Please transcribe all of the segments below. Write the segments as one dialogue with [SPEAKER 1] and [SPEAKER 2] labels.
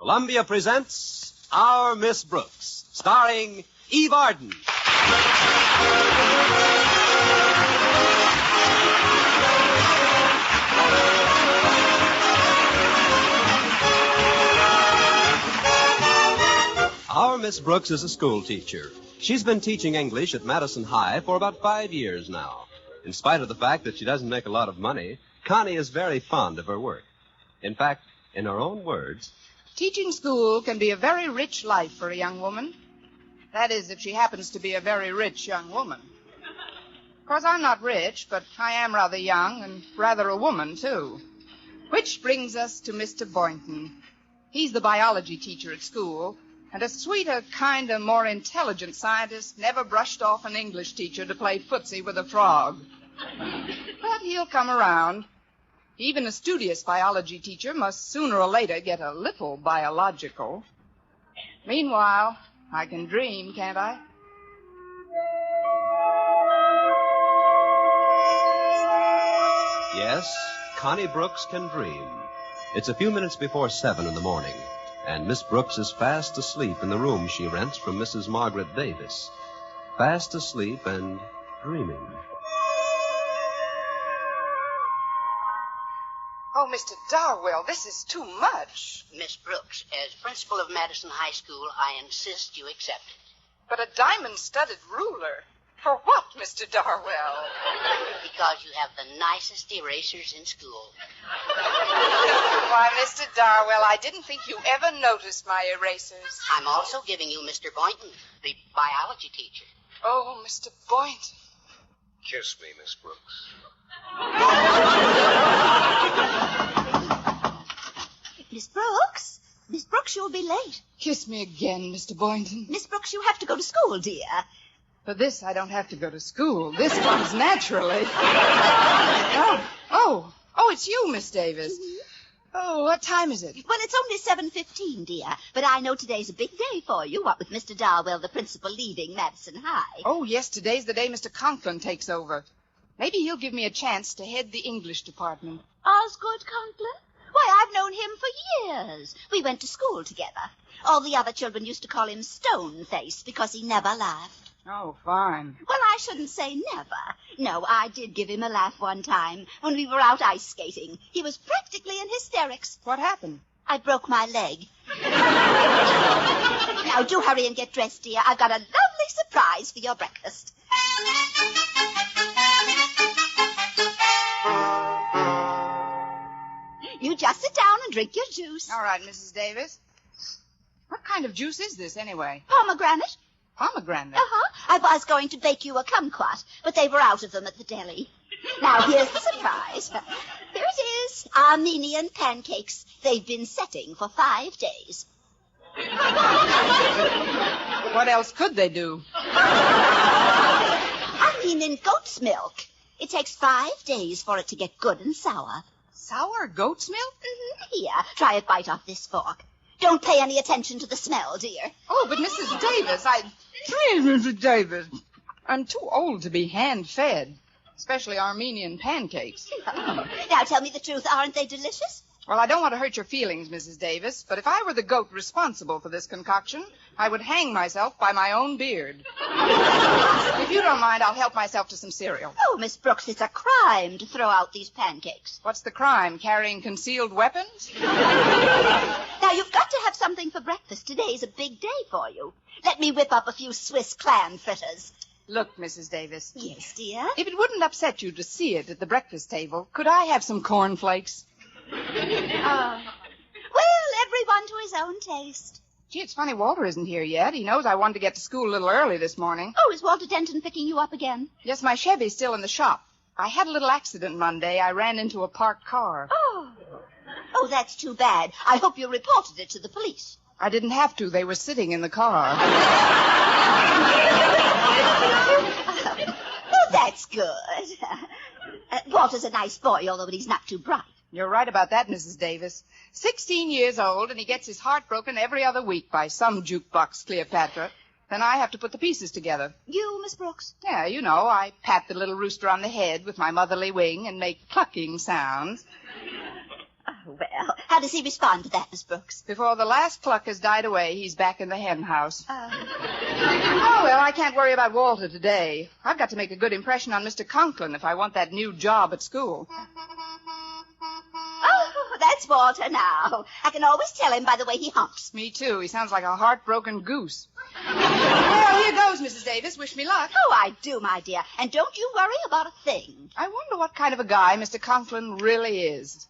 [SPEAKER 1] Columbia presents Our Miss Brooks, starring Eve Arden. Our Miss Brooks is a school teacher. She's been teaching English at Madison High for about 5 years now. In spite of the fact that she doesn't make a lot of money, Connie is very fond of her work. In fact, in her own words,
[SPEAKER 2] teaching school can be a very rich life for a young woman. That is, if she happens to be a very rich young woman. Of course, I'm not rich, but I am rather young and rather a woman, too. Which brings us to Mr. Boynton. He's the biology teacher at school, and a sweeter, kinder, more intelligent scientist never brushed off an English teacher to play footsie with a frog. But he'll come around. Even a studious biology teacher must sooner or later get a little biological. Meanwhile, I can dream, can't I?
[SPEAKER 1] yes, Connie Brooks can dream. It's a few minutes before 7 in the morning, and Miss Brooks is fast asleep in the room she rents from Mrs. Margaret Davis. Fast asleep and dreaming.
[SPEAKER 2] Oh, Mr. Darwell, this is too much.
[SPEAKER 3] Miss Brooks, as principal of Madison High School, I insist you accept it.
[SPEAKER 2] But a diamond-studded ruler. For what, Mr. Darwell?
[SPEAKER 3] Because you have the nicest erasers in school.
[SPEAKER 2] Why, Mr. Darwell, I didn't think you ever noticed my erasers.
[SPEAKER 3] I'm also giving you Mr. Boynton, the biology teacher.
[SPEAKER 2] Oh, Mr. Boynton.
[SPEAKER 4] Kiss me, Miss Brooks.
[SPEAKER 5] Miss Brooks? Miss Brooks, you'll be late.
[SPEAKER 2] Kiss me again, Mr. Boynton.
[SPEAKER 5] Miss Brooks, you have to go to school, dear.
[SPEAKER 2] For this, I don't have to go to school. This comes naturally. Oh, it's you, Miss Davis.
[SPEAKER 5] Mm-hmm.
[SPEAKER 2] Oh, what time is it?
[SPEAKER 5] Well, it's only 7:15, dear. But I know today's a big day for you, what with Mr. Darwell, the principal, leaving Madison High.
[SPEAKER 2] Oh, yes, today's the day Mr. Conklin takes over. Maybe he'll give me a chance to head the English department.
[SPEAKER 5] Osgood Conklin? Why, I've known him for years. We went to school together. All the other children used to call him Stoneface because he never laughed.
[SPEAKER 2] Oh, fine.
[SPEAKER 5] Well, I shouldn't say never. No, I did give him a laugh one time when we were out ice skating. He was practically in hysterics.
[SPEAKER 2] What happened?
[SPEAKER 5] I broke my leg. Now, do hurry and get dressed, dear. I've got a lovely surprise for your breakfast. You just sit down and drink your juice.
[SPEAKER 2] All right, Mrs. Davis. What kind of juice is this, anyway?
[SPEAKER 5] Pomegranate.
[SPEAKER 2] Pomegranate?
[SPEAKER 5] Uh-huh. I was going to bake you a kumquat, but they were out of them at the deli. Now, here's the surprise. Here it is. Armenian pancakes. They've been setting for 5 days.
[SPEAKER 2] What else could they do?
[SPEAKER 5] Armenian goat's milk. It takes 5 days for it to get good and sour.
[SPEAKER 2] Sour goat's milk?
[SPEAKER 5] Mm-hmm. Here, try a bite off this fork. Don't pay any attention to the smell, dear.
[SPEAKER 2] Oh, but Mrs. Davis, Please, Mrs. Davis. I'm too old to be hand-fed, especially Armenian pancakes.
[SPEAKER 5] Now, tell me the truth. Aren't they delicious?
[SPEAKER 2] Well, I don't want to hurt your feelings, Mrs. Davis, but if I were the goat responsible for this concoction, I would hang myself by my own beard. If you don't mind, I'll help myself to some cereal.
[SPEAKER 5] Oh, Miss Brooks, it's a crime to throw out these pancakes.
[SPEAKER 2] What's the crime, carrying concealed weapons?
[SPEAKER 5] Now, you've got to have something for breakfast. Today's a big day for you. Let me whip up a few Swiss clam fritters.
[SPEAKER 2] Look, Mrs. Davis.
[SPEAKER 5] Yes, dear?
[SPEAKER 2] If it wouldn't upset you to see it at the breakfast table, could I have some cornflakes?
[SPEAKER 5] Well, everyone to his own taste.
[SPEAKER 2] Gee, it's funny Walter isn't here yet. He knows I wanted to get to school a little early this morning.
[SPEAKER 5] Oh, is Walter Denton picking you up again?
[SPEAKER 2] Yes, my Chevy's still in the shop. I had a little accident Monday. I ran into a parked car.
[SPEAKER 5] Oh, that's too bad. I hope you reported it to the police.
[SPEAKER 2] I didn't have to. They were sitting in the car.
[SPEAKER 5] Oh, that's good. Walter's a nice boy, although he's not too bright.
[SPEAKER 2] You're right about that, Mrs. Davis. 16 years old, and he gets his heart broken every other week by some jukebox Cleopatra. Then I have to put the pieces together.
[SPEAKER 5] You, Miss Brooks?
[SPEAKER 2] Yeah, you know, I pat the little rooster on the head with my motherly wing and make clucking sounds.
[SPEAKER 5] Well, how does he respond to that, Miss Brooks?
[SPEAKER 2] Before the last cluck has died away, he's back in the hen house. Oh, well, I can't worry about Walter today. I've got to make a good impression on Mr. Conklin if I want that new job at school.
[SPEAKER 5] Oh, that's Walter now. I can always tell him by the way he humps.
[SPEAKER 2] Me too. He sounds like a heartbroken goose. Well, here goes, Mrs. Davis. Wish me luck.
[SPEAKER 5] Oh, I do, my dear. And don't you worry about a thing.
[SPEAKER 2] I wonder what kind of a guy Mr. Conklin really is.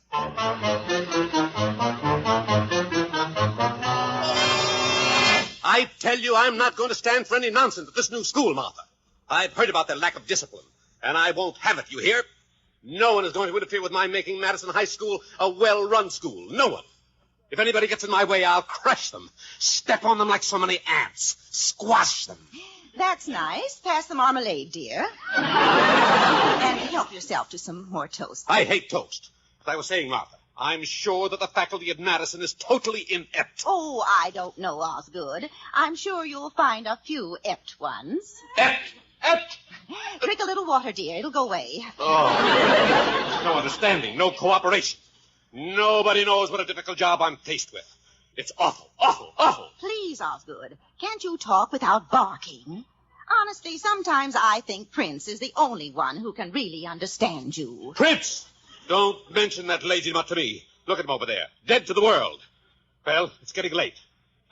[SPEAKER 1] I tell you, I'm not going to stand for any nonsense at this new school, Martha. I've heard about their lack of discipline, and I won't have it, you hear? No one is going to interfere with my making Madison High School a well-run school. No one. If anybody gets in my way, I'll crush them, step on them like so many ants, squash them.
[SPEAKER 6] That's nice. Pass the marmalade, dear. And help yourself to some more toast.
[SPEAKER 1] I hate toast. As I was saying, Martha, I'm sure that the faculty at Madison is totally inept.
[SPEAKER 6] Oh, I don't know, Osgood. I'm sure you'll find a few ept ones.
[SPEAKER 1] Ept!
[SPEAKER 6] Drink a little water, dear. It'll go away.
[SPEAKER 1] Oh, no understanding, no cooperation. Nobody knows what a difficult job I'm faced with. It's awful, awful, awful.
[SPEAKER 6] Please, Osgood, can't you talk without barking? Honestly, sometimes I think Prince is the only one who can really understand you.
[SPEAKER 1] Prince! Don't mention that lazy mutt to me. Look at him over there, dead to the world. Well, it's getting late.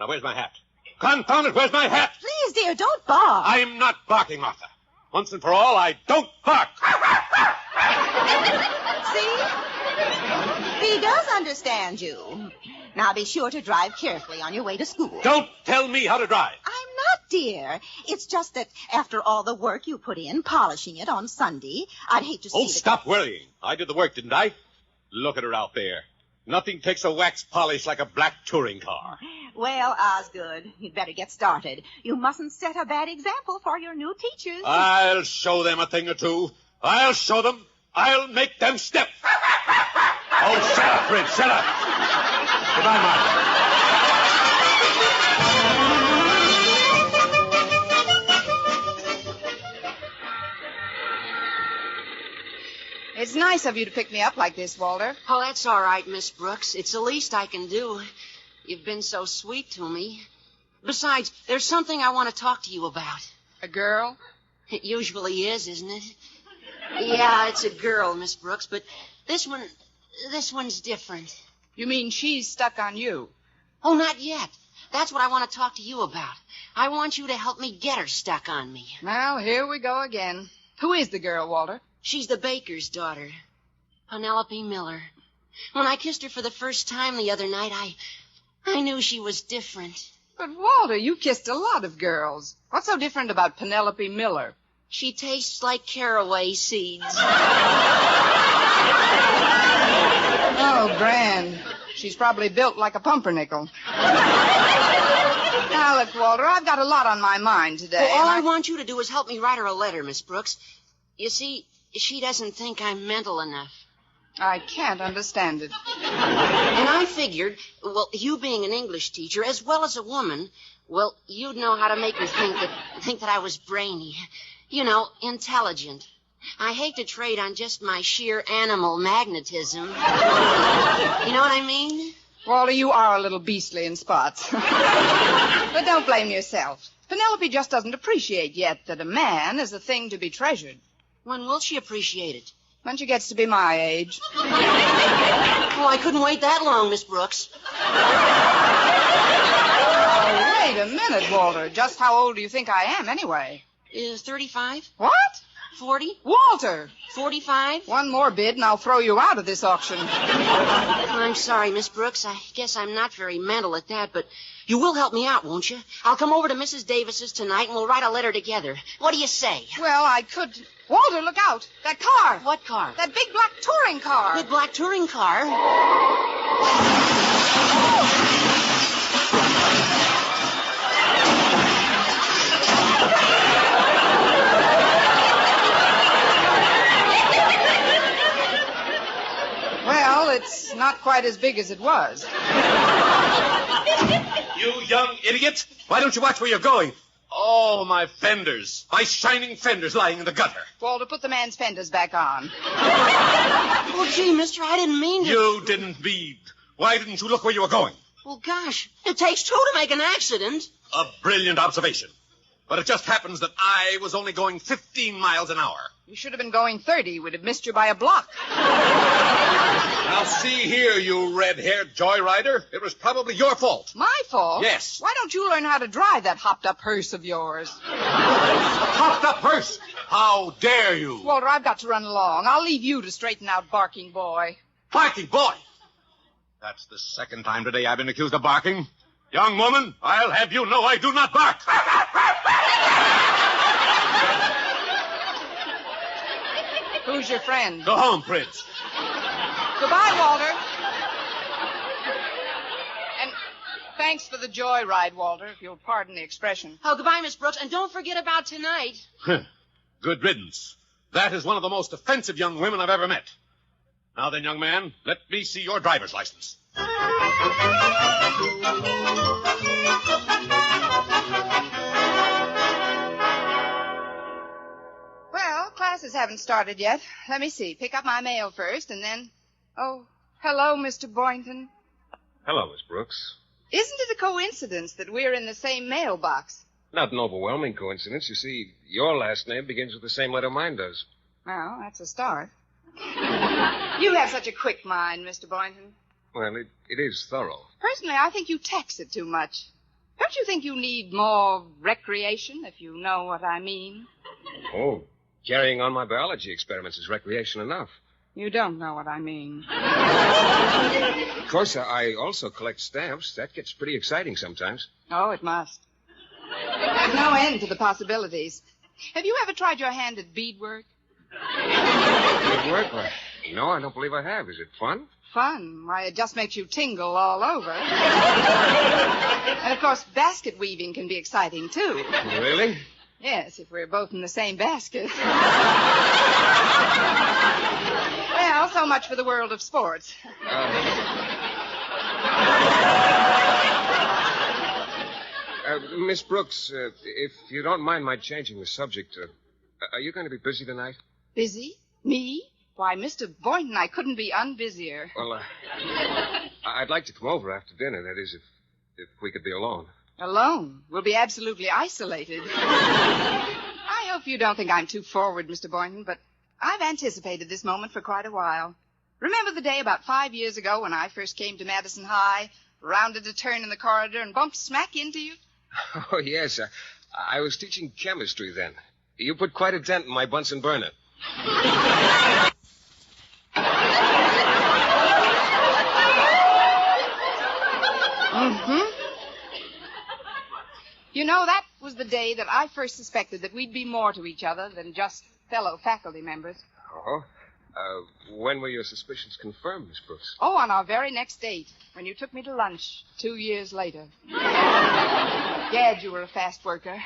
[SPEAKER 1] Now, where's my hat? Confound it, where's my hat?
[SPEAKER 6] Please, dear, don't bark.
[SPEAKER 1] I'm not barking, Martha. Once and for all, I don't bark.
[SPEAKER 6] See? He does understand you. Now be sure to drive carefully on your way to school.
[SPEAKER 1] Don't tell me how to drive.
[SPEAKER 6] I'm not, dear. It's just that after all the work you put in polishing it on Sunday, I'd hate to see
[SPEAKER 1] Oh, stop worrying. I did the work, didn't I? Look at her out there. Nothing takes a wax polish like a black touring car.
[SPEAKER 6] Well, Osgood, you'd better get started. You mustn't set a bad example for your new teachers.
[SPEAKER 1] I'll show them a thing or two. I'll show them. I'll make them step. Oh, shut up, Prince, shut up. Goodbye, Martha.
[SPEAKER 2] It's nice of you to pick me up like this, Walter.
[SPEAKER 3] Oh, that's all right, Miss Brooks. It's the least I can do. You've been so sweet to me. Besides, there's something I want to talk to you about.
[SPEAKER 2] A girl?
[SPEAKER 3] It usually is, isn't it? Yeah, it's a girl, Miss Brooks, but this one's different.
[SPEAKER 2] You mean she's stuck on you?
[SPEAKER 3] Oh, not yet. That's what I want to talk to you about. I want you to help me get her stuck on me.
[SPEAKER 2] Well, here we go again. Who is the girl, Walter?
[SPEAKER 3] She's the baker's daughter, Penelope Miller. When I kissed her for the first time the other night, I knew she was different.
[SPEAKER 2] But, Walter, you kissed a lot of girls. What's so different about Penelope Miller?
[SPEAKER 3] She tastes like caraway seeds.
[SPEAKER 2] Oh, grand. She's probably built like a pumpernickel. Now, look, Walter, I've got a lot on my mind today.
[SPEAKER 3] Well, all I want you to do is help me write her a letter, Miss Brooks. You see, she doesn't think I'm mental enough.
[SPEAKER 2] I can't understand it.
[SPEAKER 3] And I figured, well, you being an English teacher, as well as a woman, well, you'd know how to make her think that I was brainy. You know, intelligent. I hate to trade on just my sheer animal magnetism. You know what I mean?
[SPEAKER 2] Walter, you are a little beastly in spots. But don't blame yourself. Penelope just doesn't appreciate yet that a man is a thing to be treasured.
[SPEAKER 3] When will she appreciate it?
[SPEAKER 2] When she gets to be my age.
[SPEAKER 3] Oh, I couldn't wait that long, Miss Brooks.
[SPEAKER 2] Oh, wait a minute, Walter. Just how old do you think I am, anyway?
[SPEAKER 3] 35?
[SPEAKER 2] What?
[SPEAKER 3] 40?
[SPEAKER 2] Walter!
[SPEAKER 3] 45?
[SPEAKER 2] One more bid and I'll throw you out of this auction.
[SPEAKER 3] I'm sorry, Miss Brooks. I guess I'm not very mental at that, but you will help me out, won't you? I'll come over to Mrs. Davis's tonight and we'll write a letter together. What do you say?
[SPEAKER 2] Well, I could... Walter, look out! That car!
[SPEAKER 3] What car?
[SPEAKER 2] That big black touring car!
[SPEAKER 3] Big black touring car?
[SPEAKER 2] Well, it's not quite as big as it was.
[SPEAKER 1] You young idiot! Why don't you watch where you're going?
[SPEAKER 7] Oh, my fenders. My shining fenders lying in the gutter.
[SPEAKER 2] Walter, put the man's fenders back on.
[SPEAKER 3] Oh, gee, mister, I didn't mean to.
[SPEAKER 7] You didn't mean. Why didn't you look where you were going?
[SPEAKER 3] Well, gosh, it takes two to make an accident.
[SPEAKER 7] A brilliant observation. But it just happens that I was only going 15 miles an hour.
[SPEAKER 2] You should have been going 30. We'd have missed you by a block.
[SPEAKER 7] Now, see here, you red-haired joyrider. It was probably your fault.
[SPEAKER 2] My fault?
[SPEAKER 7] Yes.
[SPEAKER 2] Why don't you learn how to drive that hopped-up hearse of yours?
[SPEAKER 7] A popped-up hearse? How dare you?
[SPEAKER 2] Walter, I've got to run along. I'll leave you to straighten out Barking Boy.
[SPEAKER 7] Barking boy? That's the second time today I've been accused of barking. Young woman, I'll have you know I do not bark.
[SPEAKER 2] Who's your friend?
[SPEAKER 7] Go home, Prince.
[SPEAKER 2] Goodbye, Walter. And thanks for the joyride, Walter, if you'll pardon the expression.
[SPEAKER 3] Oh, goodbye, Miss Brooks, and don't forget about tonight.
[SPEAKER 7] Good riddance. That is one of the most offensive young women I've ever met. Now then, young man, let me see your driver's license.
[SPEAKER 2] Well, classes haven't started yet. Let me see. Pick up my mail first, and then... Oh, hello, Mr. Boynton.
[SPEAKER 4] Hello, Miss Brooks.
[SPEAKER 2] Isn't it a coincidence that we're in the same mailbox?
[SPEAKER 4] Not an overwhelming coincidence. You see, your last name begins with the same letter mine does.
[SPEAKER 2] Well, that's a start. You have such a quick mind, Mr. Boynton.
[SPEAKER 4] Well, it is thorough.
[SPEAKER 2] Personally, I think you tax it too much. Don't you think you need more recreation, if you know what I mean?
[SPEAKER 4] Oh, carrying on my biology experiments is recreation enough.
[SPEAKER 2] You don't know what I mean.
[SPEAKER 4] Of course, I also collect stamps. That gets pretty exciting sometimes.
[SPEAKER 2] Oh, it must. There's no end to the possibilities. Have you ever tried your hand at beadwork?
[SPEAKER 4] Good work? Well, no, I don't believe I have. Is it fun?
[SPEAKER 2] Fun. Why, it just makes you tingle all over. And, of course, basket weaving can be exciting, too.
[SPEAKER 4] Really?
[SPEAKER 2] Yes, if we're both in the same basket. Well, so much for the world of sports.
[SPEAKER 4] Miss Brooks, if you don't mind my changing the subject, are you going to be busy tonight?
[SPEAKER 2] Busy? Me? Why, Mr. Boynton, I couldn't be unbusier.
[SPEAKER 4] Well, I'd like to come over after dinner. That is, if we could be alone.
[SPEAKER 2] Alone? We'll be absolutely isolated. I hope you don't think I'm too forward, Mr. Boynton, but I've anticipated this moment for quite a while. Remember the day about 5 years ago when I first came to Madison High, rounded a turn in the corridor, and bumped smack into you?
[SPEAKER 4] Oh, yes. I was teaching chemistry then. You put quite a dent in my Bunsen burner.
[SPEAKER 2] Mm-hmm. You know, that was the day that I first suspected that we'd be more to each other than just fellow faculty members.
[SPEAKER 4] Oh? When were your suspicions confirmed, Miss Brooks?
[SPEAKER 2] Oh, on our very next date, when you took me to lunch 2 years later. Gad, you were a fast worker.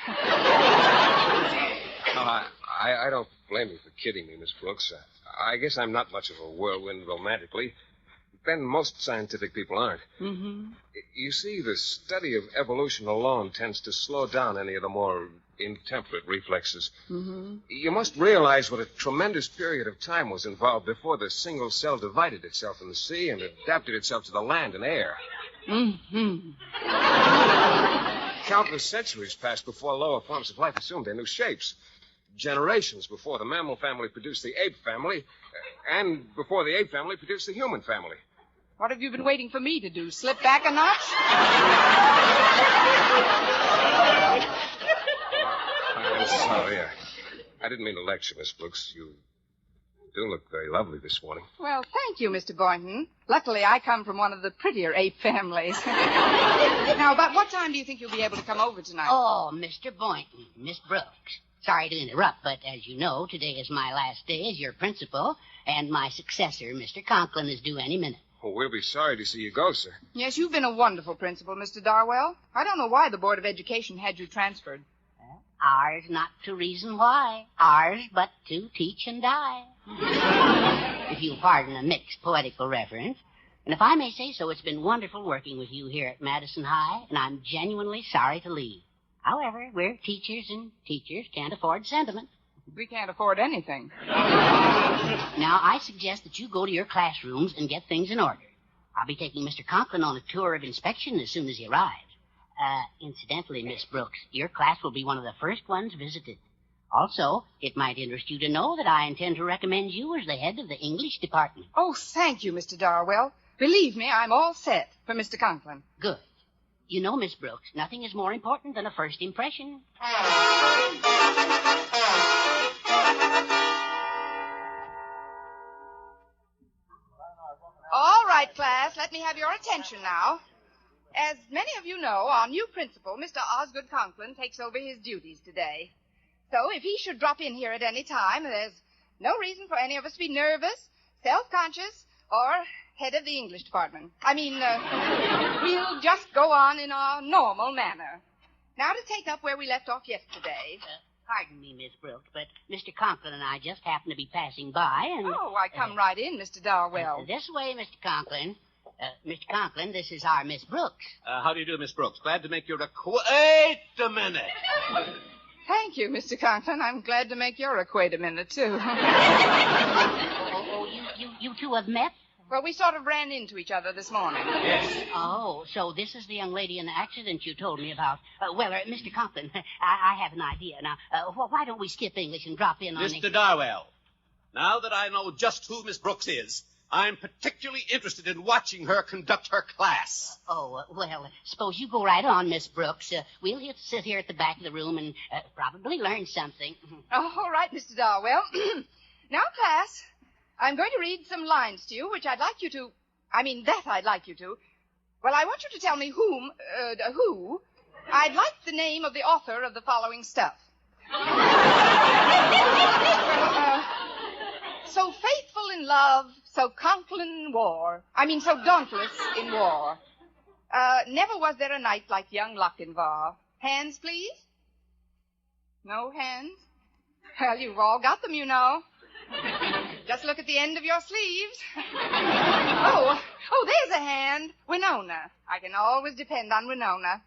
[SPEAKER 4] I don't blame you for kidding me, Miss Brooks. I guess I'm not much of a whirlwind romantically. Then most scientific people aren't.
[SPEAKER 2] Mm-hmm.
[SPEAKER 4] You see, the study of evolution alone tends to slow down any of the more intemperate reflexes.
[SPEAKER 2] Mm-hmm.
[SPEAKER 4] You must realize what a tremendous period of time was involved before the single cell divided itself in the sea and adapted itself to the land and air.
[SPEAKER 2] Mm-hmm.
[SPEAKER 4] Countless centuries passed before lower forms of life assumed their new shapes. Generations before the mammal family produced the ape family, and before the ape family produced the human family.
[SPEAKER 2] What have you been waiting for me to do? Slip back a notch?
[SPEAKER 4] I'm sorry. I didn't mean to lecture, Miss Brooks. You do look very lovely this morning.
[SPEAKER 2] Well, thank you, Mr. Boynton. Luckily, I come from one of the prettier ape families. Now, about what time do you think you'll be able to come over tonight?
[SPEAKER 8] Oh, Mr. Boynton, Miss Brooks. Sorry to interrupt, but as you know, today is my last day as your principal, and my successor, Mr. Conklin, is due any minute.
[SPEAKER 4] Oh, we'll be sorry to see you go, sir.
[SPEAKER 2] Yes, you've been a wonderful principal, Mr. Darwell. I don't know why the Board of Education had you transferred.
[SPEAKER 8] Ours not to reason why. Ours but to teach and die. If you'll pardon a mixed poetical reference. And if I may say so, it's been wonderful working with you here at Madison High, and I'm genuinely sorry to leave. However, we're teachers, and teachers can't afford sentiment.
[SPEAKER 2] We can't afford anything.
[SPEAKER 8] Now, I suggest that you go to your classrooms and get things in order. I'll be taking Mr. Conklin on a tour of inspection as soon as he arrives. Incidentally, Miss Brooks, your class will be one of the first ones visited. Also, it might interest you to know that I intend to recommend you as the head of the English department.
[SPEAKER 2] Oh, thank you, Mr. Darwell. Believe me, I'm all set for Mr. Conklin.
[SPEAKER 8] Good. You know, Miss Brooks, nothing is more important than a first impression.
[SPEAKER 2] All right, class, let me have your attention now. As many of you know, our new principal, Mr. Osgood Conklin, takes over his duties today. So if he should drop in here at any time, there's no reason for any of us to be nervous, self-conscious, or head of the English department. We'll just go on in our normal manner. Now to take up where we left off yesterday.
[SPEAKER 8] Pardon me, Miss Brooks, but Mr. Conklin and I just happened to be passing by, and...
[SPEAKER 2] Oh, I come right in, Mr. Darwell.
[SPEAKER 8] This way, Mr. Conklin. Mr. Conklin, this is our Miss Brooks.
[SPEAKER 7] How do you do, Miss Brooks? Glad to make your Wait a minute.
[SPEAKER 2] Thank you, Mr. Conklin. I'm glad to make your acquaintance, too.
[SPEAKER 8] You two have met?
[SPEAKER 2] Well, we sort of ran into each other this morning.
[SPEAKER 7] Yes.
[SPEAKER 8] Oh, so this is the young lady in the accident you told me about. Mr. Conklin, I have an idea. Now, why don't we skip English and drop in on
[SPEAKER 7] Mr. Darwell, now that I know just who Miss Brooks is, I'm particularly interested in watching her conduct her class.
[SPEAKER 8] Suppose you go right on, Miss Brooks. We'll sit here at the back of the room and probably learn something.
[SPEAKER 2] Oh, all right, Mr. Darwell. Now, class, I'm going to read some lines to you, that I'd like you to... Well, I want you to tell me who. I'd like the name of the author of the following stuff. So faithful in love, so Conklin in war. So dauntless in war. Never was there a knight like young Lochinvar. Hands, please? No hands? Well, you've all got them, you know. Just look at the end of your sleeves. Oh, there's a hand. Winona. I can always depend on Winona.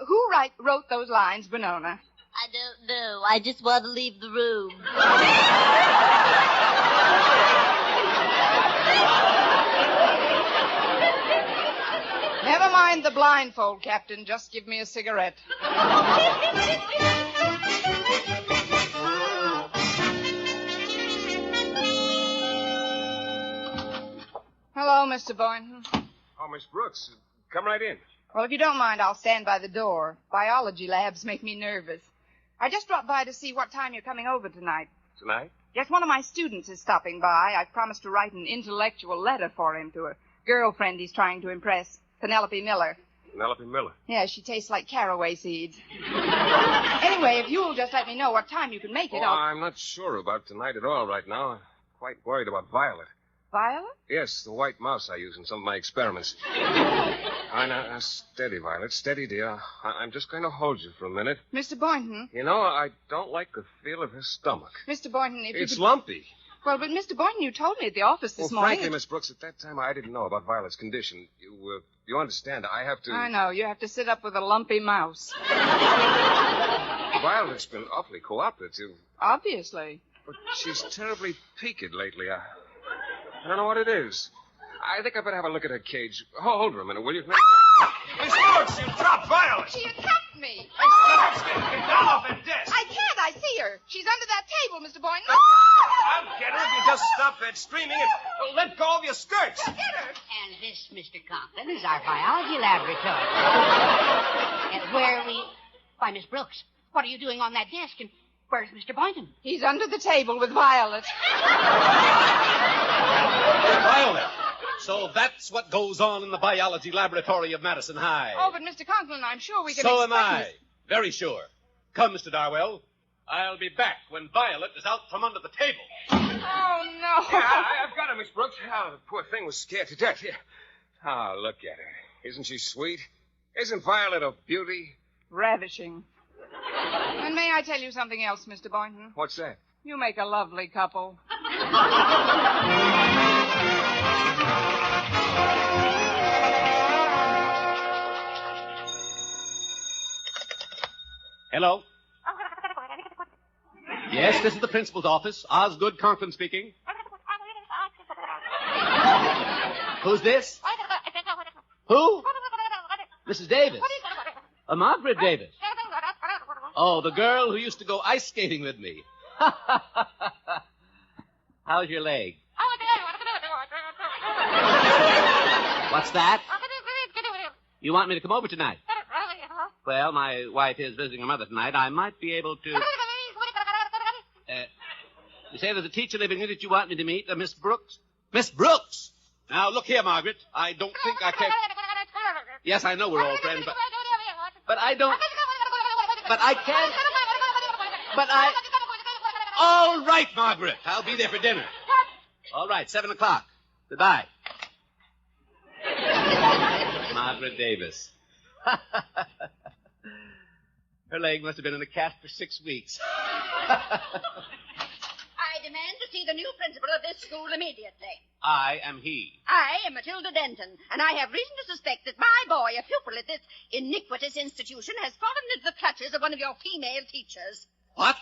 [SPEAKER 2] Who wrote those lines, Winona?
[SPEAKER 5] I don't know. I just want to leave the room.
[SPEAKER 2] Never mind the blindfold, Captain. Just give me a cigarette. Hello, Mr. Boynton.
[SPEAKER 4] Oh, Miss Brooks, come right in.
[SPEAKER 2] Well, if you don't mind, I'll stand by the door. Biology labs make me nervous. I just dropped by to see what time you're coming over tonight.
[SPEAKER 4] Tonight?
[SPEAKER 2] Yes, one of my students is stopping by. I've promised to write an intellectual letter for him to a girlfriend he's trying to impress, Penelope Miller.
[SPEAKER 4] Penelope Miller?
[SPEAKER 2] Yeah, she tastes like caraway seeds. Anyway, if you'll just let me know what time you can make it,
[SPEAKER 4] I'm not sure about tonight at all right now. I'm quite worried about Violet.
[SPEAKER 2] Violet?
[SPEAKER 4] Yes, the white mouse I use in some of my experiments. Now, steady, Violet. Steady, dear. I'm just going to hold you for a minute.
[SPEAKER 2] Mr. Boynton?
[SPEAKER 4] You know, I don't like the feel of her stomach.
[SPEAKER 2] Mr. Boynton,
[SPEAKER 4] It's lumpy.
[SPEAKER 2] Well, but Mr. Boynton, you told me at the office this morning...
[SPEAKER 4] Frankly, Miss Brooks, at that time I didn't know about Violet's condition. You understand, I have to...
[SPEAKER 2] I know. You have to sit up with a lumpy mouse.
[SPEAKER 4] Violet's been awfully cooperative.
[SPEAKER 2] Obviously.
[SPEAKER 4] But she's terribly peaked lately. I don't know what it is. I think I better have a look at her cage. Hold her a minute, will you? Miss Brooks, you dropped Violet!
[SPEAKER 2] She attacked me!
[SPEAKER 4] Get down off that desk!
[SPEAKER 2] I can't. I see her. She's under that table, Mr. Boynton.
[SPEAKER 4] I'll get her if you just stop that screaming and let go of your skirts.
[SPEAKER 2] Get her.
[SPEAKER 8] And this, Mr. Conklin, is our biology laboratory. And where we... Why, Miss Brooks, what are you doing on that desk? And where's Mr. Boynton?
[SPEAKER 2] He's under the table with Violet.
[SPEAKER 7] Violet. So that's what goes on in the biology laboratory of Madison High.
[SPEAKER 2] Oh, but Mr. Conklin, I'm sure we can
[SPEAKER 7] So am
[SPEAKER 2] explain
[SPEAKER 7] I.
[SPEAKER 2] this.
[SPEAKER 7] Very sure. Come, Mr. Darwell. I'll be back when Violet is out from under the table.
[SPEAKER 2] Oh, no.
[SPEAKER 4] Yeah, I've got her, Miss Brooks. Oh, the poor thing was scared to death. Here. Oh, look at her. Isn't she sweet? Isn't Violet a beauty?
[SPEAKER 2] Ravishing. And may I tell you something else, Mr. Boynton?
[SPEAKER 4] What's that?
[SPEAKER 2] You make a lovely couple.
[SPEAKER 7] Hello? Yes, this is the principal's office. Osgood Conklin speaking. Who's this? Who? Mrs. Davis. Margaret Davis. Oh, the girl who used to go ice skating with me. How's your leg? What's that? You want me to come over tonight? Well, my wife is visiting her mother tonight. I might be able to... you say there's a teacher living here that you want me to meet, Miss Brooks? Miss Brooks! Now, look here, Margaret. I don't think I can... Yes, I know we're old friends, but I don't... But I can't... But I... All right, Margaret. I'll be there for dinner. All right, 7 o'clock. Goodbye. Margaret Davis. Her leg must have been in a cast for 6 weeks.
[SPEAKER 9] I demand to see the new principal of this school immediately.
[SPEAKER 7] I am he.
[SPEAKER 9] I am Matilda Denton, and I have reason to suspect that my boy, a pupil at this iniquitous institution, has fallen into the clutches of one of your female teachers.
[SPEAKER 7] What?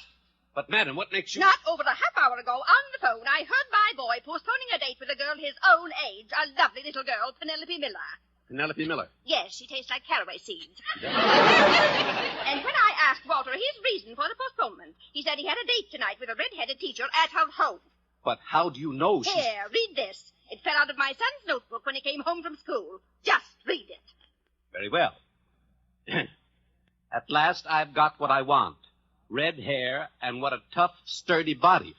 [SPEAKER 7] But, madam, what makes you...
[SPEAKER 9] Not over a half hour ago, on the phone, I heard my boy postponing a date with a girl his own age, a lovely little girl, Penelope Miller.
[SPEAKER 7] Penelope Miller.
[SPEAKER 9] Yes, she tastes like caraway seeds. And when I asked Walter his reason for the postponement, he said he had a date tonight with a red-headed teacher at her home.
[SPEAKER 7] But how do you know she...
[SPEAKER 9] Here, read this. It fell out of my son's notebook when he came home from school. Just read it.
[SPEAKER 7] Very well. At last I've got what I want. Red hair and what a tough, sturdy body.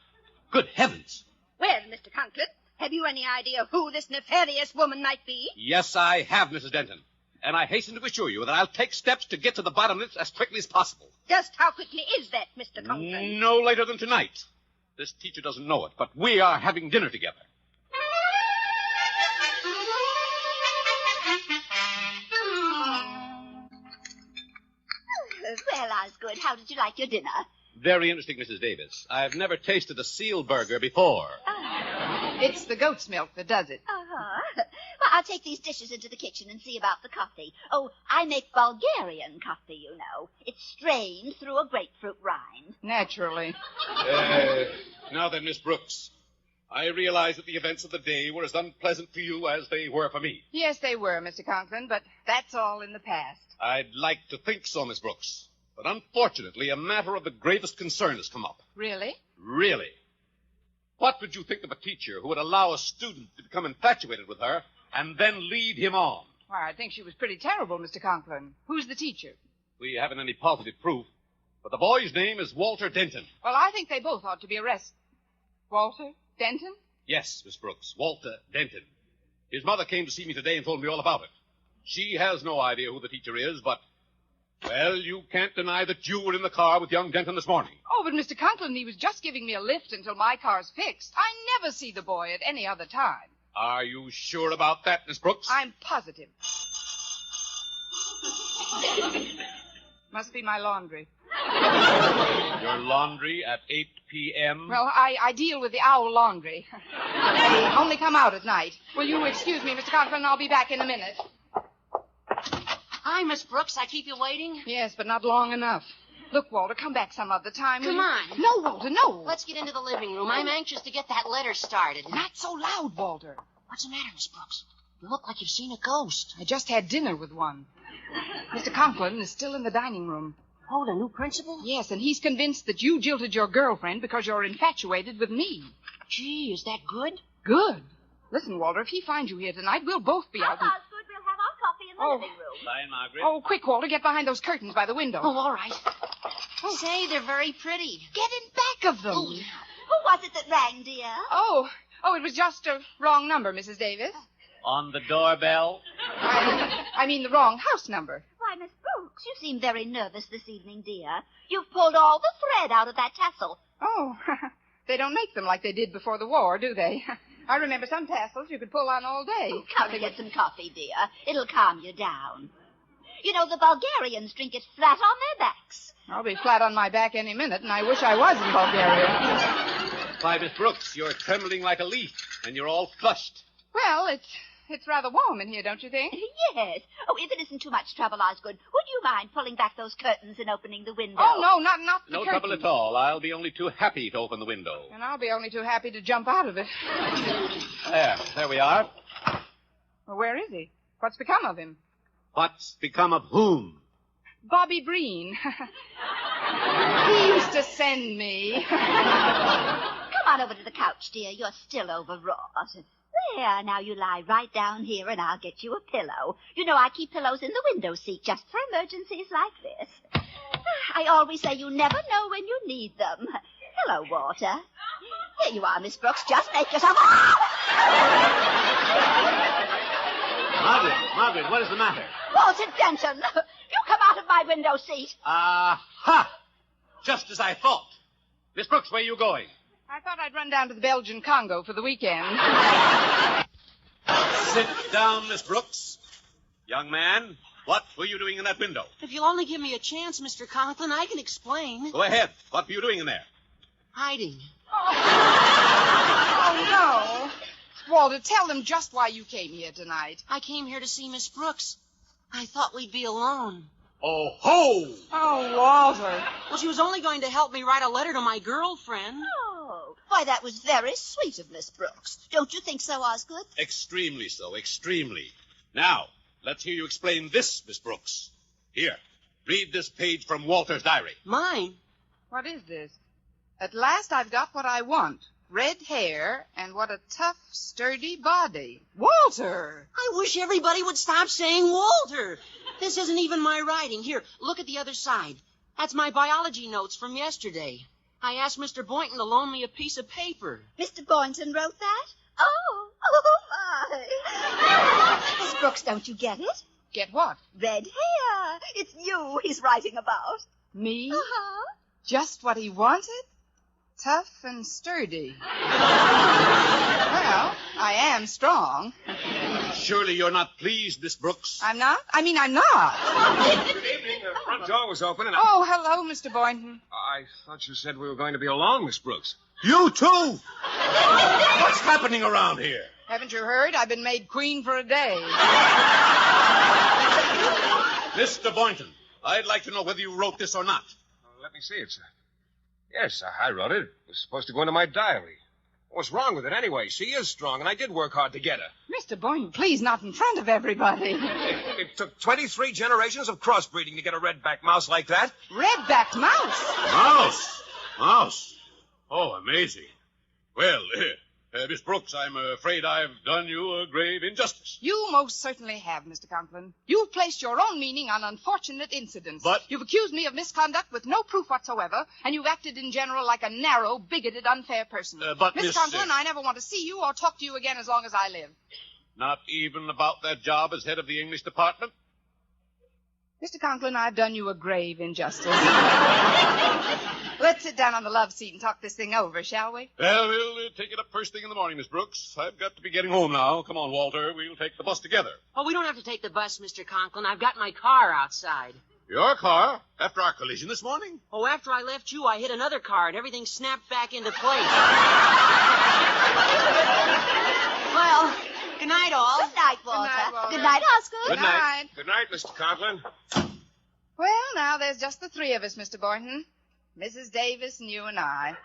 [SPEAKER 7] Good heavens.
[SPEAKER 9] Well, Mr. Conklin, have you any idea who this nefarious woman might be?
[SPEAKER 7] Yes, I have, Mrs. Denton. And I hasten to assure you that I'll take steps to get to the bottom of it as quickly as possible.
[SPEAKER 9] Just how quickly is that, Mr. Conklin?
[SPEAKER 7] No later than tonight. This teacher doesn't know it, but we are having dinner together.
[SPEAKER 5] Well, Osgood, how did you like your dinner?
[SPEAKER 7] Very interesting, Mrs. Davis. I've never tasted a seal burger before.
[SPEAKER 2] It's the goat's milk that does it.
[SPEAKER 5] Uh-huh. Well, I'll take these dishes into the kitchen and see about the coffee. Oh, I make Bulgarian coffee, you know. It's strained through a grapefruit rind.
[SPEAKER 2] Naturally.
[SPEAKER 7] Now then, Miss Brooks, I realize that the events of the day were as unpleasant for you as they were for me.
[SPEAKER 2] Yes, they were, Mr. Conklin, but that's all in the past.
[SPEAKER 7] I'd like to think so, Miss Brooks. But unfortunately, a matter of the gravest concern has come up.
[SPEAKER 2] Really?
[SPEAKER 7] Really. What would you think of a teacher who would allow a student to become infatuated with her and then lead him on?
[SPEAKER 2] Why, I think she was pretty terrible, Mr. Conklin. Who's the teacher?
[SPEAKER 7] We haven't any positive proof, but the boy's name is Walter Denton.
[SPEAKER 2] Well, I think they both ought to be arrested. Walter Denton?
[SPEAKER 7] Yes, Miss Brooks, Walter Denton. His mother came to see me today and told me all about it. She has no idea who the teacher is, but, well, you can't deny that you were in the car with young Denton this morning.
[SPEAKER 2] Oh, but Mr. Conklin, he was just giving me a lift until my car's fixed. I never see the boy at any other time.
[SPEAKER 7] Are you sure about that, Miss Brooks?
[SPEAKER 2] I'm positive. Must be my laundry.
[SPEAKER 7] Your laundry at 8 p.m.?
[SPEAKER 2] Well, I deal with the owl laundry. They only come out at night. Will you excuse me, Mr. Conklin? I'll be back in a minute.
[SPEAKER 3] Hi, Miss Brooks. I keep you waiting?
[SPEAKER 2] Yes, but not long enough. Look, Walter, come back some other time.
[SPEAKER 3] Come on.
[SPEAKER 2] No, Walter, no.
[SPEAKER 3] Let's get into the living room. I'm anxious to get that letter started.
[SPEAKER 2] Not so loud, Walter.
[SPEAKER 3] What's the matter, Miss Brooks? You look like you've seen a ghost.
[SPEAKER 2] I just had dinner with one. Mr. Conklin is still in the dining room.
[SPEAKER 3] Oh, the new principal?
[SPEAKER 2] Yes, and he's convinced that you jilted your girlfriend because you're infatuated with me.
[SPEAKER 3] Gee, is that good?
[SPEAKER 2] Good. Listen, Walter, if he finds you here tonight, we'll both be out.
[SPEAKER 5] Osgood, we'll have our coffee in the living room.
[SPEAKER 7] Fine, Margaret.
[SPEAKER 2] Oh, quick, Walter, get behind those curtains by the window.
[SPEAKER 3] Oh, all right. Say, they're very pretty.
[SPEAKER 2] Get in back of them.
[SPEAKER 3] Oh.
[SPEAKER 5] Who was it that rang, dear?
[SPEAKER 2] Oh, it was just a wrong number, Mrs. Davis.
[SPEAKER 7] On the doorbell?
[SPEAKER 2] I mean the wrong house number.
[SPEAKER 5] Why, Miss Brooks, you seem very nervous this evening, dear. You've pulled all the thread out of that tassel.
[SPEAKER 2] Oh, they don't make them like they did before the war, do they? I remember some tassels you could pull on all day.
[SPEAKER 5] Oh, come and get some coffee, dear. It'll calm you down. You know, the Bulgarians drink it flat on their backs.
[SPEAKER 2] I'll be flat on my back any minute, and I wish I was in Bulgaria.
[SPEAKER 7] Why, Miss Brooks, you're trembling like a leaf, and you're all flushed.
[SPEAKER 2] Well, it's it's rather warm in here, don't you think?
[SPEAKER 5] Yes. Oh, if it isn't too much trouble, Osgood, would you mind pulling back those curtains and opening the window?
[SPEAKER 2] Oh, no, not the
[SPEAKER 7] No
[SPEAKER 2] curtains.
[SPEAKER 7] trouble at all. I'll be only too happy to open the window.
[SPEAKER 2] And I'll be only too happy to jump out of it.
[SPEAKER 7] There we are.
[SPEAKER 2] Well, where is he? What's become of him?
[SPEAKER 7] What's become of whom?
[SPEAKER 2] Bobby Breen. He used to send me.
[SPEAKER 5] Come on over to the couch, dear. You're still overwrought. There, now you lie right down here and I'll get you a pillow. You know I keep pillows in the window seat just for emergencies like this. I always say you never know when you need them. Hello, Walter. Here you are, Miss Brooks. Just make yourself...
[SPEAKER 7] Margaret, what is the matter?
[SPEAKER 5] Walter Denton, you come out of my window seat.
[SPEAKER 7] Aha! Just as I thought. Miss Brooks, where are you going?
[SPEAKER 2] I thought I'd run down to the Belgian Congo for the weekend.
[SPEAKER 7] Sit down, Miss Brooks. Young man, what were you doing in that window?
[SPEAKER 3] If you'll only give me a chance, Mr. Conklin, I can explain.
[SPEAKER 7] Go ahead. What were you doing in there?
[SPEAKER 3] Hiding.
[SPEAKER 2] Oh, no. Walter, tell them just why you came here tonight.
[SPEAKER 3] I came here to see Miss Brooks. I thought we'd be alone.
[SPEAKER 7] Oh, ho!
[SPEAKER 2] Oh, Walter.
[SPEAKER 3] Well, she was only going to help me write a letter to my girlfriend.
[SPEAKER 5] Oh, why, that was very sweet of Miss Brooks. Don't you think so, Osgood?
[SPEAKER 7] Extremely so, extremely. Now, let's hear you explain this, Miss Brooks. Here, read this page from Walter's diary.
[SPEAKER 3] Mine?
[SPEAKER 2] What is this? At last I've got what I want. Red hair, and what a tough, sturdy body. Walter!
[SPEAKER 3] I wish everybody would stop saying Walter. This isn't even my writing. Here, look at the other side. That's my biology notes from yesterday. I asked Mr. Boynton to loan me a piece of paper.
[SPEAKER 5] Mr. Boynton wrote that? Oh, my. Miss Brooks, don't you get it?
[SPEAKER 2] Get what?
[SPEAKER 5] Red hair. It's you he's writing about.
[SPEAKER 2] Me?
[SPEAKER 5] Uh-huh.
[SPEAKER 2] Just what he wanted? Tough and sturdy. Well, I am strong.
[SPEAKER 7] Surely you're not pleased, Miss Brooks.
[SPEAKER 2] I'm not? I'm not.
[SPEAKER 4] Good evening. The front door was open and
[SPEAKER 2] Oh, hello, Mr. Boynton.
[SPEAKER 4] I thought you said we were going to be alone, Miss Brooks.
[SPEAKER 7] You too? What's happening around here?
[SPEAKER 2] Haven't you heard? I've been made queen for a day.
[SPEAKER 7] Mr. Boynton, I'd like to know whether you wrote this or not.
[SPEAKER 4] Let me see it, sir. Yes, I wrote it. It was supposed to go into my diary. What's wrong with it anyway? She is strong, and I did work hard to get her.
[SPEAKER 2] Mr. Boynton, please, not in front of everybody.
[SPEAKER 4] It took 23 generations of crossbreeding to get a red-backed mouse like that.
[SPEAKER 2] Red-backed mouse?
[SPEAKER 7] Mouse? Oh, amazing. Well, Miss Brooks, I'm afraid I've done you a grave injustice.
[SPEAKER 2] You most certainly have, Mr. Conklin. You've placed your own meaning on unfortunate incidents.
[SPEAKER 7] But...
[SPEAKER 2] You've accused me of misconduct with no proof whatsoever, and you've acted in general like a narrow, bigoted, unfair person.
[SPEAKER 7] But,
[SPEAKER 2] Miss Conklin, I never want to see you or talk to you again as long as I live.
[SPEAKER 7] Not even about that job as head of the English department?
[SPEAKER 2] Mr. Conklin, I've done you a grave injustice. Let's sit down on the love seat and talk this thing over, shall we?
[SPEAKER 7] Well, we'll take it up first thing in the morning, Miss Brooks. I've got to be getting home now. Come on, Walter. We'll take the bus together.
[SPEAKER 3] Oh, we don't have to take the bus, Mr. Conklin. I've got my car outside.
[SPEAKER 7] Your car? After our collision this morning?
[SPEAKER 3] Oh, after I left you, I hit another car, and everything snapped back into place. Well, good night, all.
[SPEAKER 5] Good night, Walter. Good night, Osgood.
[SPEAKER 7] Good night.
[SPEAKER 4] Good night, Mr. Conklin.
[SPEAKER 2] Well, now there's just the three of us, Mr. Boynton. Mrs. Davis and you and I.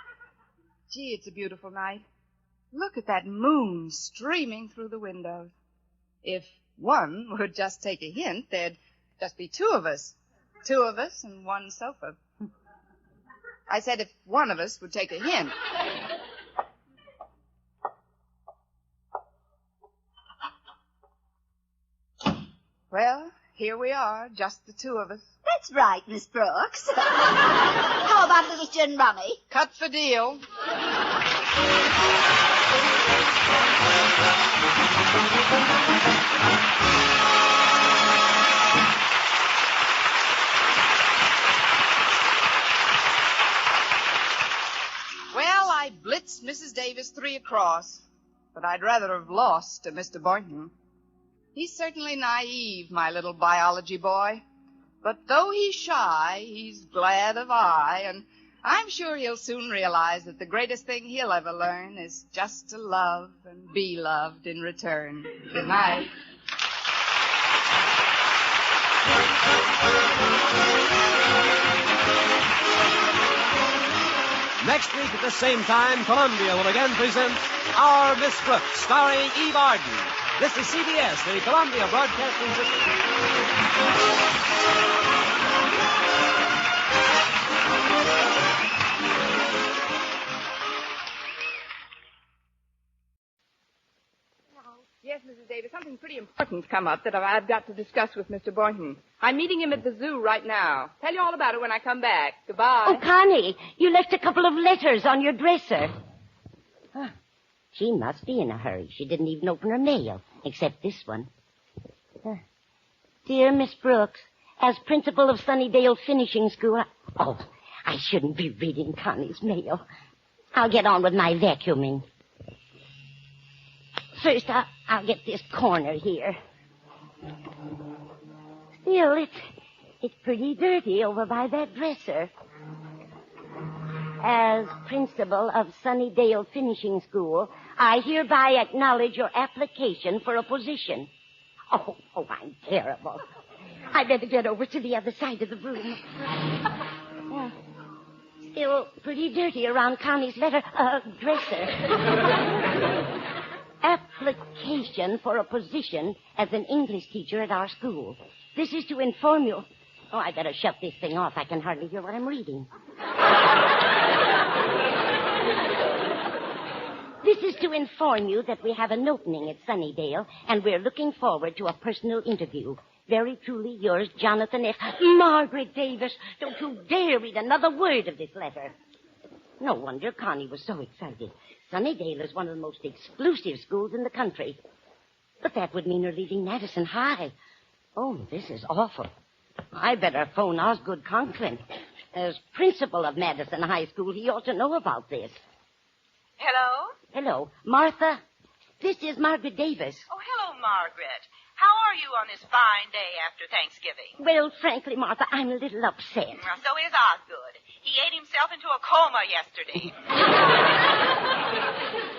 [SPEAKER 2] Gee, it's a beautiful night. Look at that moon streaming through the windows. If one would just take a hint, there'd just be two of us. Two of us and one sofa. I said if one of us would take a hint. Well, here we are, just the two of us.
[SPEAKER 5] That's right, Miss Brooks. How about a little gin rummy?
[SPEAKER 2] Cut the deal. Well, I blitzed Mrs. Davis 3 across, but I'd rather have lost to Mr. Boynton. He's certainly naive, my little biology boy. But though he's shy, he's glad of eye, and I'm sure he'll soon realize that the greatest thing he'll ever learn is just to love and be loved in return. Good night.
[SPEAKER 1] Next week at the same time, Columbia will again present Our Miss Brooks, starring Eve Arden. This is CBS, the Columbia Broadcasting System.
[SPEAKER 9] Yes, Mrs. Davis, something pretty important's come up that I've got to discuss with Mr. Boynton. I'm meeting him at the zoo right now. Tell you all about it when I come back. Goodbye.
[SPEAKER 10] Oh, Connie, you left a couple of letters on your dresser. Huh. She must be in a hurry. She didn't even open her mail, except this one. Dear Miss Brooks, as principal of Sunnydale Finishing School, I shouldn't be reading Connie's mail. I'll get on with my vacuuming. First, I'll get this corner here. Still, it's pretty dirty over by that dresser. As principal of Sunnydale Finishing School, I hereby acknowledge your application for a position. Oh, I'm terrible. I better get over to the other side of the room. Still pretty dirty around Connie's dresser. Application for a position as an English teacher at our school. This is to inform you... Oh, I better shut this thing off. I can hardly hear what I'm reading. This is to inform you that we have an opening at Sunnydale, and we're looking forward to a personal interview. Very truly yours, Jonathan F. Margaret Davis, don't you dare read another word of this letter. No wonder Connie was so excited. Sunnydale is one of the most exclusive schools in the country. But that would mean her leaving Madison High. Oh, this is awful. I better phone Osgood Conklin. As principal of Madison High School, he ought to know about this.
[SPEAKER 11] Hello?
[SPEAKER 10] Hello. Martha, this is Margaret Davis.
[SPEAKER 11] Oh, hello, Margaret. How are you on this fine day after Thanksgiving?
[SPEAKER 10] Well, frankly, Martha, I'm a little upset.
[SPEAKER 11] Well, so is Osgood. He ate himself into a coma yesterday.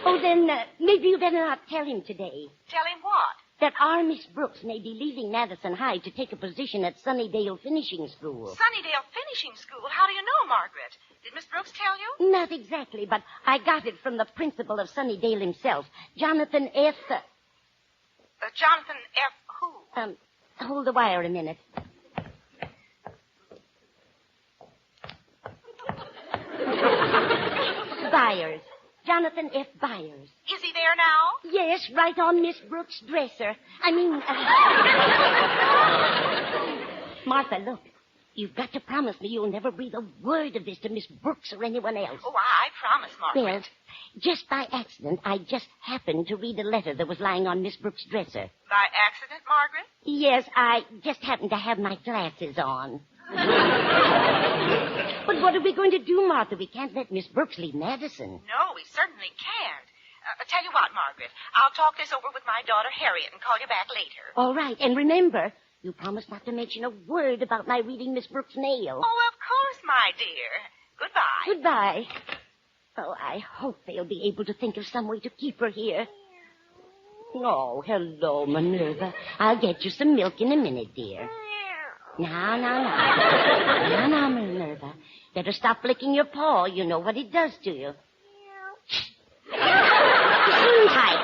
[SPEAKER 10] Oh, then maybe you better not tell him today.
[SPEAKER 11] Tell him what?
[SPEAKER 10] That our Miss Brooks may be leaving Madison High to take a position at Sunnydale Finishing School.
[SPEAKER 11] Sunnydale Finishing School? How do you know, Margaret? Did Miss Brooks tell you?
[SPEAKER 10] Not exactly, but I got it from the principal of Sunnydale himself, Jonathan F.
[SPEAKER 11] Jonathan F. who?
[SPEAKER 10] Hold the wire a minute. Byers. Jonathan F. Byers.
[SPEAKER 11] Is he there now?
[SPEAKER 10] Yes, right on Miss Brooks' dresser. Martha, look. You've got to promise me you'll never breathe a word of this to Miss Brooks or anyone else.
[SPEAKER 11] Oh, I promise, Margaret.
[SPEAKER 10] Well, just by accident, I just happened to read a letter that was lying on Miss Brooks' dresser.
[SPEAKER 11] By accident, Margaret?
[SPEAKER 10] Yes, I just happened to have my glasses on. But what are we going to do, Martha? We can't let Miss Brooks leave Madison.
[SPEAKER 11] No, we certainly can't. Tell you what, Margaret. I'll talk this over with my daughter, Harriet, and call you back later.
[SPEAKER 10] All right. And remember, you promised not to mention a word about my reading Miss Brooks' mail.
[SPEAKER 11] Oh, of course, my dear. Goodbye.
[SPEAKER 10] Goodbye. Oh, I hope they'll be able to think of some way to keep her here. Oh, hello, Minerva. I'll get you some milk in a minute, dear. Now, Minerva. Better stop licking your paw. You know what it does to you. Tight.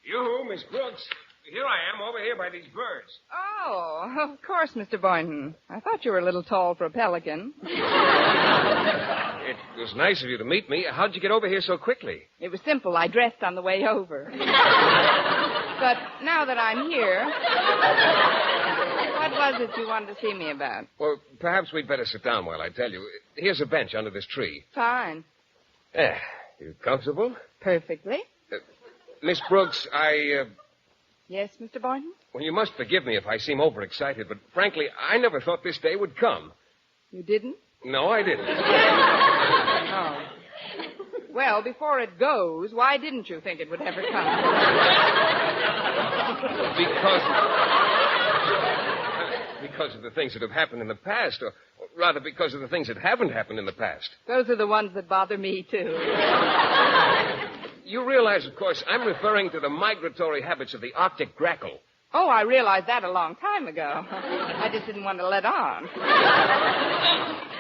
[SPEAKER 4] You, Miss Brooks. Here I am, over here by these birds.
[SPEAKER 9] Oh, of course, Mr. Boynton. I thought you were a little tall for a pelican.
[SPEAKER 4] It was nice of you to meet me. How'd you get over here so quickly?
[SPEAKER 9] It was simple. I dressed on the way over. But now that I'm here, what was it you wanted to see me about?
[SPEAKER 4] Well, perhaps we'd better sit down while I tell you. Here's a bench under this tree.
[SPEAKER 9] Fine.
[SPEAKER 4] There. You comfortable?
[SPEAKER 9] Perfectly.
[SPEAKER 4] Miss Brooks,
[SPEAKER 9] Yes, Mr. Boynton?
[SPEAKER 4] Well, you must forgive me if I seem overexcited, but frankly, I never thought this day would come.
[SPEAKER 9] You didn't?
[SPEAKER 4] No, I didn't.
[SPEAKER 9] Oh. Well,
[SPEAKER 2] Well, before it goes, why didn't you think it would ever come?
[SPEAKER 4] Because of the things that have happened in the past, or rather because of the things that haven't happened in the past.
[SPEAKER 2] Those are the ones that bother me, too.
[SPEAKER 4] You realize, of course, I'm referring to the migratory habits of the Arctic grackle.
[SPEAKER 2] Oh, I realized that a long time ago. I just didn't want to let on.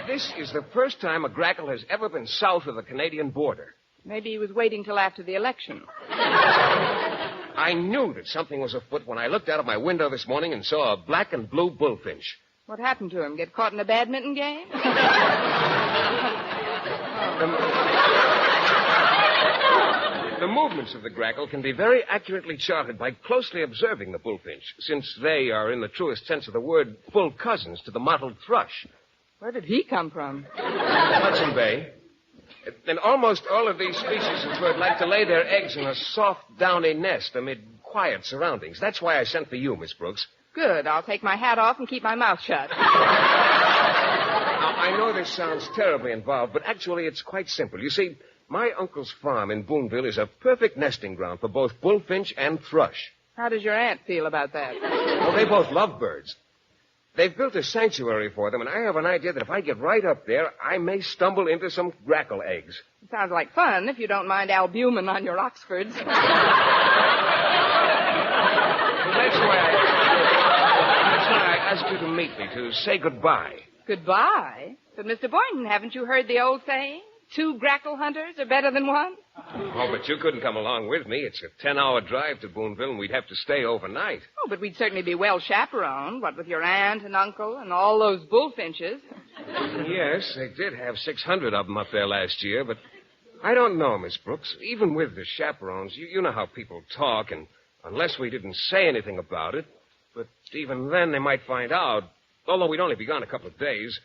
[SPEAKER 4] This is the first time a grackle has ever been south of the Canadian border.
[SPEAKER 2] Maybe he was waiting till after the election.
[SPEAKER 4] I knew that something was afoot when I looked out of my window this morning and saw a black and blue bullfinch.
[SPEAKER 2] What happened to him? Get caught in a badminton game?
[SPEAKER 4] The movements of the grackle can be very accurately charted by closely observing the bullfinch, since they are, in the truest sense of the word, full cousins to the mottled thrush.
[SPEAKER 2] Where did he come from?
[SPEAKER 4] Hudson Bay. And almost all of these species of bird like to lay their eggs in a soft, downy nest amid quiet surroundings. That's why I sent for you, Miss Brooks.
[SPEAKER 2] Good. I'll take my hat off and keep my mouth shut.
[SPEAKER 4] Now, I know this sounds terribly involved, but actually it's quite simple. You see, my uncle's farm in Boonville is a perfect nesting ground for both bullfinch and thrush.
[SPEAKER 2] How does your aunt feel about that?
[SPEAKER 4] Well, they both love birds. They've built a sanctuary for them, and I have an idea that if I get right up there, I may stumble into some grackle eggs.
[SPEAKER 2] It sounds like fun, if you don't mind albumin on your Oxfords.
[SPEAKER 4] Well, that's why I asked you to meet me, to say goodbye.
[SPEAKER 2] Goodbye? But, Mr. Boynton, haven't you heard the old saying? 2 grackle hunters are better than one?
[SPEAKER 4] Oh, but you couldn't come along with me. It's a 10-hour drive to Boonville, and we'd have to stay overnight.
[SPEAKER 2] Oh, but we'd certainly be well chaperoned, what with your aunt and uncle and all those bullfinches.
[SPEAKER 4] Yes, they did have 600 of them up there last year, but I don't know, Miss Brooks. Even with the chaperones, you know how people talk, and unless we didn't say anything about it, but even then they might find out, although we'd only be gone a couple of days.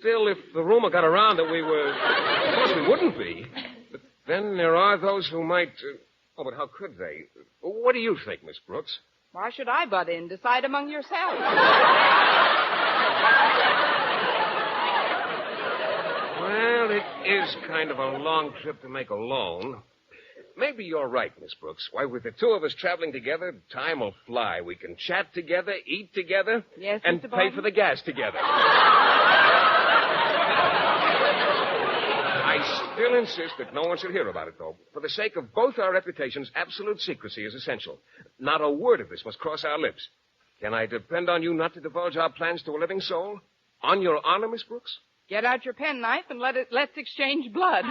[SPEAKER 4] Still, if the rumor got around that we were... Of course, we wouldn't be. But then there are those who might... Oh, but how could they? What do you think, Miss Brooks?
[SPEAKER 2] Why should I butt in? Decide among yourselves.
[SPEAKER 4] Well, it is kind of a long trip to make alone. Maybe you're right, Miss Brooks. Why, with the two of us traveling together, time will fly. We can chat together, eat together,
[SPEAKER 2] yes,
[SPEAKER 4] and
[SPEAKER 2] Mr.
[SPEAKER 4] pay
[SPEAKER 2] Boynton?
[SPEAKER 4] for the gas together. I still insist that no one should hear about it, though. For the sake of both our reputations, absolute secrecy is essential. Not a word of this must cross our lips. Can I depend on you not to divulge our plans to a living soul? On your honor, Miss Brooks?
[SPEAKER 2] Get out your penknife and let's exchange blood.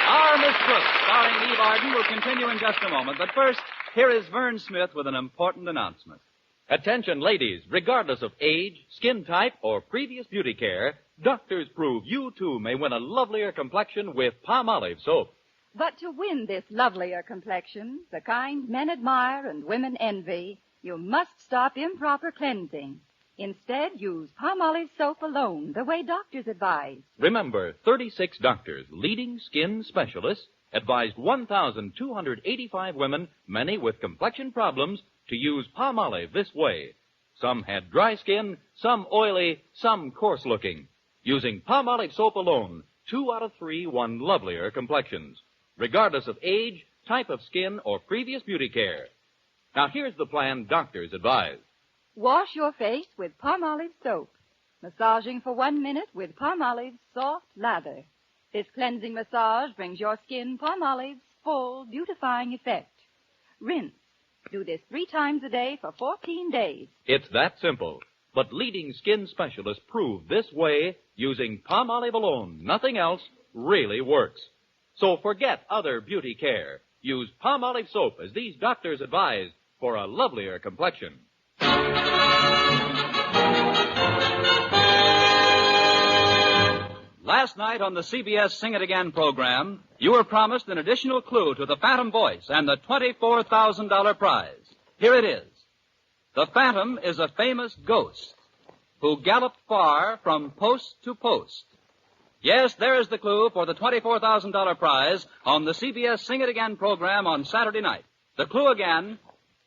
[SPEAKER 12] Our Miss Brooks, starring Eve Arden, will continue in just a moment. But first, here is Vern Smith with an important announcement. Attention, ladies. Regardless of age, skin type, or previous beauty care, doctors prove you, too, may win a lovelier complexion with Palmolive soap.
[SPEAKER 13] But to win this lovelier complexion, the kind men admire and women envy, you must stop improper cleansing. Instead, use Palmolive soap alone, the way doctors advise.
[SPEAKER 12] Remember, 36 doctors, leading skin specialists, advised 1,285 women, many with complexion problems, to use Palmolive this way. Some had dry skin, some oily, some coarse-looking. Using Palmolive soap alone, 2 out of 3 won lovelier complexions, regardless of age, type of skin, or previous beauty care. Now, here's the plan doctors advise.
[SPEAKER 13] Wash your face with Palmolive soap. Massaging for 1 minute with Palmolive's soft lather. This cleansing massage brings your skin Palmolive's full beautifying effect. Rinse. Do this 3 times a day for 14 days.
[SPEAKER 12] It's that simple. But leading skin specialists prove this way, using Palmolive alone, nothing else, really works. So forget other beauty care. Use Palmolive soap as these doctors advise for a lovelier complexion. Last night on the CBS Sing It Again program, you were promised an additional clue to the Phantom voice and the $24,000 prize. Here it is. The Phantom is a famous ghost who galloped far from post to post. Yes, there is the clue for the $24,000 prize on the CBS Sing It Again program on Saturday night. The clue again,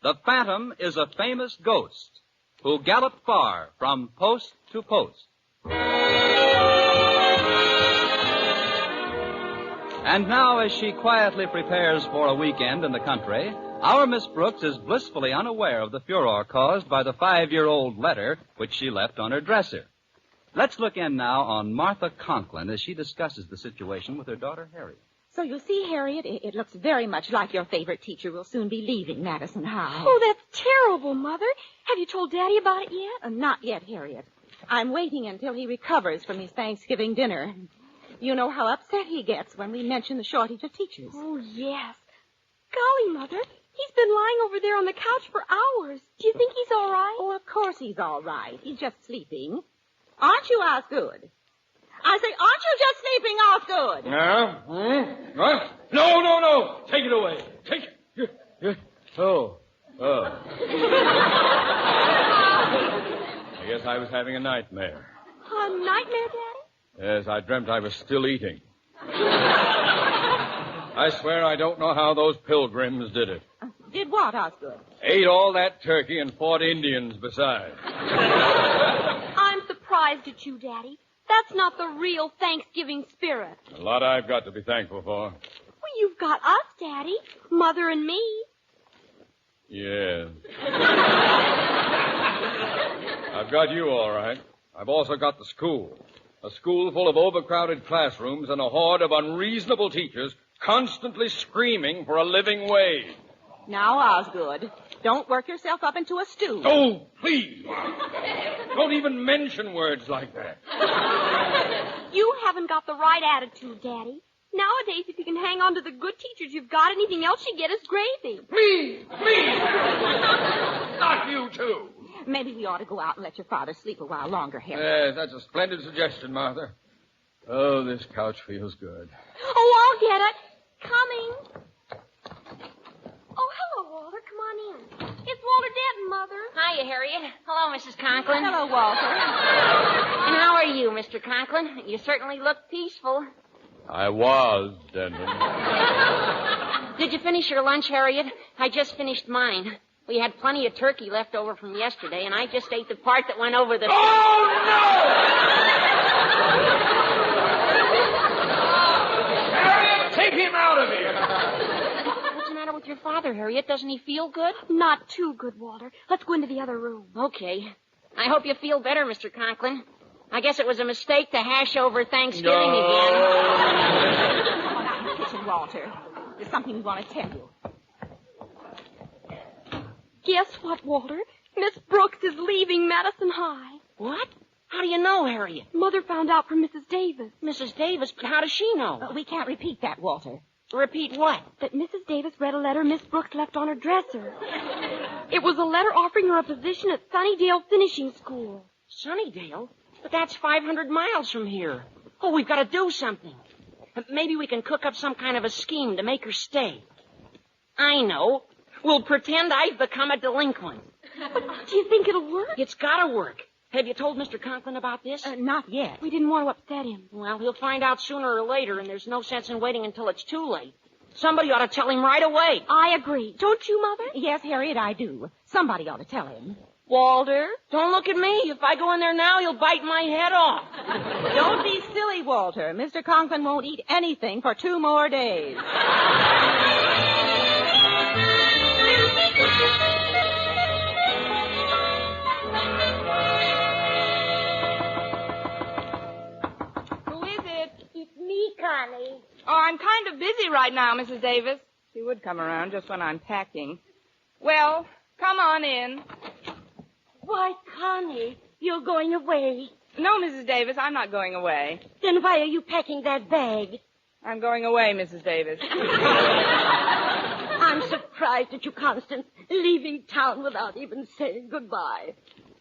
[SPEAKER 14] The phantom is a famous ghost who galloped far from post to post. And now, as she quietly prepares for a weekend in the country, our Miss Brooks is blissfully unaware of the furor caused by the 5-year-old letter which she left on her dresser. Let's look in now on Martha Conklin as she discusses the situation with her daughter, Harriet.
[SPEAKER 6] So you see, Harriet, it looks very much like your favorite teacher will soon be leaving Madison High.
[SPEAKER 15] Oh, that's terrible, Mother. Have you told Daddy about it yet?
[SPEAKER 6] Not yet, Harriet. I'm waiting until he recovers from his Thanksgiving dinner. You know how upset he gets when we mention the shortage of teachers.
[SPEAKER 15] Oh, yes. Golly, Mother, he's been lying over there on the couch for hours. Do you think he's all right?
[SPEAKER 6] Oh, of course he's all right. He's just sleeping. Aren't you, Osgood? I say, aren't you just sleeping, Osgood?
[SPEAKER 16] No? What? No. Take it away. Take it. Oh. I guess I was having a nightmare.
[SPEAKER 15] A nightmare, Daddy?
[SPEAKER 16] Yes, I dreamt I was still eating. I swear I don't know how those pilgrims did it.
[SPEAKER 6] Did what, Osgood?
[SPEAKER 16] Ate all that turkey and fought Indians besides.
[SPEAKER 15] I'm surprised at you, Daddy. That's not the real Thanksgiving spirit.
[SPEAKER 16] A lot I've got to be thankful for.
[SPEAKER 15] Well, you've got us, Daddy. Mother and me.
[SPEAKER 16] Yes. I've got you, all right. I've also got the school. A school full of overcrowded classrooms and a horde of unreasonable teachers constantly screaming for a living wage.
[SPEAKER 6] Now, Osgood, don't work yourself up into a stew.
[SPEAKER 16] Oh, please. Don't even mention words like that.
[SPEAKER 15] You haven't got the right attitude, Daddy. Nowadays, if you can hang on to the good teachers you've got, anything else you get is gravy.
[SPEAKER 16] Please. Not you, too.
[SPEAKER 6] Maybe we ought to go out and let your father sleep a while longer, Harry.
[SPEAKER 16] Yes, that's a splendid suggestion, Martha. Oh, this couch feels good.
[SPEAKER 15] Oh, I'll get it. Coming. Oh, hello, Walter. Come on in. It's Walter Denton, Mother.
[SPEAKER 3] Hiya, Harriet. Hello, Mrs. Conklin.
[SPEAKER 6] Hello, Walter.
[SPEAKER 3] And how are you, Mr. Conklin? You certainly look peaceful.
[SPEAKER 16] I was, Denton.
[SPEAKER 3] Did you finish your lunch, Harriet? I just finished mine. We had plenty of turkey left over from yesterday, and I just ate the part that went over the...
[SPEAKER 16] Oh, no! Harriet, take him out of here!
[SPEAKER 3] What's the matter with your father, Harriet? Doesn't he feel good?
[SPEAKER 15] Not too good, Walter. Let's go into the other room.
[SPEAKER 3] Okay. I hope you feel better, Mr. Conklin. I guess it was a mistake to hash over Thanksgiving again.
[SPEAKER 6] Come on out in the kitchen, Walter. There's something we want to tell you.
[SPEAKER 15] Guess what, Walter? Miss Brooks is leaving Madison High.
[SPEAKER 3] What? How do you know, Harriet?
[SPEAKER 15] Mother found out from Mrs. Davis.
[SPEAKER 3] Mrs. Davis? But how does she know?
[SPEAKER 6] We can't repeat that, Walter.
[SPEAKER 3] Repeat what?
[SPEAKER 15] That Mrs. Davis read a letter Miss Brooks left on her dresser. It was a letter offering her a position at Sunnydale Finishing School.
[SPEAKER 3] Sunnydale? But that's 500 miles from here. Oh, we've got to do something. Maybe we can cook up some kind of a scheme to make her stay. I know. We'll pretend I've become a delinquent.
[SPEAKER 15] But do you think it'll work?
[SPEAKER 3] It's got to work. Have you told Mr. Conklin about this?
[SPEAKER 6] Not yet.
[SPEAKER 15] We didn't want to upset him.
[SPEAKER 3] Well, he'll find out sooner or later, and there's no sense in waiting until it's too late. Somebody ought to tell him right away.
[SPEAKER 15] I agree. Don't you, Mother?
[SPEAKER 6] Yes, Harriet, I do. Somebody ought to tell him.
[SPEAKER 3] Walter, don't look at me. If I go in there now, he'll bite my head off.
[SPEAKER 6] Don't be silly, Walter. Mr. Conklin won't eat anything for 2 more days.
[SPEAKER 2] Who is it?
[SPEAKER 10] It's me, Connie.
[SPEAKER 2] Oh, I'm kind of busy right now, Mrs. Davis. She would come around just when I'm packing. Well, come on in.
[SPEAKER 10] Why, Connie, you're going away.
[SPEAKER 2] No, Mrs. Davis, I'm not going away.
[SPEAKER 10] Then why are you packing that bag?
[SPEAKER 2] I'm going away, Mrs. Davis.
[SPEAKER 10] I'm surprised at you, Constance, leaving town without even saying goodbye.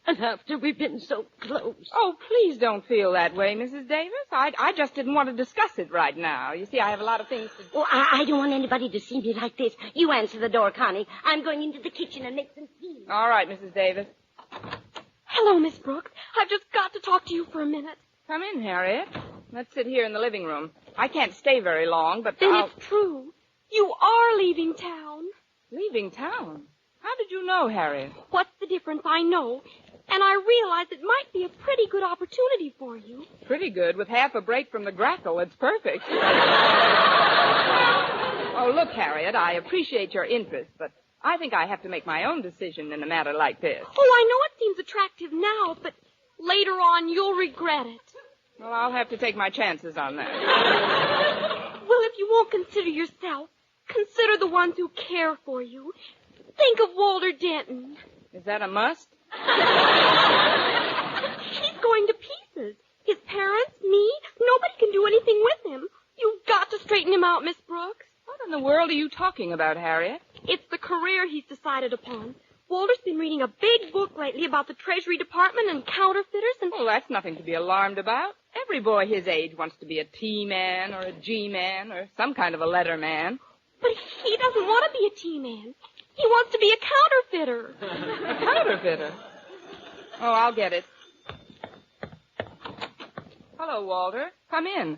[SPEAKER 10] And after we've been so close.
[SPEAKER 2] Oh, please don't feel that way, Mrs. Davis. I just didn't want to discuss it right now. You see, I have a lot of things to do.
[SPEAKER 10] Oh, I don't want anybody to see me like this. You answer the door, Connie. I'm going into the kitchen and make some tea.
[SPEAKER 2] All right, Mrs. Davis.
[SPEAKER 15] Hello, Miss Brooks. I've just got to talk to you for a minute.
[SPEAKER 2] Come in, Harriet. Let's sit here in the living room. I can't stay very long, but
[SPEAKER 15] Then it's true. You are leaving town.
[SPEAKER 2] Leaving town?
[SPEAKER 13] How did you know, Harriet?
[SPEAKER 15] What's the difference? I know. And I realize it might be a pretty good opportunity for you.
[SPEAKER 13] Pretty good. With half a break from the grackle, it's perfect. Oh, look, Harriet, I appreciate your interest, but I think I have to make my own decision in a matter like this.
[SPEAKER 15] Oh, I know it seems attractive now, but later on you'll regret it.
[SPEAKER 13] Well, I'll have to take my chances on that.
[SPEAKER 15] Well, if you won't consider yourself, consider the ones who care for you. Think of Walter Denton.
[SPEAKER 13] Is that a must?
[SPEAKER 15] He's going to pieces. His parents, me, nobody can do anything with him. You've got to straighten him out, Miss Brooks.
[SPEAKER 13] What in the world are you talking about, Harriet?
[SPEAKER 15] It's the career he's decided upon. Walter's been reading a big book lately about the Treasury Department and counterfeiters and...
[SPEAKER 13] Well, that's nothing to be alarmed about. Every boy his age wants to be a T-man or a G-man or some kind of a letter man.
[SPEAKER 15] But he doesn't want to be a T-man. He wants to be a counterfeiter.
[SPEAKER 13] A counterfeiter? Oh, I'll get it. Hello, Walter. Come in.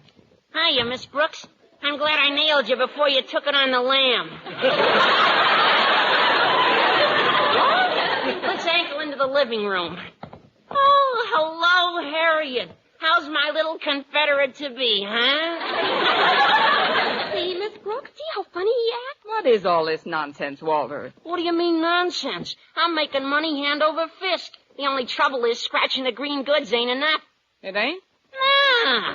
[SPEAKER 3] Hiya, Miss Brooks. I'm glad I nailed you before you took it on the lamb. Let's ankle into the living room. Oh, hello, Harriet. How's my little Confederate to be, huh?
[SPEAKER 15] See, Miss Brooks, see how funny he acts?
[SPEAKER 13] What is all this nonsense, Walter?
[SPEAKER 3] What do you mean nonsense? I'm making money hand over fist. The only trouble is scratching the green goods ain't enough.
[SPEAKER 13] It ain't?
[SPEAKER 3] Nah.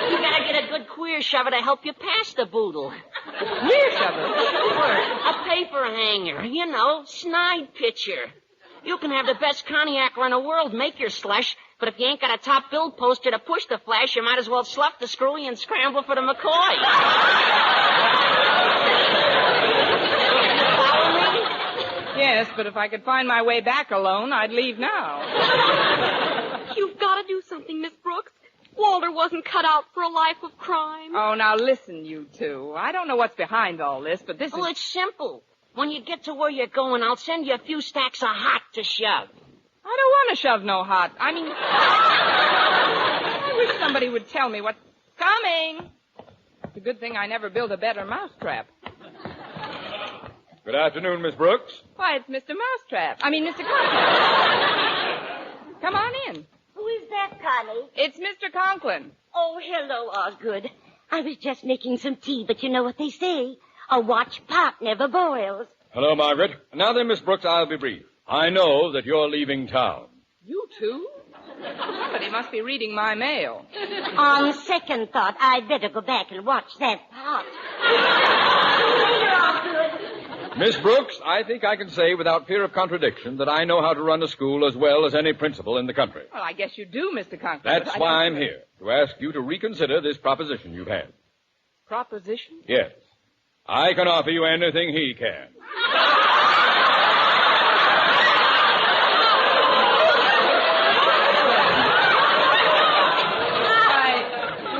[SPEAKER 3] You gotta get a good queer shover to help you pass the boodle.
[SPEAKER 13] Queer shover?
[SPEAKER 3] Sure. A paper hanger. You know, snide pitcher. You can have the best cognacer in the world make your slush, but if you ain't got a top bill poster to push the flash, you might as well slough the screwy and scramble for the McCoy. Follow me?
[SPEAKER 13] Yes, but if I could find my way back alone, I'd leave now.
[SPEAKER 15] You've got to do something, Miss Brooks. Walter wasn't cut out for a life of crime.
[SPEAKER 13] Oh, now listen, you two. I don't know what's behind all this, but this is...
[SPEAKER 3] Oh, it's simple. When you get to where you're going, I'll send you a few stacks of hot to shove.
[SPEAKER 13] I don't want to shove no hot. I mean, I wish somebody would tell me what's coming. It's a good thing I never built a better mousetrap.
[SPEAKER 16] Good afternoon, Miss Brooks.
[SPEAKER 13] Why, it's Mr. Mousetrap. I mean, Mr. Conklin. Come on in.
[SPEAKER 10] Who is that, Connie?
[SPEAKER 13] It's Mr. Conklin.
[SPEAKER 10] Oh, hello, Osgood. I was just making some tea, but you know what they say. A watch pot never boils.
[SPEAKER 16] Hello, Margaret. Now then, Miss Brooks, I'll be brief. I know that you're leaving town.
[SPEAKER 13] You too? Somebody must be reading my mail.
[SPEAKER 10] On second thought, I'd better go back and watch that pot. Later, Osgood.
[SPEAKER 16] Miss Brooks, I think I can say without fear of contradiction that I know how to run a school as well as any principal in the country.
[SPEAKER 13] Well, I guess you do, Mr. Conklin.
[SPEAKER 16] That's why I'm here, to ask you to reconsider this proposition you've had.
[SPEAKER 13] Proposition?
[SPEAKER 16] Yes. I can offer you anything he can.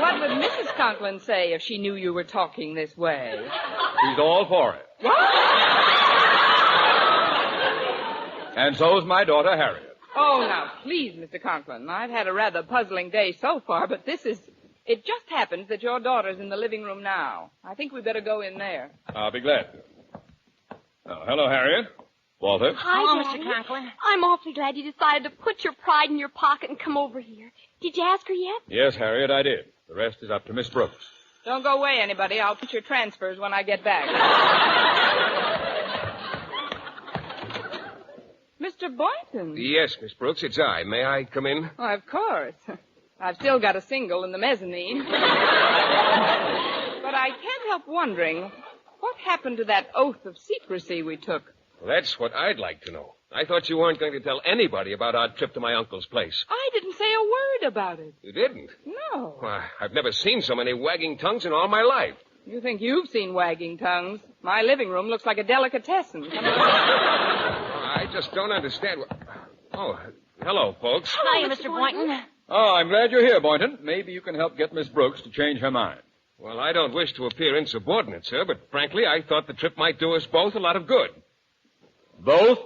[SPEAKER 13] What would Mrs. Conklin say if she knew you were talking this way?
[SPEAKER 16] She's all for it.
[SPEAKER 13] What?
[SPEAKER 16] And so's my daughter, Harriet.
[SPEAKER 13] Oh, now, please, Mr. Conklin. I've had a rather puzzling day so far, but this is... It just happens that your daughter's in the living room now. I think we better go in there.
[SPEAKER 16] I'll be glad to. Oh, hello, Harriet. Walter.
[SPEAKER 15] Hi,
[SPEAKER 3] Hello,
[SPEAKER 15] Daddy.
[SPEAKER 3] Mr. Conklin.
[SPEAKER 15] I'm awfully glad you decided to put your pride in your pocket and come over here. Did you ask her yet?
[SPEAKER 16] Yes, Harriet, I did. The rest is up to Miss Brooks.
[SPEAKER 13] Don't go away, anybody. I'll put your transfers when I get back. Mr. Boynton.
[SPEAKER 4] Yes, Miss Brooks, it's I. May I come in?
[SPEAKER 13] Why, of course. I've still got a single in the mezzanine. But I can't help wondering, what happened to that oath of secrecy we took?
[SPEAKER 4] Well, that's what I'd like to know. I thought you weren't going to tell anybody about our trip to my uncle's place.
[SPEAKER 13] I didn't say a word about it.
[SPEAKER 4] You didn't?
[SPEAKER 13] No.
[SPEAKER 4] Why, I've never seen so many wagging tongues in all my life.
[SPEAKER 13] You think you've seen wagging tongues? My living room looks like a delicatessen.
[SPEAKER 4] I just don't understand. Oh, hello, folks.
[SPEAKER 3] Hi, Mr. Boynton.
[SPEAKER 16] Oh, I'm glad you're here, Boynton. Maybe you can help get Miss Brooks to change her mind.
[SPEAKER 4] Well, I don't wish to appear insubordinate, sir, but frankly, I thought the trip might do us both a lot of good.
[SPEAKER 16] Both?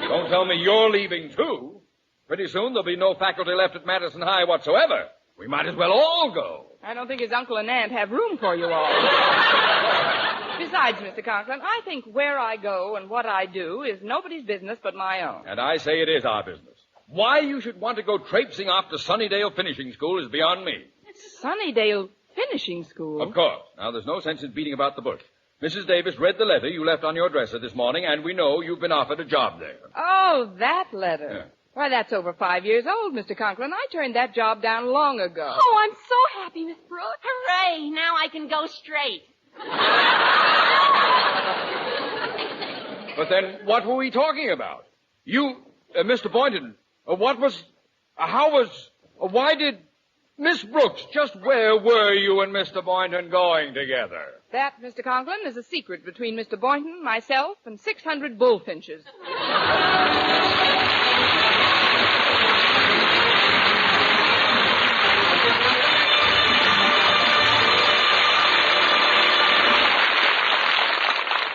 [SPEAKER 16] Don't tell me you're leaving, too. Pretty soon there'll be no faculty left at Madison High whatsoever. We might as well all go.
[SPEAKER 13] I don't think his uncle and aunt have room for you all.
[SPEAKER 17] Besides, Mr. Conklin, I think where I go and what I do is nobody's business but my own.
[SPEAKER 16] And I say it is our business. Why you should want to go traipsing off to Sunnydale Finishing School is beyond me.
[SPEAKER 17] Sunnydale Finishing School?
[SPEAKER 16] Of course. Now, there's no sense in beating about the bush. Mrs. Davis read the letter you left on your dresser this morning, and we know you've been offered a job there.
[SPEAKER 17] Oh, that letter.
[SPEAKER 16] Yeah.
[SPEAKER 17] Why, that's over 5 years old, Mr. Conklin. I turned that job down long ago.
[SPEAKER 15] Oh, I'm so happy, Miss Brooks.
[SPEAKER 3] Hooray! Now I can go straight.
[SPEAKER 16] But then, what were we talking about? You, Mr. Boynton, why did Miss Brooks, just where were you and Mr. Boynton going together?
[SPEAKER 17] That, Mr. Conklin, is a secret between Mr. Boynton, myself, and 600 bullfinches.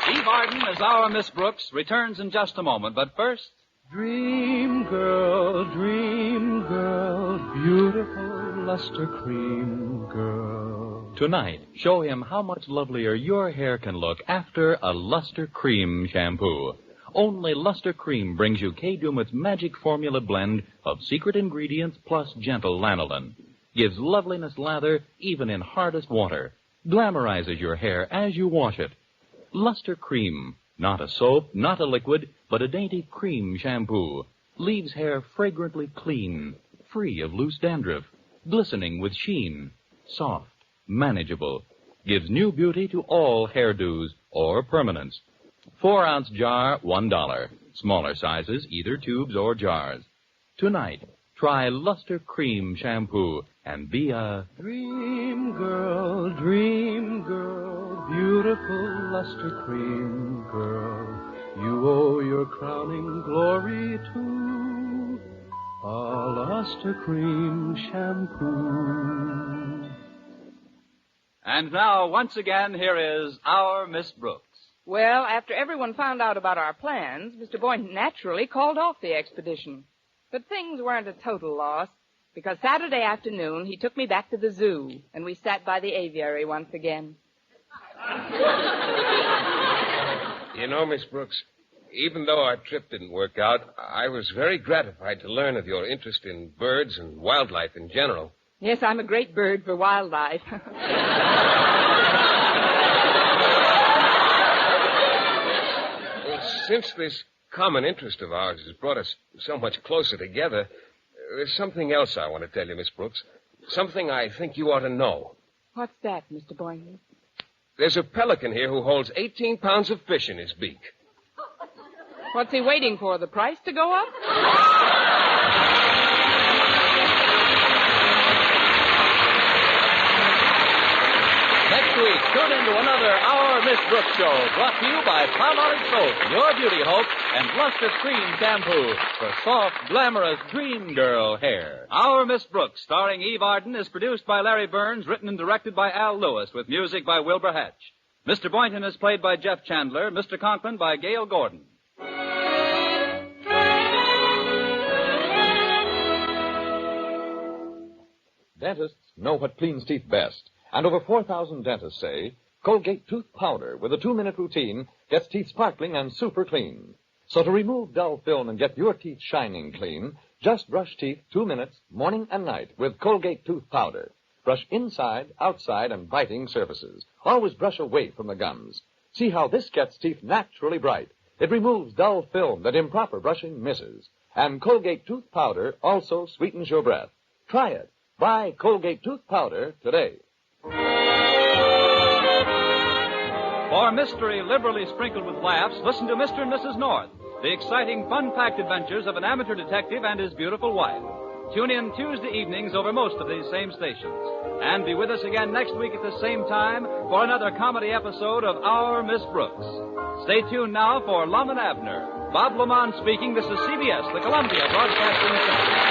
[SPEAKER 14] Eve Arden as our Miss Brooks returns in just a moment, but first...
[SPEAKER 18] Dream girl, beautiful luster cream girl.
[SPEAKER 12] Tonight, show him how much lovelier your hair can look after a Luster Cream shampoo. Only Luster Cream brings you Kay Daumit's magic formula blend of secret ingredients plus gentle lanolin. Gives loveliness lather even in hardest water. Glamorizes your hair as you wash it. Luster Cream. Not a soap, not a liquid, but a dainty cream shampoo. Leaves hair fragrantly clean, free of loose dandruff, glistening with sheen, soft, manageable. Gives new beauty to all hairdos or permanents. 4-ounce jar, $1. Smaller sizes, either tubes or jars. Tonight, try Luster Cream shampoo and be a
[SPEAKER 18] Dream girl, beautiful luster cream girl. You owe your crowning glory to a luster cream shampoo.
[SPEAKER 14] And now, once again, here is our Miss Brooks.
[SPEAKER 17] Well, after everyone found out about our plans, Mr. Boynton naturally called off the expedition. But things weren't a total loss, because Saturday afternoon he took me back to the zoo, and we sat by the aviary once again.
[SPEAKER 4] You know, Miss Brooks, even though our trip didn't work out, I was very gratified to learn of your interest in birds and wildlife in general.
[SPEAKER 17] Yes, I'm a great bird for wildlife.
[SPEAKER 4] Well, since this common interest of ours has brought us so much closer together, there's something else I want to tell you, Miss Brooks. Something I think you ought to know.
[SPEAKER 17] What's that, Mr. Boynton?
[SPEAKER 4] There's a pelican here who holds 18 pounds of fish in his beak.
[SPEAKER 17] What's he waiting for, the price to go up?
[SPEAKER 12] Next week, tune into another Our Miss Brooks show, brought to you by Palmolive Soap, Your Beauty Hope, and Luster Cream Shampoo for soft, glamorous dream girl hair.
[SPEAKER 14] Our Miss Brooks, starring Eve Arden, is produced by Larry Burns, written and directed by Al Lewis, with music by Wilbur Hatch. Mr. Boynton is played by Jeff Chandler, Mr. Conklin by Gail Gordon.
[SPEAKER 19] Dentists know what cleans teeth best. And over 4,000 dentists say Colgate tooth powder with a 2-minute routine gets teeth sparkling and super clean. So to remove dull film and get your teeth shining clean, just brush teeth 2 minutes, morning and night, with Colgate tooth powder. Brush inside, outside, and biting surfaces. Always brush away from the gums. See how this gets teeth naturally bright. It removes dull film that improper brushing misses. And Colgate tooth powder also sweetens your breath. Try it. Buy Colgate tooth powder today.
[SPEAKER 14] For mystery liberally sprinkled with laughs, listen to Mr. and Mrs. North, the exciting, fun-packed adventures of an amateur detective and his beautiful wife. Tune in Tuesday evenings over most of these same stations. And be with us again next week at the same time for another comedy episode of Our Miss Brooks. Stay tuned now for Lum and Abner. Bob Lamont speaking. This is CBS, the Columbia Broadcasting System.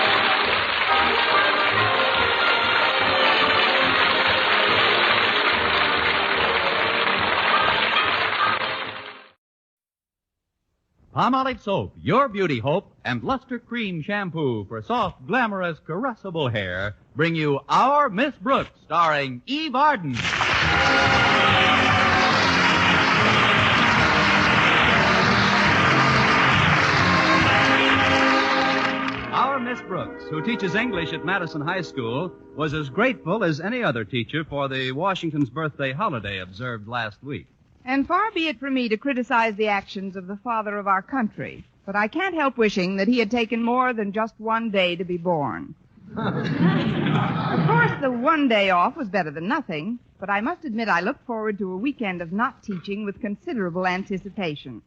[SPEAKER 20] Palmolive Soap, Your Beauty Hope, and Luster Cream Shampoo for soft, glamorous, caressable hair bring you Our Miss Brooks, starring Eve Arden.
[SPEAKER 14] who teaches English at Madison High School, was as grateful as any other teacher for the Washington's birthday holiday observed last week.
[SPEAKER 17] And far be it from me to criticize the actions of the father of our country, but I can't help wishing that he had taken more than just one day to be born. Of course, the one day off was better than nothing, but I must admit I look forward to a weekend of not teaching with considerable anticipation.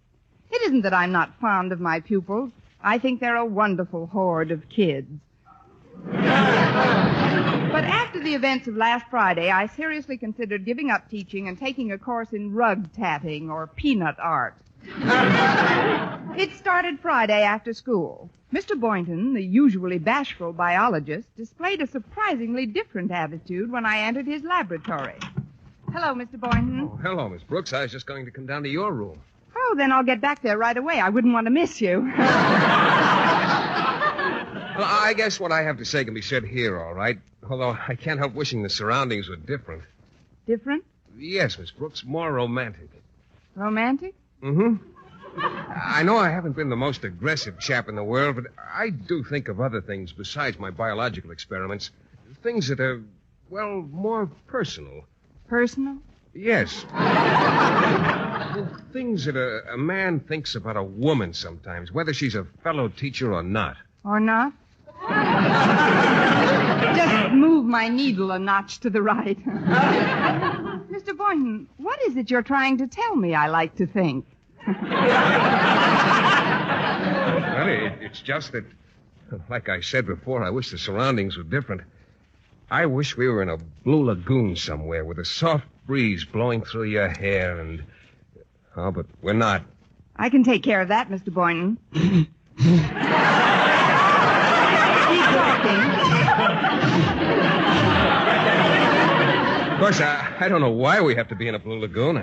[SPEAKER 17] It isn't that I'm not fond of my pupils. I think they're a wonderful horde of kids. But after the events of last Friday, I seriously considered giving up teaching and taking a course in rug tatting or peanut art. It started Friday after school. Mr. Boynton, the usually bashful biologist, displayed a surprisingly different attitude when I entered his laboratory. Hello, Mr. Boynton.
[SPEAKER 4] Oh, hello, Miss Brooks. I was just going to come down to your room.
[SPEAKER 17] Oh, then I'll get back there right away. I wouldn't want to miss you.
[SPEAKER 4] Well, I guess what I have to say can be said here, all right? Although I can't help wishing the surroundings were different.
[SPEAKER 17] Different?
[SPEAKER 4] Yes, Miss Brooks, more romantic.
[SPEAKER 17] Romantic?
[SPEAKER 4] Mm-hmm. I know I haven't been the most aggressive chap in the world, but I do think of other things besides my biological experiments. Things that are, well, more personal.
[SPEAKER 17] Personal?
[SPEAKER 4] Yes. Things that a man thinks about a woman sometimes, whether she's a fellow teacher or not.
[SPEAKER 17] Or not? Just move my needle a notch to the right. Mr. Boynton, what is it you're trying to tell me I like to think?
[SPEAKER 4] Well, it's just that, like I said before, I wish the surroundings were different. I wish we were in a blue lagoon somewhere with a soft breeze blowing through your hair and... Oh, but we're not.
[SPEAKER 17] I can take care of that, Mr. Boynton. Keep talking.
[SPEAKER 4] Of course, I don't know why we have to be in a blue lagoon.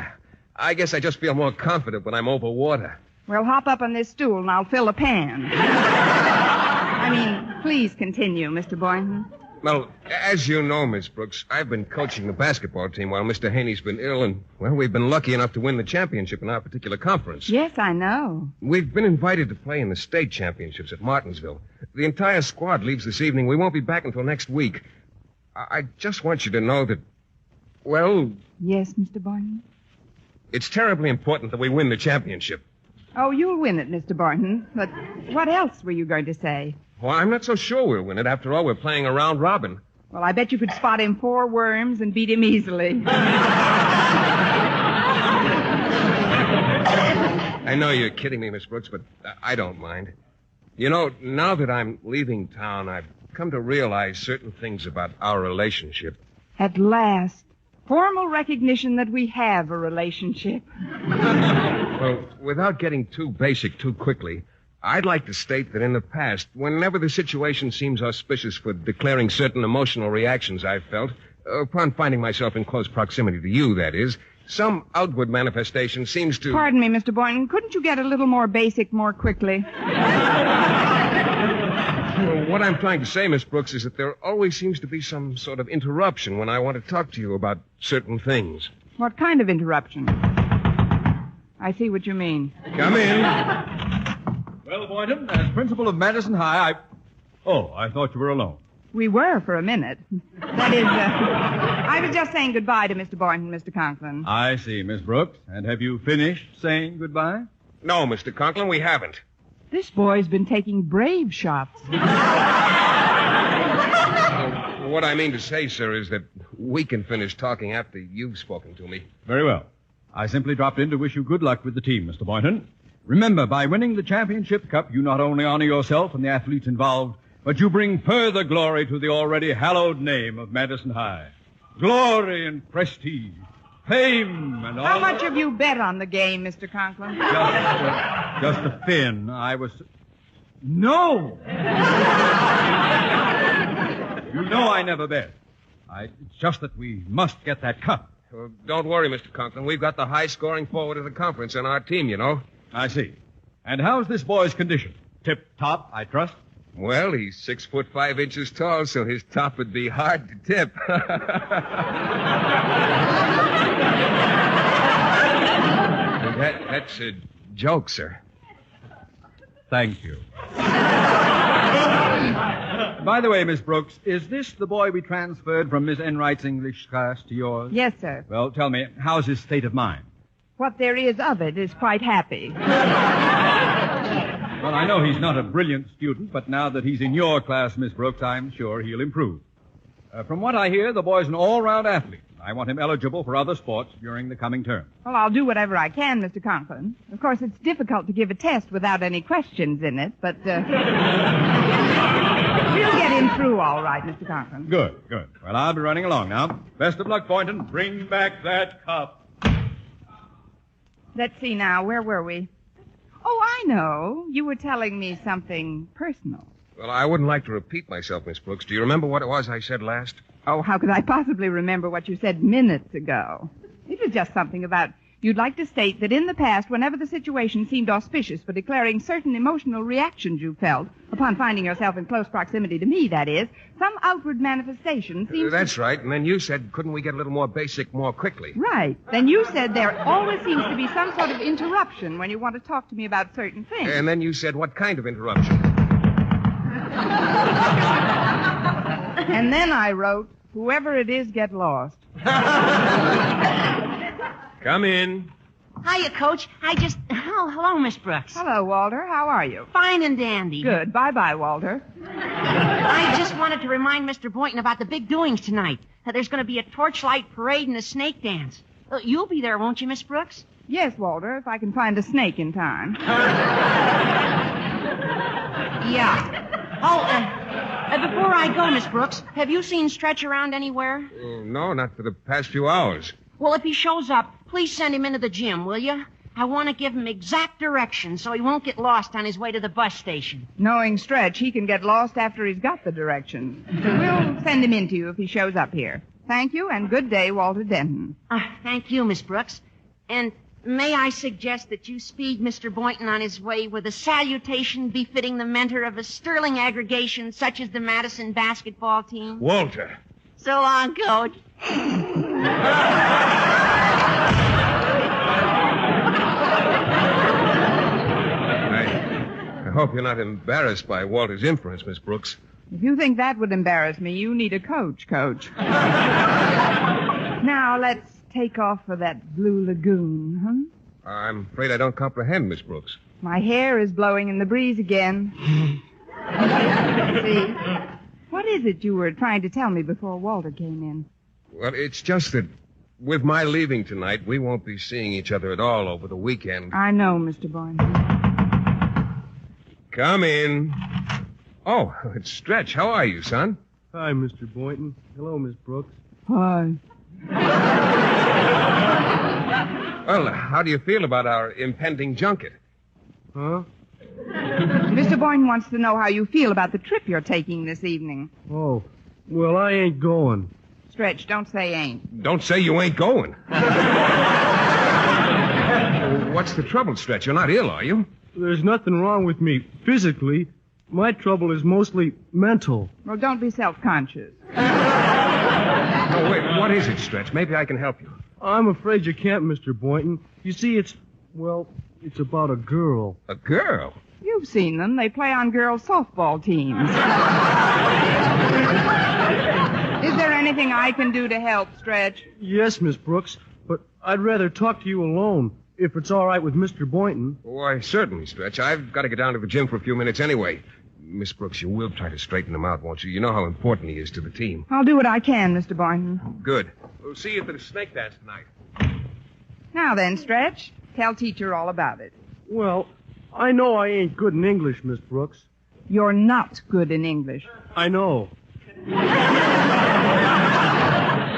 [SPEAKER 4] I guess I just feel more confident when I'm over water.
[SPEAKER 17] Well, hop up on this stool and I'll fill a pan. I mean, please continue, Mr. Boynton.
[SPEAKER 4] Well, as you know, Miss Brooks, I've been coaching the basketball team while Mr. Haney's been ill, and, well, we've been lucky enough to win the championship in our particular conference.
[SPEAKER 17] Yes, I know.
[SPEAKER 4] We've been invited to play in the state championships at Martinsville. The entire squad leaves this evening. We won't be back until next week. I just want you to know that, well...
[SPEAKER 17] Yes, Mr. Boynton?
[SPEAKER 4] It's terribly important that we win the championship.
[SPEAKER 17] Oh, you'll win it, Mr. Boynton. But what else were you going to say?
[SPEAKER 4] Well, I'm not so sure we'll win it. After all, we're playing a round robin.
[SPEAKER 17] Well, I bet you could spot him 4 worms and beat him easily.
[SPEAKER 4] I know you're kidding me, Miss Brooks, but I don't mind. You know, now that I'm leaving town, I've come to realize certain things about our relationship.
[SPEAKER 17] At last. Formal recognition that we have a relationship.
[SPEAKER 4] Well, without getting too basic too quickly, I'd like to state that in the past, whenever the situation seems auspicious for declaring certain emotional reactions I've felt, upon finding myself in close proximity to you, that is, some outward manifestation seems to...
[SPEAKER 17] Pardon me, Mr. Boynton. Couldn't you get a little more basic more quickly?
[SPEAKER 4] Well, what I'm trying to say, Miss Brooks, is that there always seems to be some sort of interruption when I want to talk to you about certain things.
[SPEAKER 17] What kind of interruption? I see what you mean.
[SPEAKER 4] Come in.
[SPEAKER 21] Well, Boynton, as principal of Madison High, I thought you were alone.
[SPEAKER 17] We were for a minute. That is, I was just saying goodbye to Mr. Boynton, Mr. Conklin.
[SPEAKER 21] I see, Miss Brooks. And have you finished saying goodbye?
[SPEAKER 4] No, Mr. Conklin, we haven't.
[SPEAKER 17] This boy's been taking brave shots.
[SPEAKER 4] What I mean to say, sir, is that we can finish talking after you've spoken to me.
[SPEAKER 21] Very well. I simply dropped in to wish you good luck with the team, Mr. Boynton. Remember, by winning the championship cup, you not only honor yourself and the athletes involved, but you bring further glory to the already hallowed name of Madison High. Glory and prestige, fame and all...
[SPEAKER 17] How much have you bet on the game, Mr. Conklin?
[SPEAKER 21] Just a fin. I was... No! You know I never bet. It's just that we must get that cup.
[SPEAKER 4] Well, don't worry, Mr. Conklin. We've got the high-scoring forward of the conference on our team, you know.
[SPEAKER 21] I see. And how's this boy's condition? Tip-top, I trust?
[SPEAKER 4] Well, he's 6'5" tall, so his top would be hard to tip. That's a joke, sir.
[SPEAKER 21] Thank you. By the way, Miss Brooks, is this the boy we transferred from Miss Enright's English class to yours?
[SPEAKER 17] Yes, sir.
[SPEAKER 21] Well, tell me, how's his state of mind?
[SPEAKER 17] What there is of it is quite happy.
[SPEAKER 21] Well, I know he's not a brilliant student, but now that he's in your class, Miss Brooks, I'm sure he'll improve. From what I hear, the boy's an all-round athlete. I want him eligible for other sports during the coming term.
[SPEAKER 17] Well, I'll do whatever I can, Mr. Conklin. Of course, it's difficult to give a test without any questions in it, but we'll get him through all right, Mr. Conklin.
[SPEAKER 21] Good. Well, I'll be running along now. Best of luck, Boynton. Bring back that cup.
[SPEAKER 17] Let's see now. Where were we? Oh, I know. You were telling me something personal.
[SPEAKER 4] Well, I wouldn't like to repeat myself, Miss Brooks. Do you remember what it was I said last?
[SPEAKER 17] Oh, how could I possibly remember what you said minutes ago? It was just something about you'd like to state that in the past, whenever the situation seemed auspicious for declaring certain emotional reactions you felt, upon finding yourself in close proximity to me, that is, some outward manifestation seems
[SPEAKER 4] That's right. And then you said, couldn't we get a little more basic more quickly?
[SPEAKER 17] Right. Then you said there always seems to be some sort of interruption when you want to talk to me about certain things.
[SPEAKER 4] And then you said, what kind of interruption?
[SPEAKER 17] And then I wrote, whoever it is, get lost.
[SPEAKER 4] Come in.
[SPEAKER 3] Hiya, Coach. Oh, hello, Miss Brooks.
[SPEAKER 17] Hello, Walter. How are you?
[SPEAKER 3] Fine and dandy.
[SPEAKER 17] Good. Bye-bye, Walter.
[SPEAKER 3] I just wanted to remind Mr. Boynton about the big doings tonight. There's going to be a torchlight parade and a snake dance. You'll be there, won't you, Miss Brooks?
[SPEAKER 17] Yes, Walter, if I can find a snake in time.
[SPEAKER 3] Yeah. Oh, before I go, Miss Brooks, have you seen Stretch around anywhere?
[SPEAKER 4] No, not for the past few hours.
[SPEAKER 3] Well, if he shows up, please send him into the gym, will you? I want to give him exact directions so he won't get lost on his way to the bus station.
[SPEAKER 17] Knowing Stretch, he can get lost after he's got the directions. So we'll send him in to you if he shows up here. Thank you, and good day, Walter Denton.
[SPEAKER 3] Thank you, Miss Brooks. And may I suggest that you speed Mr. Boynton on his way with a salutation befitting the mentor of a sterling aggregation such as the Madison basketball team?
[SPEAKER 4] Walter.
[SPEAKER 3] So long, Coach.
[SPEAKER 4] I hope you're not embarrassed by Walter's inference, Miss Brooks.
[SPEAKER 17] If you think that would embarrass me, you need a coach. Now, let's take off for that blue lagoon, huh?
[SPEAKER 4] I'm afraid I don't comprehend, Miss Brooks.
[SPEAKER 17] My hair is blowing in the breeze again. See? What is it you were trying to tell me before Walter came in?
[SPEAKER 4] Well, it's just that with my leaving tonight, we won't be seeing each other at all over the weekend.
[SPEAKER 17] I know, Mr. Boynton.
[SPEAKER 4] Come in. Oh, it's Stretch. How are you, son?
[SPEAKER 18] Hi, Mr. Boynton. Hello, Miss Brooks.
[SPEAKER 17] Hi.
[SPEAKER 4] Well, how do you feel about our impending junket?
[SPEAKER 18] Huh?
[SPEAKER 17] Mr. Boynton wants to know how you feel about the trip you're taking this evening.
[SPEAKER 18] Oh, well, I ain't going.
[SPEAKER 17] Stretch, don't say ain't.
[SPEAKER 4] Don't say you ain't going. What's the trouble, Stretch? You're not ill, are you?
[SPEAKER 18] There's nothing wrong with me physically. My trouble is mostly mental.
[SPEAKER 17] Well, don't be self-conscious.
[SPEAKER 4] No, wait, what is it, Stretch? Maybe I can help you.
[SPEAKER 18] I'm afraid you can't, Mr. Boynton. You see, it's about a girl.
[SPEAKER 4] A girl?
[SPEAKER 17] You've seen them. They play on girls' softball teams. Is there anything I can do to help, Stretch?
[SPEAKER 18] Yes, Miss Brooks, but I'd rather talk to you alone, if it's all right with Mr. Boynton.
[SPEAKER 4] Why, certainly, Stretch. I've got to get down to the gym for a few minutes anyway. Miss Brooks, you will try to straighten him out, won't you? You know how important he is to the team.
[SPEAKER 17] I'll do what I can, Mr. Boynton.
[SPEAKER 4] Good. We'll see you at the snake dance tonight.
[SPEAKER 17] Now then, Stretch, tell teacher all about it.
[SPEAKER 18] Well, I know I ain't good in English, Miss Brooks.
[SPEAKER 17] You're not good in English.
[SPEAKER 18] I know.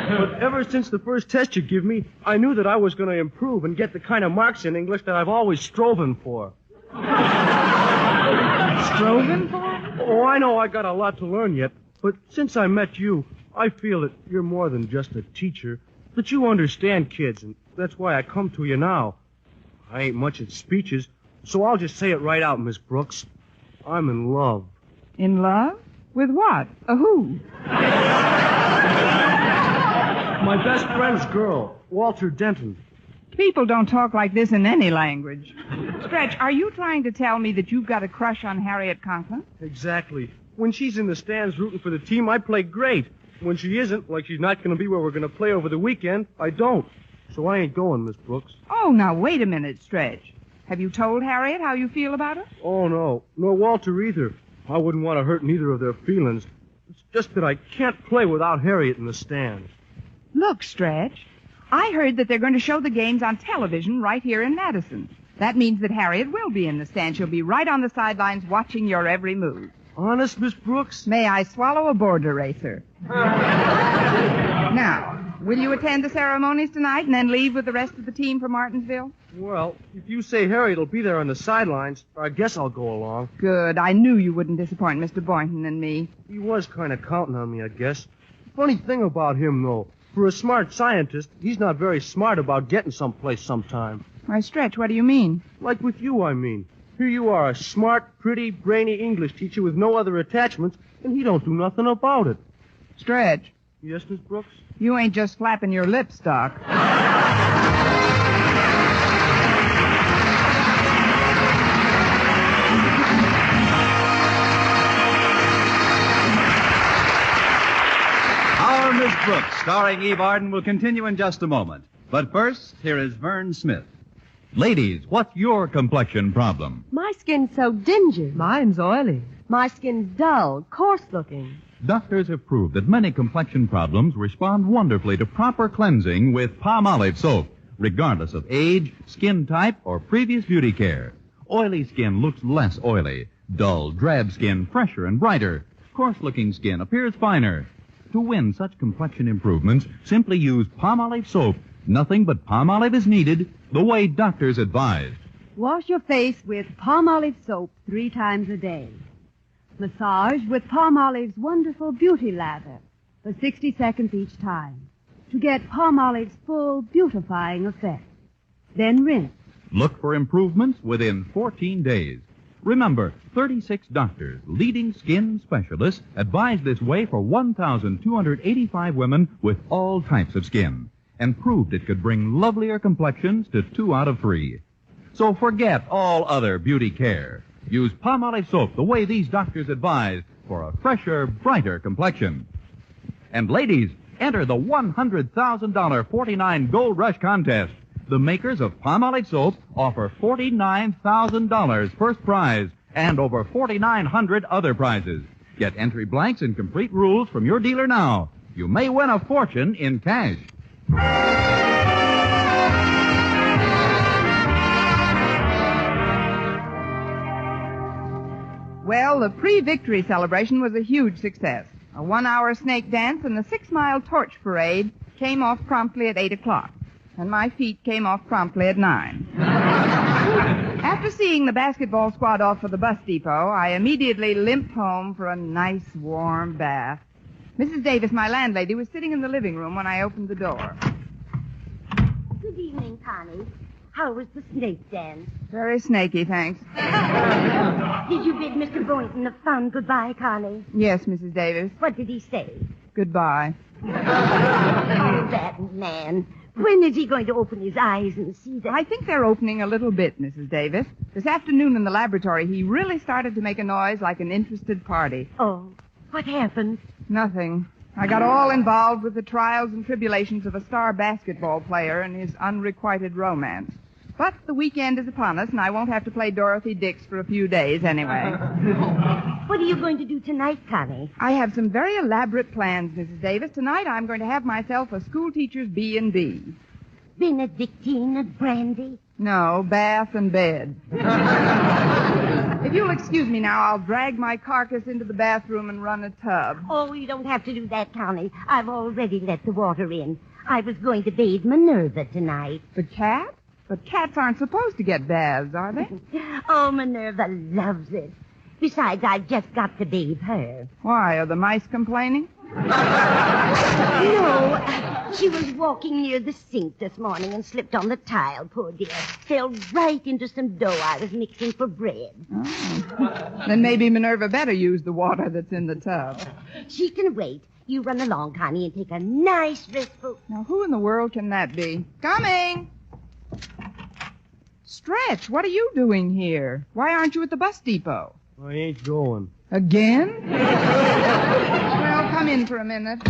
[SPEAKER 18] But ever since the first test you give me, I knew that I was going to improve and get the kind of marks in English that I've always striven for.
[SPEAKER 17] Striving for?
[SPEAKER 18] Oh, I know I got a lot to learn yet, but since I met you, I feel that you're more than just a teacher, that you understand kids, and that's why I come to you now. I ain't much at speeches, so I'll just say it right out, Miss Brooks. I'm in love.
[SPEAKER 17] In love? With what? Who?
[SPEAKER 18] My best friend's girl, Walter Denton.
[SPEAKER 17] People don't talk like this in any language. Stretch, are you trying to tell me that you've got a crush on Harriet Conklin?
[SPEAKER 18] Exactly. When she's in the stands rooting for the team, I play great. When she isn't, like she's not going to be where we're going to play over the weekend, I don't. So I ain't going, Miss Brooks.
[SPEAKER 17] Oh, now wait a minute, Stretch. Have you told Harriet how you feel about her?
[SPEAKER 18] Oh, no. Nor Walter either. I wouldn't want to hurt neither of their feelings. It's just that I can't play without Harriet in the stands.
[SPEAKER 17] Look, Stretch, I heard that they're going to show the games on television right here in Madison. That means that Harriet will be in the stand. She'll be right on the sidelines watching your every move.
[SPEAKER 18] Honest, Miss Brooks?
[SPEAKER 17] May I swallow a board eraser? Now, will you attend the ceremonies tonight and then leave with the rest of the team for Martinsville?
[SPEAKER 18] Well, if you say Harriet will be there on the sidelines, I guess I'll go along.
[SPEAKER 17] Good. I knew you wouldn't disappoint Mr. Boynton and me.
[SPEAKER 18] He was kind of counting on me, I guess. Funny thing about him, though, for a smart scientist, he's not very smart about getting someplace sometime.
[SPEAKER 17] Why, Stretch, what do you mean?
[SPEAKER 18] Like with you, I mean. Here you are, a smart, pretty, brainy English teacher with no other attachments, and he don't do nothing about it.
[SPEAKER 17] Stretch.
[SPEAKER 18] Yes, Miss Brooks?
[SPEAKER 17] You ain't just flapping your lips, Doc.
[SPEAKER 20] Our Miss Brooks, starring Eve Arden, will continue in just a moment. But first, here is Vern Smith. Ladies, what's your complexion problem?
[SPEAKER 8] My skin's so dingy.
[SPEAKER 22] Mine's oily.
[SPEAKER 8] My skin's dull, coarse-looking.
[SPEAKER 20] Doctors have proved that many complexion problems respond wonderfully to proper cleansing with Palmolive soap, regardless of age, skin type, or previous beauty care. Oily skin looks less oily. Dull, drab skin fresher and brighter. Coarse-looking skin appears finer. To win such complexion improvements, simply use Palmolive soap. Nothing but Palmolive is needed, the way doctors advise.
[SPEAKER 8] Wash your face with Palmolive soap 3 times a day. Massage with Palmolive's wonderful beauty lather for 60 seconds each time to get Palmolive's full beautifying effect. Then rinse.
[SPEAKER 20] Look for improvements within 14 days. Remember, 36 doctors, leading skin specialists, advise this way for 1,285 women with all types of skin, and proved it could bring lovelier complexions to 2 out of 3. So forget all other beauty care. Use Palmolive soap the way these doctors advise for a fresher, brighter complexion. And ladies, enter the $100,000 49 Gold Rush contest. The makers of Palmolive soap offer $49,000 first prize and over 4,900 other prizes. Get entry blanks and complete rules from your dealer now. You may win a fortune in cash.
[SPEAKER 17] Well, the pre-victory celebration was a huge success. A 1-hour snake dance and the 6-mile torch parade came off promptly at 8 o'clock. And my feet came off promptly at 9. After seeing the basketball squad off for the bus depot, I immediately limped home for a nice, warm bath. Mrs. Davis, my landlady, was sitting in the living room when I opened the door.
[SPEAKER 10] Good evening, Connie. How was the snake dance?
[SPEAKER 17] Very snaky, thanks.
[SPEAKER 10] Did you bid Mr. Boynton a fond goodbye, Connie?
[SPEAKER 17] Yes, Mrs. Davis.
[SPEAKER 10] What did he say?
[SPEAKER 17] Goodbye.
[SPEAKER 10] Oh, that man. When is he going to open his eyes and see that?
[SPEAKER 17] I think they're opening a little bit, Mrs. Davis. This afternoon in the laboratory, he really started to make a noise like an interested party.
[SPEAKER 10] Oh, what happened?
[SPEAKER 17] Nothing. I got all involved with the trials and tribulations of a star basketball player and his unrequited romance. But the weekend is upon us, and I won't have to play Dorothy Dix for a few days anyway.
[SPEAKER 10] What are you going to do tonight, Connie?
[SPEAKER 17] I have some very elaborate plans, Mrs. Davis. Tonight I'm going to have myself a schoolteacher's B&B.
[SPEAKER 10] Benedictine and brandy?
[SPEAKER 17] No, bath and bed. If you'll excuse me now, I'll drag my carcass into the bathroom and run a tub.
[SPEAKER 10] Oh, you don't have to do that, Connie. I've already let the water in. I was going to bathe Minerva tonight.
[SPEAKER 17] The cat? But cats aren't supposed to get baths, are they?
[SPEAKER 10] Oh, Minerva loves it. Besides, I've just got to bathe her.
[SPEAKER 17] Why, are the mice complaining?
[SPEAKER 10] No, she was walking near the sink this morning and slipped on the tile, poor dear. Fell right into some dough I was mixing for bread.
[SPEAKER 17] Oh. Then maybe Minerva better use the water that's in the tub.
[SPEAKER 10] She can wait. You run along, Connie, and take a nice restful...
[SPEAKER 17] Now, who in the world can that be? Coming! Stretch, what are you doing here? Why aren't you at the bus depot?
[SPEAKER 18] I ain't going.
[SPEAKER 2] Again? Well, come in for a minute.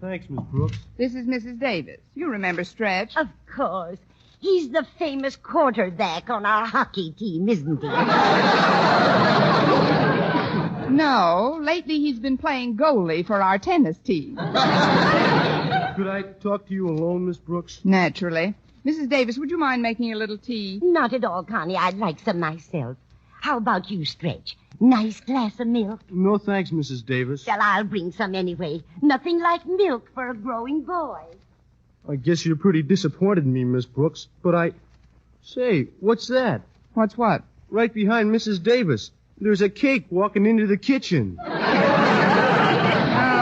[SPEAKER 18] Thanks, Miss Brooks.
[SPEAKER 2] This is Mrs. Davis. You remember Stretch?
[SPEAKER 10] Of course. He's the famous quarterback on our hockey team, isn't he?
[SPEAKER 2] No, lately he's been playing goalie for our tennis team.
[SPEAKER 18] Could I talk to you alone, Miss Brooks?
[SPEAKER 2] Naturally. Mrs. Davis, would you mind making a little tea?
[SPEAKER 10] Not at all, Connie. I'd like some myself. How about you, Stretch? Nice glass of milk?
[SPEAKER 18] No, thanks, Mrs. Davis.
[SPEAKER 10] Well, I'll bring some anyway. Nothing like milk for a growing boy.
[SPEAKER 18] I guess you're pretty disappointed in me, Miss Brooks, but Say, what's that?
[SPEAKER 2] What's what?
[SPEAKER 18] Right behind Mrs. Davis. There's a cake walking into the kitchen.
[SPEAKER 2] Oh,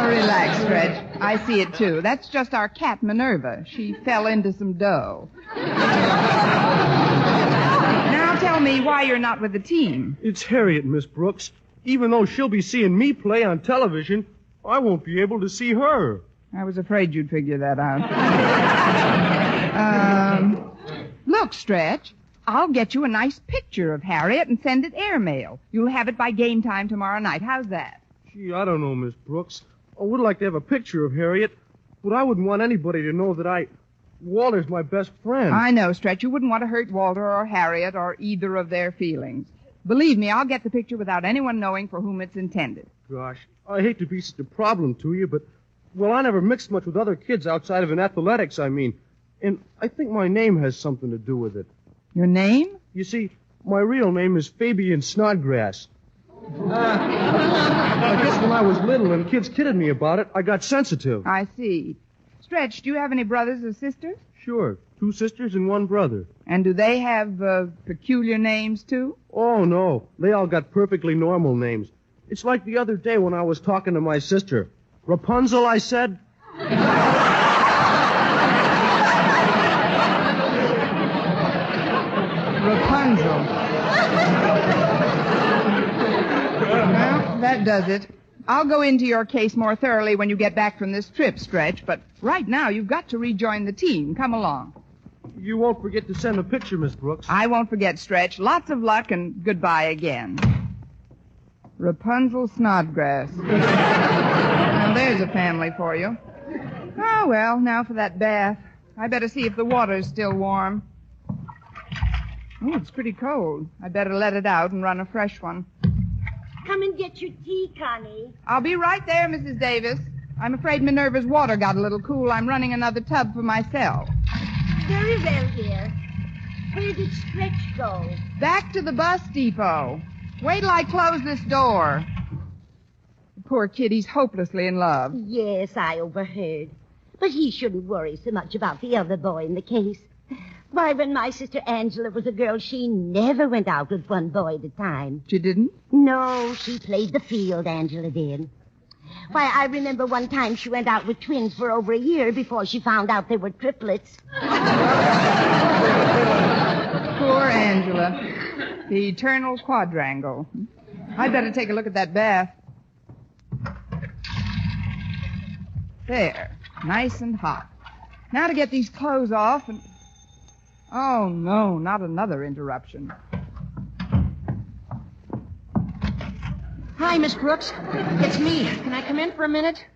[SPEAKER 2] relax, Stretch. I see it, too. That's just our cat, Minerva. She fell into some dough. Now tell me why you're not with the team.
[SPEAKER 18] It's Harriet, Miss Brooks. Even though she'll be seeing me play on television, I won't be able to see her.
[SPEAKER 2] I was afraid you'd figure that out. Look, Stretch. I'll get you a nice picture of Harriet and send it airmail. You'll have it by game time tomorrow night. How's that?
[SPEAKER 18] Gee, I don't know, Miss Brooks. I would like to have a picture of Harriet, but I wouldn't want anybody to know that Walter's my best friend.
[SPEAKER 2] I know, Stretch. You wouldn't want to hurt Walter or Harriet or either of their feelings. Believe me, I'll get the picture without anyone knowing for whom it's intended.
[SPEAKER 18] Gosh, I hate to be such a problem to you, but, well, I never mixed much with other kids outside of athletics, I mean. And I think my name has something to do with it.
[SPEAKER 2] Your name?
[SPEAKER 18] You see, my real name is Fabian Snodgrass. I guess when I was little and kids kidded me about it, I got sensitive.
[SPEAKER 2] I see. Stretch, do you have any brothers or sisters?
[SPEAKER 18] Sure. 2 sisters and 1 brother.
[SPEAKER 2] And do they have peculiar names, too?
[SPEAKER 18] Oh, no. They all got perfectly normal names. It's like the other day when I was talking to my sister. Rapunzel, I said.
[SPEAKER 2] Rapunzel. Well, that does it. I'll go into your case more thoroughly when you get back from this trip, Stretch, but right now you've got to rejoin the team. Come along.
[SPEAKER 18] You won't forget to send a picture, Miss Brooks.
[SPEAKER 2] I won't forget, Stretch. Lots of luck and goodbye again. Rapunzel Snodgrass. Now, there's a family for you. Oh, well, now for that bath. I better see if the water's still warm. Oh, it's pretty cold. I'd better let it out and run a fresh one.
[SPEAKER 10] Come and get your tea, Connie.
[SPEAKER 2] I'll be right there, Mrs. Davis. I'm afraid Minerva's water got a little cool. I'm running another tub for myself.
[SPEAKER 10] Very well, dear. Where did Stretch go?
[SPEAKER 2] Back to the bus depot. Wait till I close this door. The poor kid, he's hopelessly in love.
[SPEAKER 10] Yes, I overheard. But he shouldn't worry so much about the other boy in the case. Why, when my sister Angela was a girl, she never went out with one boy at a time.
[SPEAKER 2] She didn't?
[SPEAKER 10] No, she played the field, Angela did. Why, I remember one time she went out with twins for over a year before she found out they were triplets.
[SPEAKER 2] Poor Angela. The eternal quadrangle. I'd better take a look at that bath. There. Nice and hot. Now to get these clothes off and... Oh, no, not another interruption.
[SPEAKER 7] Hi, Miss Brooks. It's me. Can I come in for a minute?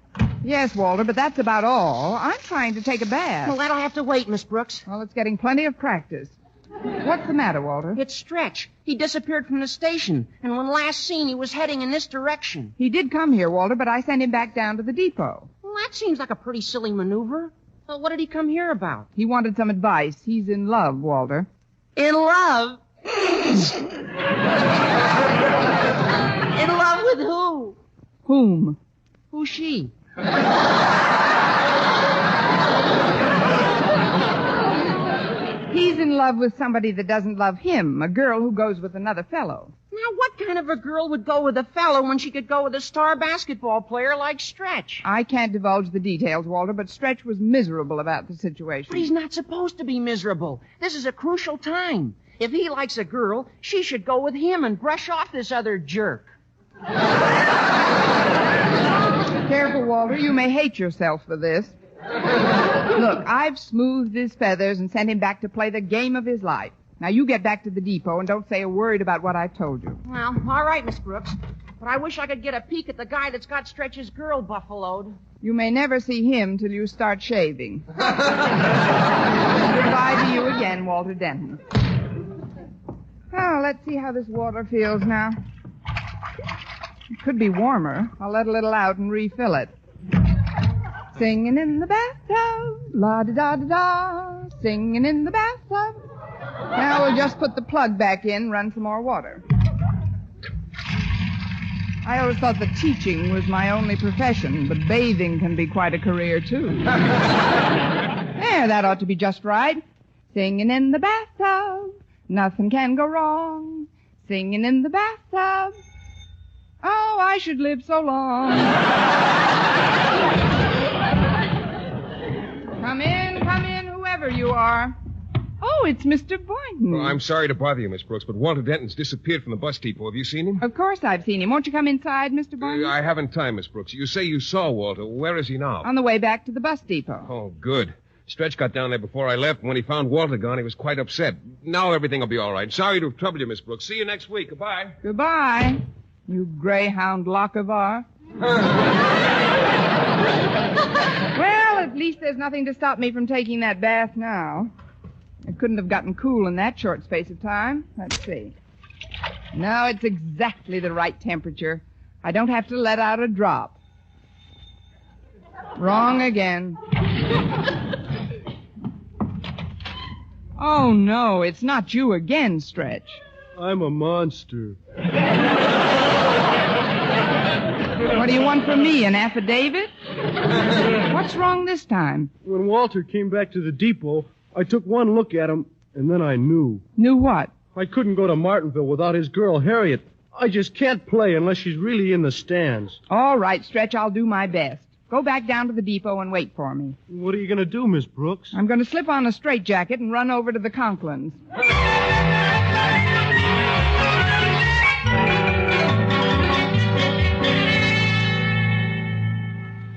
[SPEAKER 2] Yes, Walter, but that's about all. I'm trying to take a bath.
[SPEAKER 7] Well, that'll have to wait, Miss Brooks.
[SPEAKER 2] Well, it's getting plenty of practice. What's the matter, Walter?
[SPEAKER 7] It's Stretch. He disappeared from the station, and when last seen, he was heading in this direction.
[SPEAKER 2] He did come here, Walter, but I sent him back down to the depot.
[SPEAKER 7] Well, that seems like a pretty silly maneuver. Well, what did he come here about?
[SPEAKER 2] He wanted some advice. He's in love, Walter.
[SPEAKER 7] In love? In love with who?
[SPEAKER 2] Whom?
[SPEAKER 7] Who's she?
[SPEAKER 2] He's in love with somebody that doesn't love him, a girl who goes with another fellow.
[SPEAKER 7] Now, what kind of a girl would go with a fellow when she could go with a star basketball player like Stretch?
[SPEAKER 2] I can't divulge the details, Walter, but Stretch was miserable about the situation.
[SPEAKER 7] But he's not supposed to be miserable. This is a crucial time. If he likes a girl, she should go with him and brush off this other jerk.
[SPEAKER 2] Careful, Walter. You may hate yourself for this. Look, I've smoothed his feathers and sent him back to play the game of his life. Now, you get back to the depot and don't say a word about what I've told you.
[SPEAKER 7] Well, all right, Miss Brooks. But I wish I could get a peek at the guy that's got Stretch's girl buffaloed.
[SPEAKER 2] You may never see him till you start shaving. Goodbye to you again, Walter Denton. Oh, let's see how this water feels now. It could be warmer. I'll let a little out and refill it. Singing in the bathtub, la-da-da-da-da, singing in the bathtub. Now we'll just put the plug back in, run some more water. I always thought that teaching was my only profession, but bathing can be quite a career, too. There, that ought to be just right. Singing in the bathtub, nothing can go wrong. Singing in the bathtub, oh, I should live so long. Come in, whoever you are. Oh, it's Mr. Boynton.
[SPEAKER 4] Well, I'm sorry to bother you, Miss Brooks, but Walter Denton's disappeared from the bus depot. Have you seen him?
[SPEAKER 2] Of course I've seen him. Won't you come inside, Mr. Boynton?
[SPEAKER 4] I haven't time, Miss Brooks. You say you saw Walter. Where is he now?
[SPEAKER 2] On the way back to the bus depot.
[SPEAKER 4] Oh, good. Stretch got down there before I left. When he found Walter gone, he was quite upset. Now everything will be all right. Sorry to have troubled you, Miss Brooks. See you next week. Goodbye.
[SPEAKER 2] Goodbye, you greyhound Lochinvar. Well, at least there's nothing to stop me from taking that bath now. It couldn't have gotten cool in that short space of time. Let's see. No, it's exactly the right temperature. I don't have to let out a drop. Wrong again. Oh, no, it's not you again, Stretch.
[SPEAKER 18] I'm a monster.
[SPEAKER 2] What do you want from me, an affidavit? What's wrong this time?
[SPEAKER 18] When Walter came back to the depot, I took one look at him, and then I knew.
[SPEAKER 2] Knew what?
[SPEAKER 18] I couldn't go to Martinville without his girl, Harriet. I just can't play unless she's really in the stands.
[SPEAKER 2] All right, Stretch, I'll do my best. Go back down to the depot and wait for me.
[SPEAKER 18] What are you going to do, Miss Brooks?
[SPEAKER 2] I'm going to slip on a straitjacket and run over to the Conklins.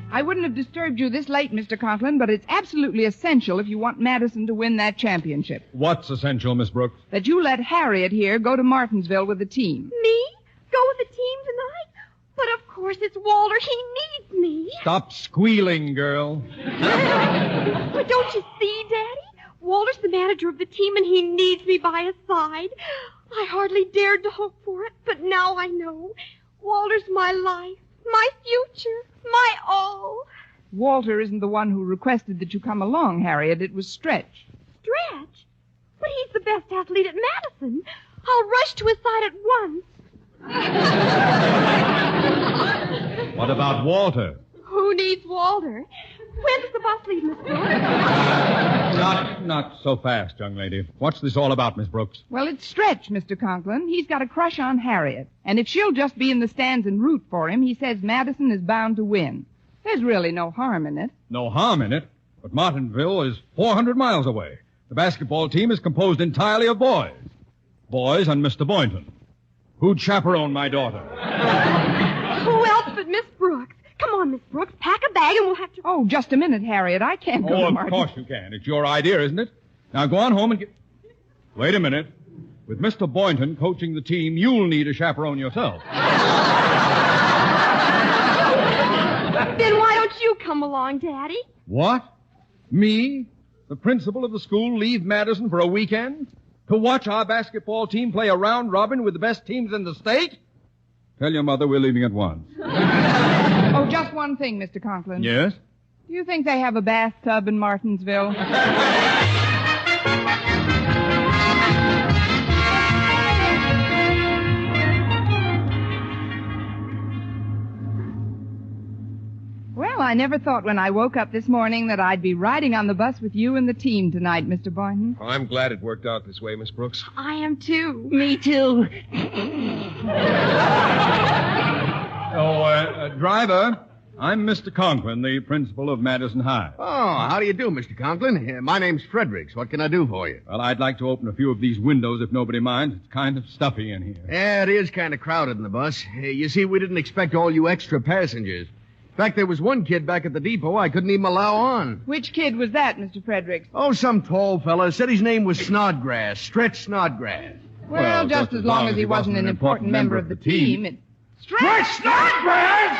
[SPEAKER 2] I wouldn't have disturbed you this late, Mr. Conklin, but it's absolutely essential if you want Madison to win that championship.
[SPEAKER 21] What's essential, Miss Brooks?
[SPEAKER 2] That you let Harriet here go to Martinsville with the team.
[SPEAKER 15] Me? Go with the team tonight? But of course it's Walter. He needs me.
[SPEAKER 21] Stop squealing, girl.
[SPEAKER 15] But don't you see, Daddy? Walter's the manager of the team, and he needs me by his side. I hardly dared to hope for it, but now I know. Walter's my life, my future, my all.
[SPEAKER 2] Walter isn't the one who requested that you come along, Harriet. It was Stretch.
[SPEAKER 15] Stretch? But he's the best athlete at Madison. I'll rush to his side at once.
[SPEAKER 21] What about Walter?
[SPEAKER 15] Who needs Walter? When does the bus leave, Miss Brooks?
[SPEAKER 21] Not so fast, young lady. What's this all about, Miss Brooks?
[SPEAKER 2] Well, it's Stretch, Mr. Conklin. He's got a crush on Harriet. And if she'll just be in the stands and root for him, he says Madison is bound to win. There's really no harm in it.
[SPEAKER 21] No harm in it? But Martinville is 400 miles away. The basketball team is composed entirely of boys. Boys and Mr. Boynton. Who'd chaperone my daughter?
[SPEAKER 15] Who else but Miss Brooks? Come on, Miss Brooks. Pack a bag and we'll have to...
[SPEAKER 2] Oh, just a minute, Harriet. I can't go to
[SPEAKER 21] Oh, of
[SPEAKER 2] Martin.
[SPEAKER 21] course you can. It's your idea, isn't it? Now go on home and get... Wait a minute. With Mr. Boynton coaching the team, you'll need a chaperone yourself.
[SPEAKER 15] Then why don't you come along, Daddy?
[SPEAKER 21] What? Me? The principal of the school leave Madison for a weekend? To watch our basketball team play a round robin with the best teams in the state? Tell your mother we're leaving at once.
[SPEAKER 2] Oh, just one thing, Mr. Conklin.
[SPEAKER 21] Yes?
[SPEAKER 2] Do you think they have a bathtub in Martinsville? Well, I never thought when I woke up this morning that I'd be riding on the bus with you and the team tonight, Mr. Boynton.
[SPEAKER 4] Oh, I'm glad it worked out this way, Miss Brooks.
[SPEAKER 15] I am too.
[SPEAKER 7] Me too.
[SPEAKER 21] Driver, I'm Mr. Conklin, the principal of Madison High.
[SPEAKER 5] Oh, how do you do, Mr. Conklin? My name's Fredericks. What can I do for you?
[SPEAKER 21] Well, I'd like to open a few of these windows if nobody minds. It's kind of stuffy in here.
[SPEAKER 5] Yeah, it is kind of crowded in the bus. You see, we didn't expect all you extra passengers. In fact, there was one kid back at the depot I couldn't even allow on.
[SPEAKER 2] Which kid was that, Mr. Fredericks?
[SPEAKER 5] Oh, some tall fella. Said his name was Snodgrass. Stretch Snodgrass.
[SPEAKER 2] Well, just as long as he wasn't an important member of the team.
[SPEAKER 15] Stretch
[SPEAKER 21] Snodgrass!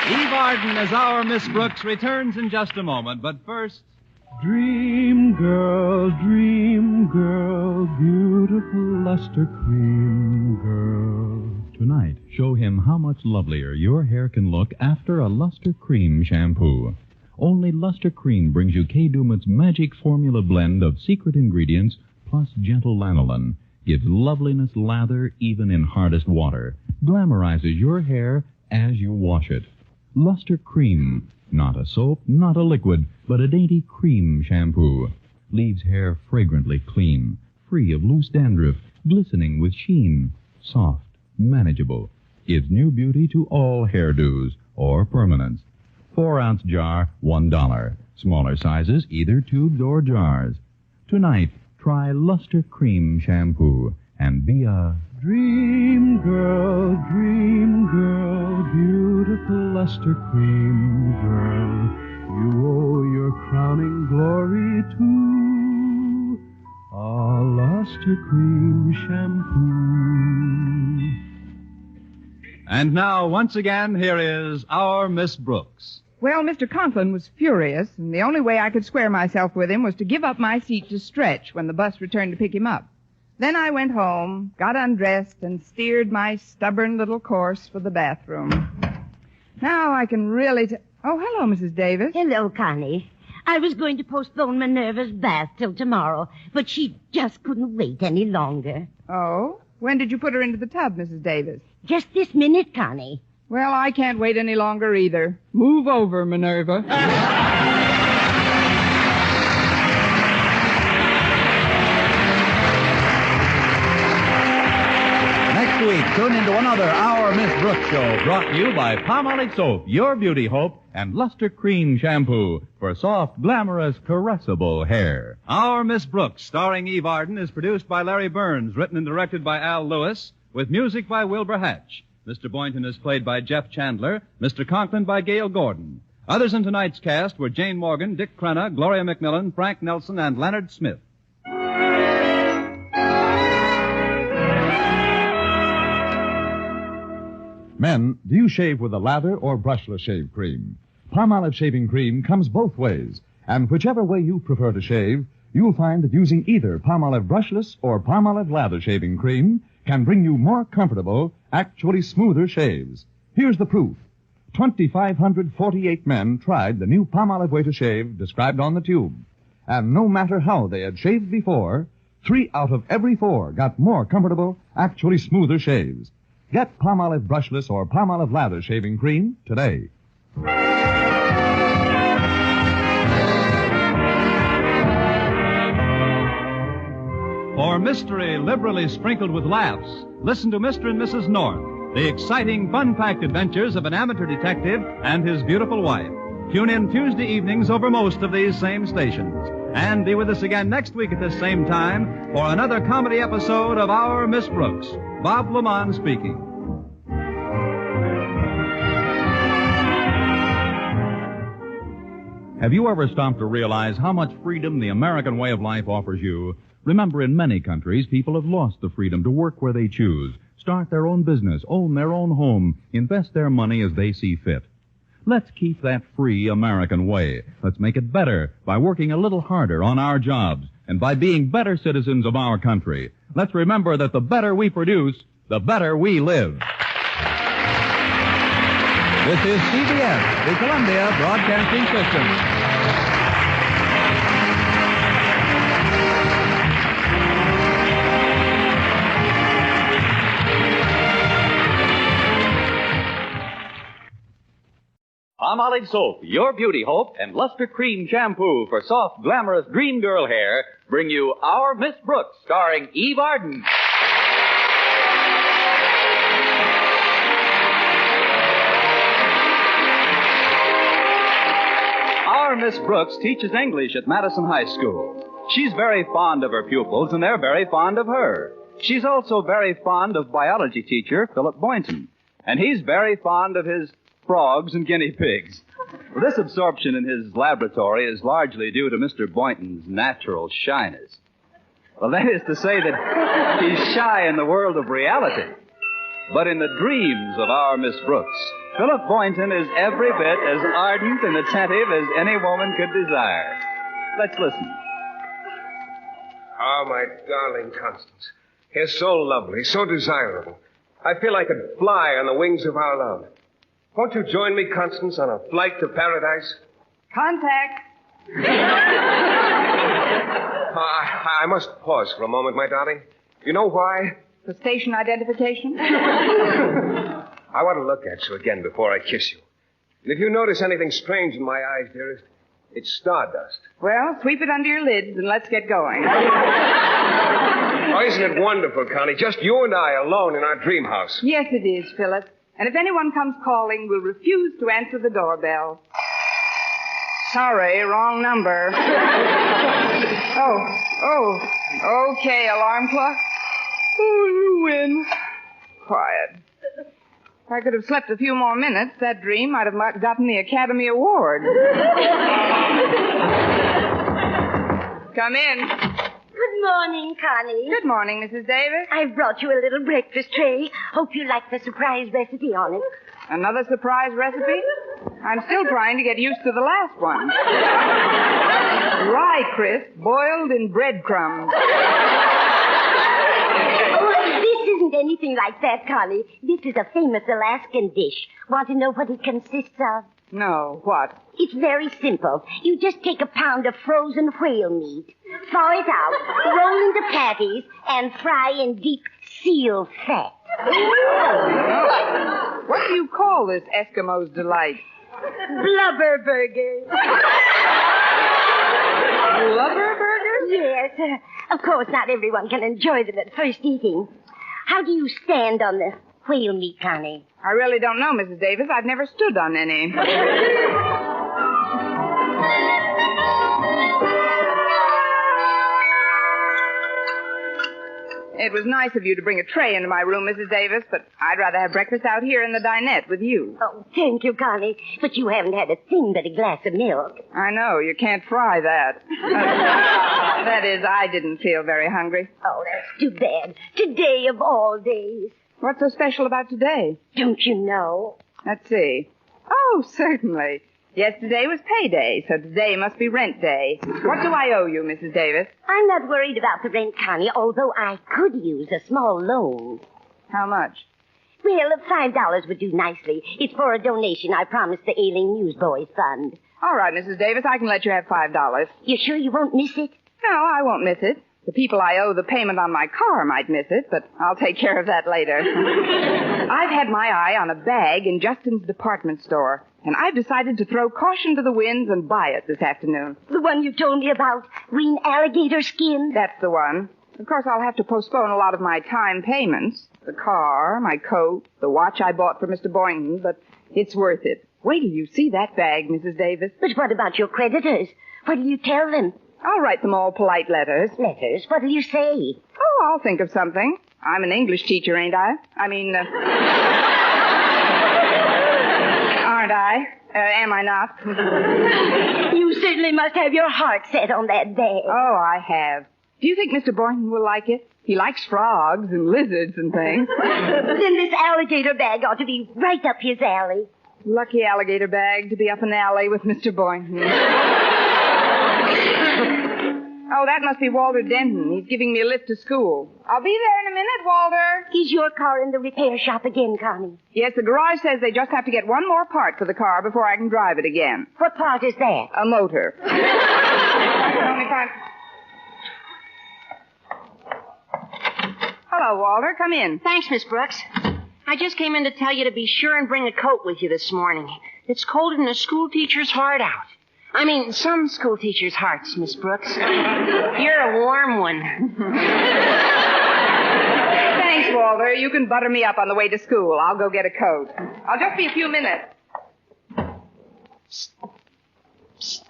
[SPEAKER 21] Eve Arden as our Miss Brooks returns in just a moment, but first...
[SPEAKER 1] Dream girl, beautiful luster cream girl.
[SPEAKER 20] Tonight, show him how much lovelier your hair can look after a Luster Cream shampoo. Only Luster Cream brings you Kay Dumit's magic formula blend of secret ingredients plus gentle lanolin. Gives loveliness lather even in hardest water. Glamorizes your hair as you wash it. Luster Cream. Not a soap, not a liquid, but a dainty cream shampoo. Leaves hair fragrantly clean, free of loose dandruff, glistening with sheen. Soft, manageable. Gives new beauty to all hairdos or permanents. 4-ounce jar, $1. Smaller sizes, either tubes or jars. Tonight, try Luster Cream shampoo and be a
[SPEAKER 1] Dream girl, beautiful luster cream girl. You owe your crowning glory to a luster cream shampoo.
[SPEAKER 14] And now, once again, here is our Miss Brooks.
[SPEAKER 17] Well, Mr. Conklin was furious, and the only way I could square myself with him was to give up my seat to Stretch when the bus returned to pick him up. Then I went home, got undressed, and steered my stubborn little course for the bathroom. Now I can really Oh, hello, Mrs. Davis.
[SPEAKER 10] Hello, Connie. I was going to postpone Minerva's bath till tomorrow, but she just couldn't wait any longer.
[SPEAKER 17] Oh? When did you put her into the tub, Mrs. Davis?
[SPEAKER 10] Just this minute, Connie.
[SPEAKER 17] Well, I can't wait any longer either. Move over, Minerva.
[SPEAKER 20] Next week, tune into another Our Miss Brooks show brought to you by Palmolive Soap, Your Beauty Hope, and Luster Cream Shampoo for soft, glamorous, caressable hair.
[SPEAKER 14] Our Miss Brooks, starring Eve Arden, is produced by Larry Burns, written and directed by Al Lewis, with music by Wilbur Hatch. Mr. Boynton is played by Jeff Chandler, Mr. Conklin by Gail Gordon. Others in tonight's cast were Jane Morgan, Dick Crenna, Gloria McMillan, Frank Nelson, and Leonard Smith.
[SPEAKER 19] Men, do you shave with a lather or brushless shave cream? Palmolive shaving cream comes both ways, and whichever way you prefer to shave, you'll find that using either Palmolive brushless or Palmolive lather shaving cream can bring you more comfortable, actually smoother shaves. Here's the proof. 2,548 men tried the new Palmolive way to shave described on the tube. And no matter how they had shaved before, 3 out of every 4 got more comfortable, actually smoother shaves. Get Palmolive brushless or Palmolive lather shaving cream today.
[SPEAKER 14] For mystery liberally sprinkled with laughs, listen to Mr. and Mrs. North, the exciting, fun-packed adventures of an amateur detective and his beautiful wife. Tune in Tuesday evenings over most of these same stations. And be with us again next week at this same time for another comedy episode of Our Miss Brooks. Bob Lamont speaking.
[SPEAKER 20] Have you ever stopped to realize how much freedom the American way of life offers you? Remember, in many countries, people have lost the freedom to work where they choose, start their own business, own their own home, invest their money as they see fit. Let's keep that free American way. Let's make it better by working a little harder on our jobs and by being better citizens of our country. Let's remember that the better we produce, the better we live. This is CBS, the Columbia Broadcasting System.
[SPEAKER 14] Palmolive Soap, Your Beauty Hope, and Luster Cream Shampoo for soft, glamorous dream girl hair bring you Our Miss Brooks, starring Eve Arden. Our Miss Brooks teaches English at Madison High School. She's very fond of her pupils, and they're very fond of her. She's also very fond of biology teacher Philip Boynton, and he's very fond of his frogs and guinea pigs. Well, this absorption in his laboratory is largely due to Mr. Boynton's natural shyness. Well, that is to say that he's shy in the world of reality. But in the dreams of our Miss Brooks, Philip Boynton is every bit as ardent and attentive as any woman could desire. Let's listen.
[SPEAKER 4] Oh, my darling Constance. You're so lovely, so desirable. I feel I could fly on the wings of our love. Won't you join me, Constance, on a flight to paradise?
[SPEAKER 17] Contact.
[SPEAKER 4] I must pause for a moment, my darling. You know why?
[SPEAKER 17] For station identification?
[SPEAKER 4] I want to look at you again before I kiss you. And if you notice anything strange in my eyes, dearest, it's stardust.
[SPEAKER 17] Well, sweep it under your lids and let's get going.
[SPEAKER 4] Oh, isn't it wonderful, Connie? Just you and I alone in our dream house.
[SPEAKER 17] Yes, it is, Philip. And if anyone comes calling, we'll refuse to answer the doorbell. Sorry, wrong number. Oh, okay, alarm clock. Oh, you win. Quiet. If I could have slept a few more minutes, that dream might have gotten the Academy Award. Come in.
[SPEAKER 10] Good morning, Connie.
[SPEAKER 17] Good morning, Mrs. Davis.
[SPEAKER 10] I've brought you a little breakfast tray. Hope you like the surprise recipe on it.
[SPEAKER 17] Another surprise recipe? I'm still trying to get used to the last one. Rye crisp boiled in breadcrumbs.
[SPEAKER 10] Oh, this isn't anything like that, Connie. This is a famous Alaskan dish. Want to know what it consists of?
[SPEAKER 17] No, what?
[SPEAKER 10] It's very simple. You just take a pound of frozen whale meat, thaw it out, roll into patties, and fry in deep seal fat.
[SPEAKER 17] What do you call this Eskimo's delight?
[SPEAKER 10] Blubber burger.
[SPEAKER 17] Blubber burger?
[SPEAKER 10] Yes. Of course, not everyone can enjoy them at first eating. How do you stand on the whale meat, Connie?
[SPEAKER 17] I really don't know, Mrs. Davis. I've never stood on any. It was nice of you to bring a tray into my room, Mrs. Davis, but I'd rather have breakfast out here in the dinette with you.
[SPEAKER 10] Oh, thank you, Connie. But you haven't had a thing but a glass of milk.
[SPEAKER 17] I know. You can't fry that. That is, I didn't feel very hungry.
[SPEAKER 10] Oh, that's too bad. Today of all days.
[SPEAKER 17] What's so special about today?
[SPEAKER 10] Don't you know?
[SPEAKER 17] Let's see. Oh, certainly. Yesterday was payday, so today must be rent day. What do I owe you, Mrs. Davis?
[SPEAKER 10] I'm not worried about the rent, Connie, although I could use a small loan.
[SPEAKER 17] How much?
[SPEAKER 10] Well, $5 would do nicely. It's for a donation I promised the Ailing Newsboys Fund.
[SPEAKER 17] All right, Mrs. Davis, I can let you have $5.
[SPEAKER 10] You sure you won't miss it?
[SPEAKER 17] No, I won't miss it. The people I owe the payment on my car might miss it, but I'll take care of that later. I've had my eye on a bag in Justin's department store, and I've decided to throw caution to the winds and buy it this afternoon.
[SPEAKER 10] The one you told me about? Green alligator skin?
[SPEAKER 17] That's the one. Of course, I'll have to postpone a lot of my time payments. The car, my coat, the watch I bought for Mr. Boynton, but it's worth it. Wait till you see that bag, Mrs. Davis.
[SPEAKER 10] But what about your creditors? What will you tell them?
[SPEAKER 17] I'll write them all polite letters.
[SPEAKER 10] Letters? What'll you say?
[SPEAKER 17] Oh, I'll think of something. I'm an English teacher, ain't I? I mean, aren't I? Am I not?
[SPEAKER 10] You certainly must have your heart set on that bag.
[SPEAKER 17] Oh, I have. Do you think Mr. Boynton will like it? He likes frogs and lizards and things.
[SPEAKER 10] Then this alligator bag ought to be right up his alley.
[SPEAKER 17] Lucky alligator bag to be up an alley with Mr. Boynton. Oh, that must be Walter Denton. He's giving me a lift to school. I'll be there in a minute, Walter.
[SPEAKER 10] Is your car in the repair shop again, Connie?
[SPEAKER 17] Yes, the garage says they just have to get one more part for the car before I can drive it again.
[SPEAKER 10] What part is that?
[SPEAKER 17] A motor. Only five... Hello, Walter. Come in.
[SPEAKER 3] Thanks, Miss Brooks. I just came in to tell you to be sure and bring a coat with you this morning. It's colder than a school teacher's heart out. I mean, some school teachers' hearts, Miss Brooks. You're a warm one.
[SPEAKER 17] Thanks, Walter. You can butter me up on the way to school. I'll go get a coat. I'll just be a few minutes.
[SPEAKER 3] Psst.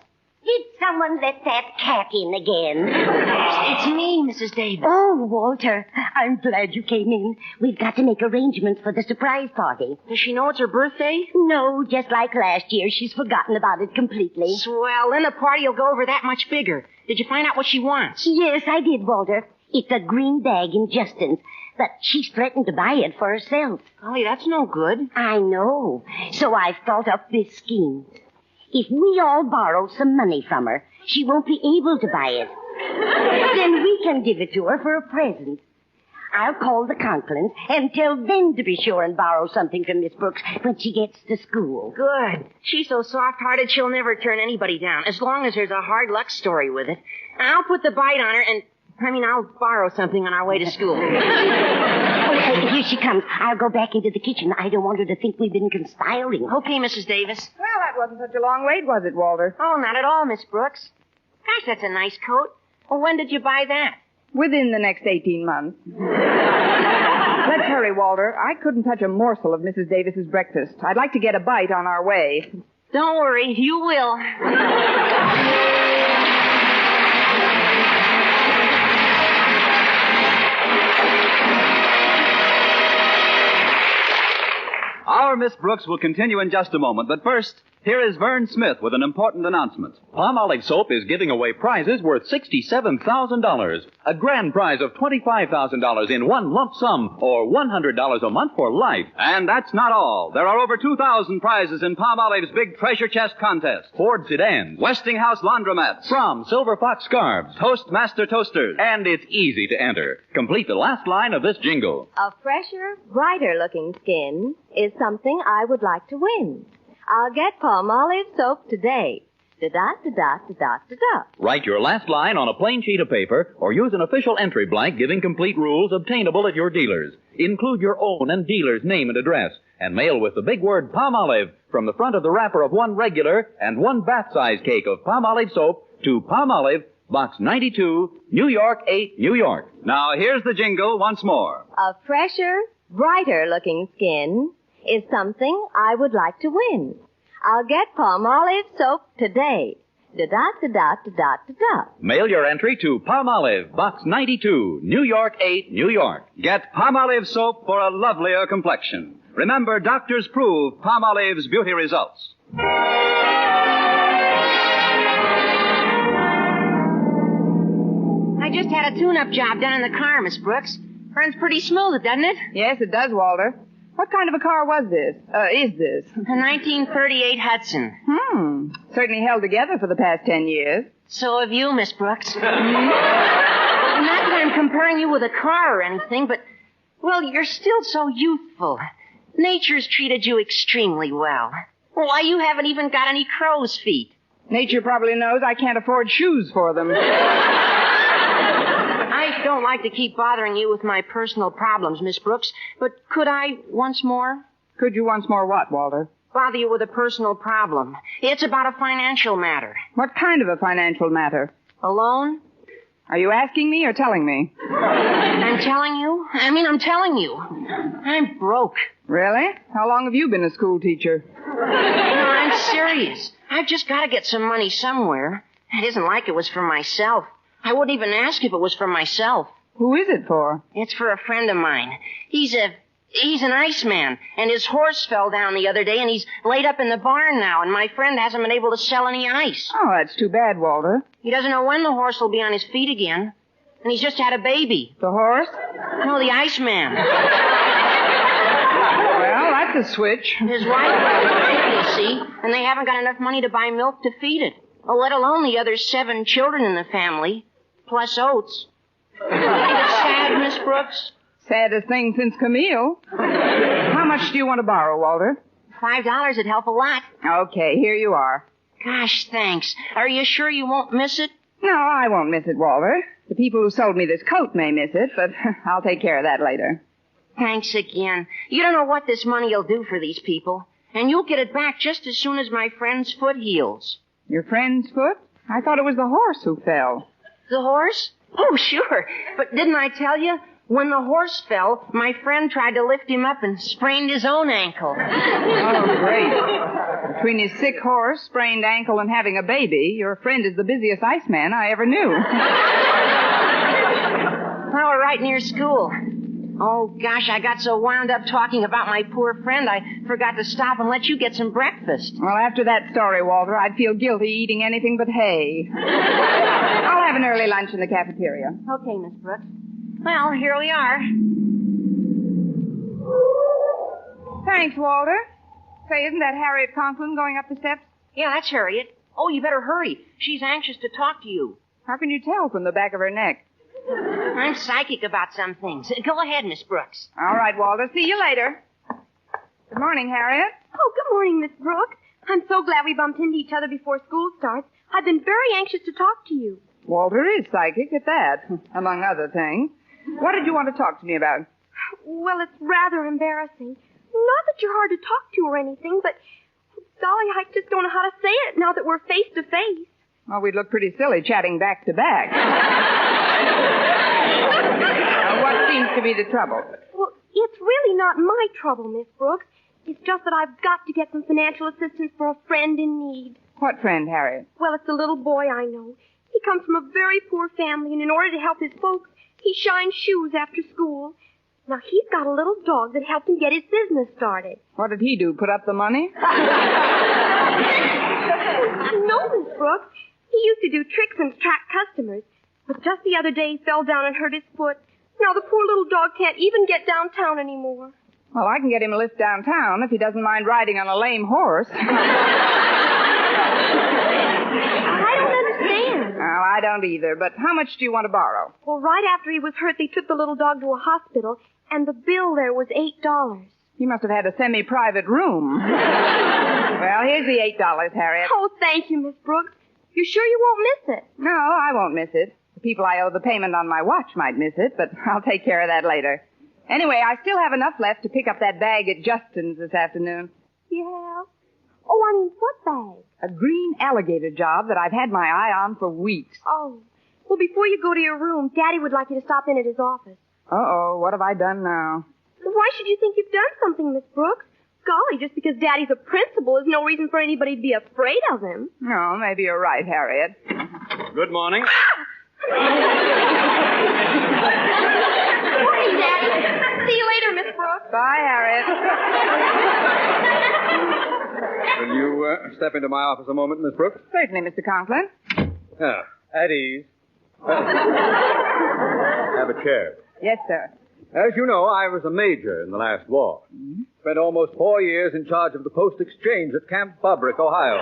[SPEAKER 10] Did someone let that cat in again?
[SPEAKER 3] It's me, Mrs. Davis.
[SPEAKER 10] Oh, Walter, I'm glad you came in. We've got to make arrangements for the surprise party.
[SPEAKER 3] Does she know it's her birthday?
[SPEAKER 10] No, just like last year, she's forgotten about it completely.
[SPEAKER 3] Swell. Then the party will go over that much bigger. Did you find out what she wants?
[SPEAKER 10] Yes, I did, Walter. It's a green bag in Justin's, but she's threatened to buy it for herself.
[SPEAKER 3] Golly, that's no good.
[SPEAKER 10] I know. So I've thought up this scheme. If we all borrow some money from her, she won't be able to buy it. Then we can give it to her for a present. I'll call the Conklins and tell them to be sure and borrow something from Miss Brooks when she gets to school.
[SPEAKER 3] Good. She's so soft-hearted she'll never turn anybody down, as long as there's a hard luck story with it. I'll put the bite on her I'll borrow something on our way to school.
[SPEAKER 10] Here she comes. I'll go back into the kitchen. I don't want her to think we've been conspiring.
[SPEAKER 3] Okay, Mrs. Davis.
[SPEAKER 17] Well, that wasn't such a long wait, was it, Walter?
[SPEAKER 3] Oh, not at all, Miss Brooks. Gosh, that's a nice coat. Well, when did you buy that?
[SPEAKER 17] Within the next 18 months. Let's hurry, Walter. I couldn't touch a morsel of Mrs. Davis's breakfast. I'd like to get a bite on our way.
[SPEAKER 3] Don't worry, you will.
[SPEAKER 14] Our Miss Brooks will continue in just a moment, but first, here is Vern Smith with an important announcement.
[SPEAKER 20] Palmolive Soap is giving away prizes worth $67,000. A grand prize of $25,000 in one lump sum, or $100 a month for life.
[SPEAKER 14] And that's not all. There are over 2,000 prizes in Palmolive's big treasure chest contest.
[SPEAKER 20] Ford sedans,
[SPEAKER 14] Westinghouse laundromats,
[SPEAKER 20] Fromm Silver Fox scarves,
[SPEAKER 14] Toastmaster toasters.
[SPEAKER 20] and it's easy to enter. Complete the last line of this jingle.
[SPEAKER 11] A fresher, brighter-looking skin is something I would like to win. I'll get Palmolive soap today. Da-da-da-da-da-da-da-da.
[SPEAKER 20] Write your last line on a plain sheet of paper or use an official entry blank giving complete rules obtainable at your dealers. Include your own and dealer's name and address and mail with the big word Palmolive from the front of the wrapper of one regular and one bath-size cake of Palmolive soap to Palmolive, Box 92, New York 8, New York.
[SPEAKER 14] Now, here's the jingle once more.
[SPEAKER 11] A fresher, brighter-looking skin is something I would like to win. I'll get Palmolive soap today. Da-da-da-da-da-da-da.
[SPEAKER 20] Mail your entry to Palmolive, Box 92, New York 8, New York.
[SPEAKER 14] Get Palmolive soap for a lovelier complexion. Remember, doctors prove Palmolive's beauty results.
[SPEAKER 3] I just had a tune-up job done in the car, Miss Brooks. Runs pretty smooth, doesn't it?
[SPEAKER 17] Yes, it does, Walter. What kind of a car was this? Is this?
[SPEAKER 3] A 1938 Hudson.
[SPEAKER 17] Certainly held together for the past 10 years.
[SPEAKER 3] So have you, Miss Brooks. Not that I'm comparing you with a car or anything, but, well, you're still so youthful. Nature's treated you extremely well. Why, you haven't even got any crow's feet.
[SPEAKER 17] Nature probably knows I can't afford shoes for them.
[SPEAKER 3] I don't like to keep bothering you with my personal problems, Miss Brooks, but could I once more?
[SPEAKER 17] Could you once more what, Walter?
[SPEAKER 3] Bother you with a personal problem. It's about a financial matter.
[SPEAKER 17] What kind of a financial matter?
[SPEAKER 3] A loan?
[SPEAKER 17] Are you asking me or telling me?
[SPEAKER 3] I'm telling you? I'm telling you. I'm broke.
[SPEAKER 17] Really? How long have you been a school teacher?
[SPEAKER 3] No, I'm serious. I've just got to get some money somewhere. It isn't like it was for myself. I wouldn't even ask if it was for myself.
[SPEAKER 17] Who is it for?
[SPEAKER 3] It's for a friend of mine. He's an iceman, and his horse fell down the other day, and he's laid up in the barn now, and my friend hasn't been able to sell any ice.
[SPEAKER 17] Oh, that's too bad, Walter.
[SPEAKER 3] He doesn't know when the horse will be on his feet again, and he's just had a baby.
[SPEAKER 17] The horse?
[SPEAKER 3] No, the Iceman.
[SPEAKER 17] Well, that's a switch.
[SPEAKER 3] His wife is sick, you see, and they haven't got enough money to buy milk to feed it, let alone the other 7 children in the family. Plus oats. Sad, Miss Brooks?
[SPEAKER 17] Saddest thing since Camille. How much do you want to borrow, Walter?
[SPEAKER 3] $5 would help a lot.
[SPEAKER 17] Okay, here you are.
[SPEAKER 3] Gosh, thanks. Are you sure you won't miss it?
[SPEAKER 17] No, I won't miss it, Walter. The people who sold me this coat may miss it, but I'll take care of that later.
[SPEAKER 3] Thanks again. You don't know what this money will do for these people. And you'll get it back just as soon as my friend's foot heals.
[SPEAKER 17] Your friend's foot? I thought it was the horse who fell.
[SPEAKER 3] The horse? Oh, sure. But didn't I tell you? When the horse fell, my friend tried to lift him up and sprained his own ankle.
[SPEAKER 2] Oh, great. Between his sick horse, sprained ankle, and having a baby, your friend is the busiest iceman I ever knew.
[SPEAKER 3] Well, we're right near school. Oh, gosh, I got so wound up talking about my poor friend, I forgot to stop and let you get some breakfast.
[SPEAKER 2] Well, after that story, Walter, I'd feel guilty eating anything but hay. I'll have an early lunch in the cafeteria.
[SPEAKER 3] Okay, Miss Brooks. Well, here we are.
[SPEAKER 2] Thanks, Walter. Say, isn't that Harriet Conklin going up the steps?
[SPEAKER 3] Yeah, that's Harriet. Oh, you better hurry. She's anxious to talk to you.
[SPEAKER 2] How can you tell from the back of her neck?
[SPEAKER 3] I'm psychic about some things. Go ahead, Miss Brooks.
[SPEAKER 2] All right, Walter. See you later. Good morning, Harriet.
[SPEAKER 15] Oh, good morning, Miss Brooks. I'm so glad we bumped into each other before school starts. I've been very anxious to talk to you.
[SPEAKER 2] Walter is psychic at that, among other things. What did you want to talk to me about?
[SPEAKER 15] Well, it's rather embarrassing. Not that you're hard to talk to or anything, but, golly, I just don't know how to say it now that we're face to face.
[SPEAKER 2] Well, we'd look pretty silly chatting back to back. What seems to be the trouble?
[SPEAKER 15] Well, it's really not my trouble, Miss Brooks. It's just that I've got to get some financial assistance for a friend in need.
[SPEAKER 2] What friend, Harriet?
[SPEAKER 15] Well, it's a little boy I know. He comes from a very poor family, and in order to help his folks, he shines shoes after school. Now, he's got a little dog that helped him get his business started.
[SPEAKER 2] What did he do, put up the money?
[SPEAKER 15] No, Miss Brooks. He used to do tricks and attract customers. But just the other day, he fell down and hurt his foot. Now the poor little dog can't even get downtown anymore.
[SPEAKER 2] Well, I can get him a lift downtown if he doesn't mind riding on a lame horse.
[SPEAKER 15] I don't understand.
[SPEAKER 2] Well, I don't either, but how much do you want to borrow?
[SPEAKER 15] Well, right after he was hurt, they took the little dog to a hospital, and the bill there was $8.
[SPEAKER 2] He must have had a semi-private room. Well, here's the $8, Harriet.
[SPEAKER 15] Oh, thank you, Miss Brooks. You sure you won't miss it?
[SPEAKER 2] No, I won't miss it. The people I owe the payment on my watch might miss it, but I'll take care of that later. Anyway, I still have enough left to pick up that bag at Justin's this afternoon.
[SPEAKER 15] Yeah. Oh, I mean, what bag?
[SPEAKER 2] A green alligator job that I've had my eye on for weeks.
[SPEAKER 15] Oh. Well, before you go to your room, Daddy would like you to stop in at his office.
[SPEAKER 2] Uh-oh, what have I done now?
[SPEAKER 15] Why should you think you've done something, Miss Brooks? Golly, just because Daddy's a principal is no reason for anybody to be afraid of him.
[SPEAKER 2] No, maybe you're right, Harriet.
[SPEAKER 9] Good morning.
[SPEAKER 15] Morning, Daddy. See you later, Miss Brooks.
[SPEAKER 2] Bye, Harriet.
[SPEAKER 21] Will you step into my office a moment, Miss Brooks?
[SPEAKER 2] Certainly, Mr. Conklin.
[SPEAKER 21] At ease. Have a chair.
[SPEAKER 2] Yes, sir.
[SPEAKER 21] As you know, I was a major in the last war. Mm-hmm. Spent almost 4 years in charge of the post exchange at Camp Bobrick, Ohio.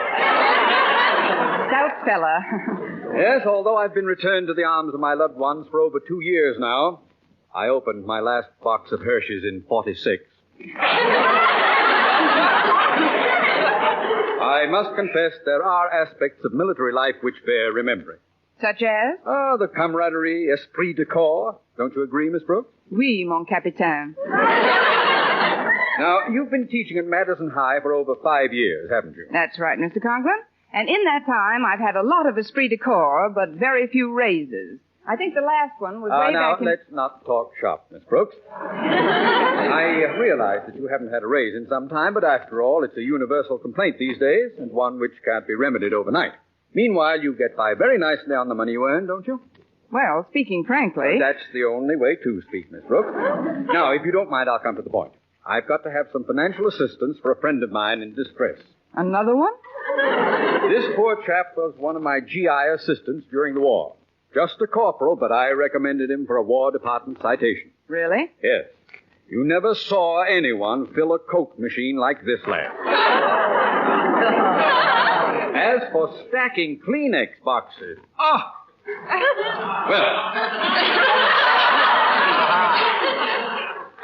[SPEAKER 2] Stout fella.
[SPEAKER 21] Yes, although I've been returned to the arms of my loved ones for over 2 years now, I opened my last box of Hershey's in 46. I must confess there are aspects of military life which bear remembering.
[SPEAKER 2] Such as?
[SPEAKER 21] Oh, the camaraderie, esprit de corps. Don't you agree, Miss Brooks?
[SPEAKER 2] Oui, mon capitaine.
[SPEAKER 21] Now, you've been teaching at Madison High for over 5 years, haven't you?
[SPEAKER 2] That's right, Mr. Conklin. And in that time, I've had a lot of esprit de corps, but very few raises. I think the last one was way
[SPEAKER 21] now,
[SPEAKER 2] back in...
[SPEAKER 21] let's not talk shop, Miss Brooks. I realize that you haven't had a raise in some time, but after all, it's a universal complaint these days, and one which can't be remedied overnight. Meanwhile, you get by very nicely on the money you earn, don't you?
[SPEAKER 2] Well, speaking frankly...
[SPEAKER 21] That's the only way to speak, Miss Brooks. Now, if you don't mind, I'll come to the point. I've got to have some financial assistance for a friend of mine in distress.
[SPEAKER 2] Another one?
[SPEAKER 21] This poor chap was one of my GI assistants during the war. Just a corporal, but I recommended him for a War Department citation.
[SPEAKER 2] Really?
[SPEAKER 21] Yes. You never saw anyone fill a Coke machine like this lad. As for stacking Kleenex boxes... Well...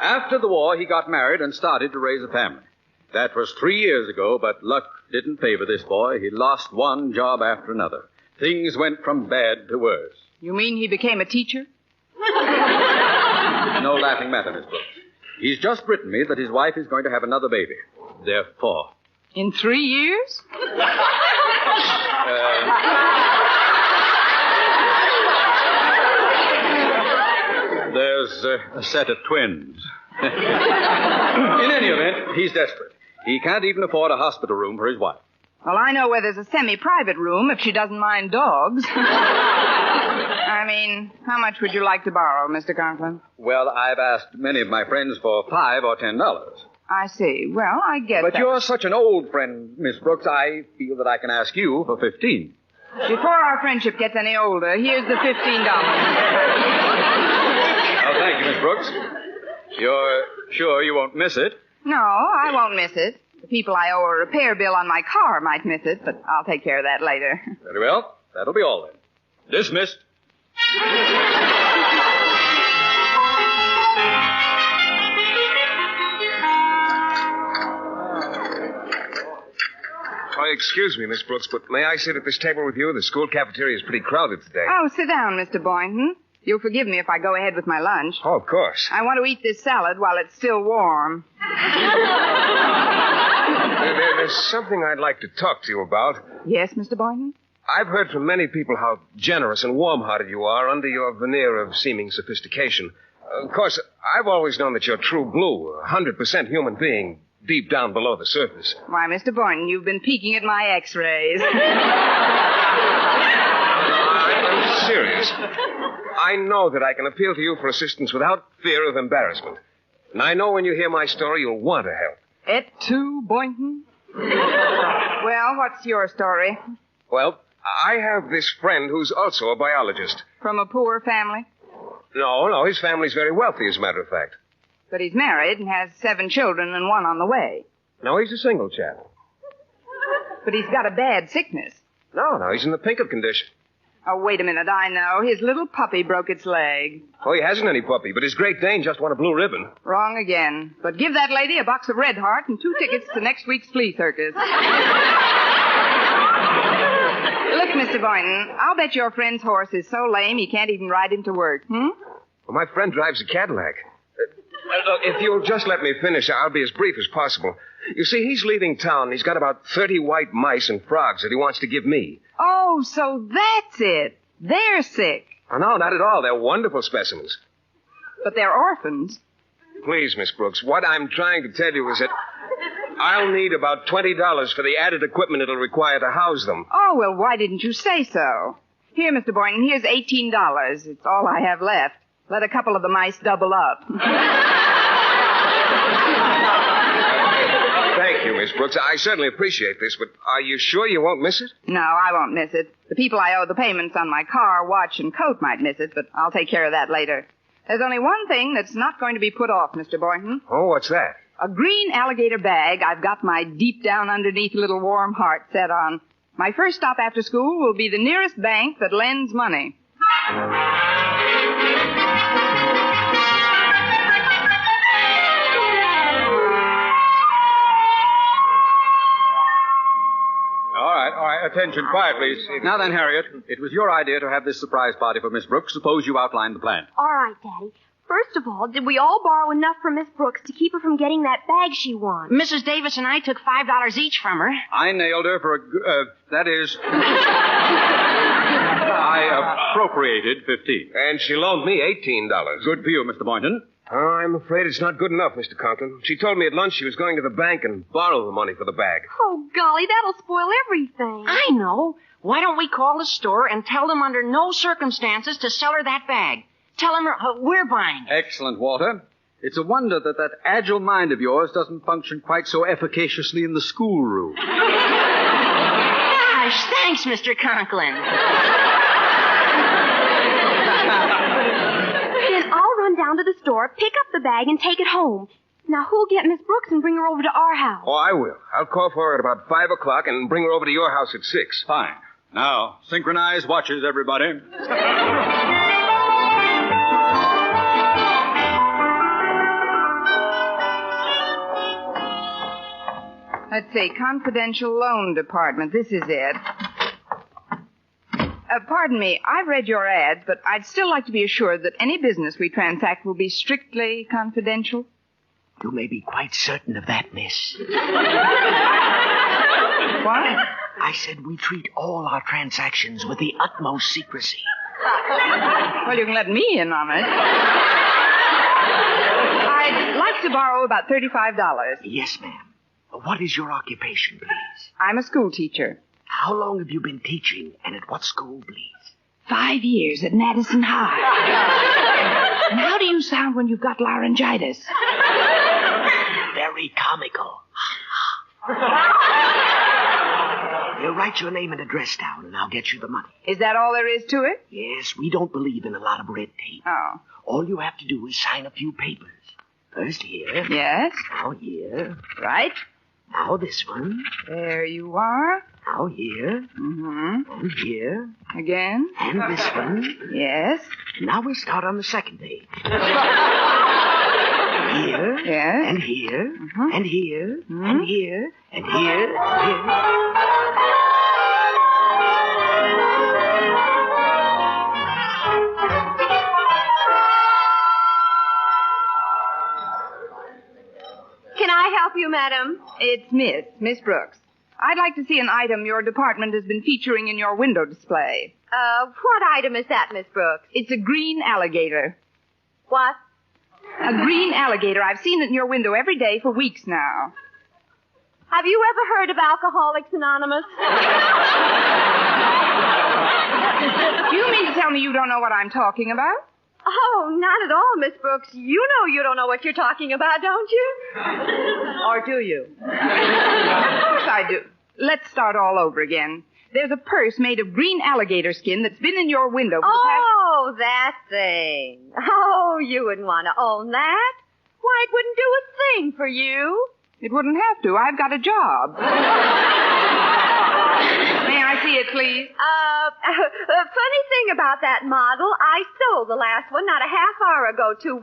[SPEAKER 21] After the war, he got married and started to raise a family. That was 3 years ago, but luck didn't favor this boy. He lost one job after another. Things went from bad to worse.
[SPEAKER 2] You mean he became a teacher?
[SPEAKER 21] No laughing matter, Miss Brooks. He's just written me that his wife is going to have another baby. They're 4.
[SPEAKER 2] In 3 years?
[SPEAKER 21] There's a set of twins. In any event, he's desperate. He can't even afford a hospital room for his wife.
[SPEAKER 2] Well, I know where there's a semi-private room if she doesn't mind dogs. I mean, how much would you like to borrow, Mr. Conklin?
[SPEAKER 21] Well, I've asked many of my friends for $5 or $10.
[SPEAKER 2] I see. Well, I get
[SPEAKER 21] But
[SPEAKER 2] that.
[SPEAKER 21] you're such an old friend, Miss Brooks, I feel that I can ask you for $15.
[SPEAKER 2] Before our friendship gets any older, here's the $15.
[SPEAKER 21] Oh, thank you, Miss Brooks. You're sure you won't miss it?
[SPEAKER 2] No, I won't miss it. The people I owe a repair bill on my car might miss it, but I'll take care of that later.
[SPEAKER 21] Very well. That'll be all then. Dismissed.
[SPEAKER 4] Oh, excuse me, Miss Brooks, but may I sit at this table with you? The school cafeteria is pretty crowded today.
[SPEAKER 2] Oh, sit down, Mr. Boynton. You'll forgive me if I go ahead with my lunch.
[SPEAKER 4] Oh, of course.
[SPEAKER 2] I want to eat this salad while it's still warm.
[SPEAKER 4] There's something I'd like to talk to you about.
[SPEAKER 2] Yes, Mr. Boynton?
[SPEAKER 4] I've heard from many people how generous and warm-hearted you are under your veneer of seeming sophistication. Of course, I've always known that you're true blue, a 100% human being, deep down below the surface.
[SPEAKER 2] Why, Mr. Boynton, you've been peeking at my x-rays.
[SPEAKER 4] I'm serious. I know that I can appeal to you for assistance without fear of embarrassment. And I know when you hear my story, you'll want to help.
[SPEAKER 2] Et tu, Boynton? Well, what's your story?
[SPEAKER 4] Well, I have this friend who's also a biologist.
[SPEAKER 2] From a poor family?
[SPEAKER 4] No, his family's very wealthy, as a matter of fact.
[SPEAKER 2] But he's married and has 7 children and 1 on the way.
[SPEAKER 4] No, he's a single chap.
[SPEAKER 2] But he's got a bad sickness.
[SPEAKER 4] No, he's in the pink of condition.
[SPEAKER 2] Oh, wait a minute, I know. His little puppy broke its leg.
[SPEAKER 4] Oh, he hasn't any puppy, but his Great Dane just won a blue ribbon.
[SPEAKER 2] Wrong again. But give that lady a box of Red Heart and 2 tickets to next week's flea circus. Look, Mr. Boynton, I'll bet your friend's horse is so lame he can't even ride him to work,
[SPEAKER 4] Well, my friend drives a Cadillac. If you'll just let me finish, I'll be as brief as possible. You see, he's leaving town. He's got about 30 white mice and frogs that he wants to give me.
[SPEAKER 2] Oh, so that's it. They're sick.
[SPEAKER 4] Oh, no, not at all. They're wonderful specimens.
[SPEAKER 2] But they're orphans.
[SPEAKER 4] Please, Miss Brooks, what I'm trying to tell you is that I'll need about $20 for the added equipment it'll require to house them.
[SPEAKER 2] Oh, well, why didn't you say so? Here, Mr. Boynton, here's $18. It's all I have left. Let a couple of the mice double up.
[SPEAKER 4] Thank you, Miss Brooks. I certainly appreciate this, but are you sure you won't miss it?
[SPEAKER 2] No, I won't miss it. The people I owe the payments on my car, watch, and coat might miss it, but I'll take care of that later. There's only one thing that's not going to be put off, Mr. Boynton.
[SPEAKER 4] Oh, what's that?
[SPEAKER 2] A green alligator bag I've got my deep down underneath little warm heart set on. My first stop after school will be the nearest bank that lends money.
[SPEAKER 21] All right. Attention. Quiet, please. Now then, Harriet, it was your idea to have this surprise party for Miss Brooks. Suppose you outline the plan.
[SPEAKER 15] All right, Daddy. First of all, did we all borrow enough from Miss Brooks to keep her from getting that bag she won?
[SPEAKER 3] Mrs. Davis and I took $5 each from her.
[SPEAKER 21] I nailed her for I appropriated $15.
[SPEAKER 4] And she loaned me $18.
[SPEAKER 21] Good for you, Mr. Boynton.
[SPEAKER 4] I'm afraid it's not good enough, Mr. Conklin. She told me at lunch she was going to the bank and borrow the money for the bag.
[SPEAKER 15] Oh, golly, that'll spoil everything.
[SPEAKER 3] I know. Why don't we call the store and tell them under no circumstances to sell her that bag? Tell them we're buying it.
[SPEAKER 21] Excellent, Walter. It's a wonder that agile mind of yours doesn't function quite so efficaciously in the schoolroom.
[SPEAKER 3] Gosh, thanks, Mr. Conklin.
[SPEAKER 15] Then I'll run down to the store, pick up the bag, and take it home. Now, who'll get Miss Brooks and bring her over to our house?
[SPEAKER 4] Oh, I will. I'll call for her at about 5 o'clock and bring her over to your house at 6.
[SPEAKER 21] Fine. Now, synchronize watches, everybody.
[SPEAKER 2] Let's see, confidential loan department. This is it. Pardon me, I've read your ads, but I'd still like to be assured that any business we transact will be strictly confidential.
[SPEAKER 9] You may be quite certain of that, miss.
[SPEAKER 2] What?
[SPEAKER 9] I said we treat all our transactions with the utmost secrecy.
[SPEAKER 2] Well, you can let me in on it.
[SPEAKER 17] I'd like to borrow about $35.
[SPEAKER 9] Yes, ma'am. What is your occupation, please?
[SPEAKER 17] I'm a school teacher.
[SPEAKER 9] How long have you been teaching, and at what school, please?
[SPEAKER 17] 5 years at Madison High. And how do you sound when you've got laryngitis?
[SPEAKER 9] Very comical. You write your name and address down, and I'll get you the money.
[SPEAKER 17] Is that all there is to it?
[SPEAKER 9] Yes, we don't believe in a lot of red tape.
[SPEAKER 17] Oh.
[SPEAKER 9] All you have to do is sign a few papers. First here.
[SPEAKER 17] Yes?
[SPEAKER 9] Now here.
[SPEAKER 17] Right.
[SPEAKER 9] Now this one.
[SPEAKER 17] There you are.
[SPEAKER 9] Now here.
[SPEAKER 17] Mm-hmm.
[SPEAKER 9] And here.
[SPEAKER 17] Again.
[SPEAKER 9] And this one.
[SPEAKER 17] Yes.
[SPEAKER 9] Now we start on the second page. Here.
[SPEAKER 17] Yes.
[SPEAKER 9] And here.
[SPEAKER 17] Mm-hmm.
[SPEAKER 9] And here.
[SPEAKER 17] Mm-hmm.
[SPEAKER 9] And here. And here. Here.
[SPEAKER 11] Can I help you, madam?
[SPEAKER 17] It's Miss Brooks. I'd like to see an item your department has been featuring in your window display.
[SPEAKER 11] What item is that, Miss Brooks?
[SPEAKER 17] It's a green alligator.
[SPEAKER 11] What?
[SPEAKER 17] A green alligator. I've seen it in your window every day for weeks now.
[SPEAKER 11] Have you ever heard of Alcoholics Anonymous?
[SPEAKER 17] Do you mean to tell me you don't know what I'm talking about?
[SPEAKER 11] Oh, not at all, Miss Brooks. You know you don't know what you're talking about, don't you?
[SPEAKER 17] Or do you? Of course I do. Let's start all over again. There's a purse made of green alligator skin that's been in your window for the past...
[SPEAKER 11] Oh, that thing. Oh, you wouldn't want to own that. Why, it wouldn't do a thing for you.
[SPEAKER 17] It wouldn't have to. I've got a job. May I see it, please?
[SPEAKER 11] Funny thing about that model, I sold the last one not a half hour ago to,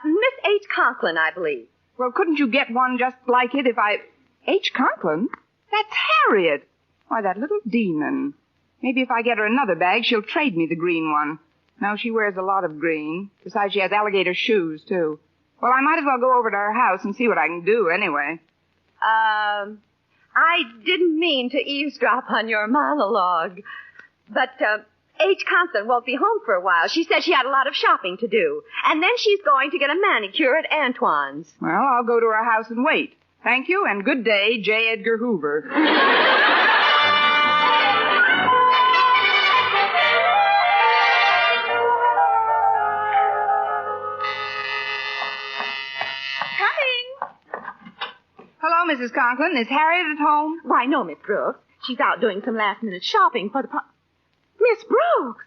[SPEAKER 11] Miss H. Conklin, I believe.
[SPEAKER 17] Well, couldn't you get one just like it if I... H. Conklin? That's Harriet. Why, that little demon. Maybe if I get her another bag, she'll trade me the green one. No, she wears a lot of green. Besides, she has alligator shoes, too. Well, I might as well go over to her house and see what I can do, anyway.
[SPEAKER 11] I didn't mean to eavesdrop on your monologue. But, H. Conklin won't be home for a while. She said she had a lot of shopping to do. And then she's going to get a manicure at Antoine's.
[SPEAKER 17] Well, I'll go to her house and wait. Thank you, and good day, J. Edgar Hoover. Hello, Mrs. Conklin. Is Harriet at home?
[SPEAKER 15] Why, no, Miss Brooks. She's out doing some last-minute shopping for the... Miss Brooks,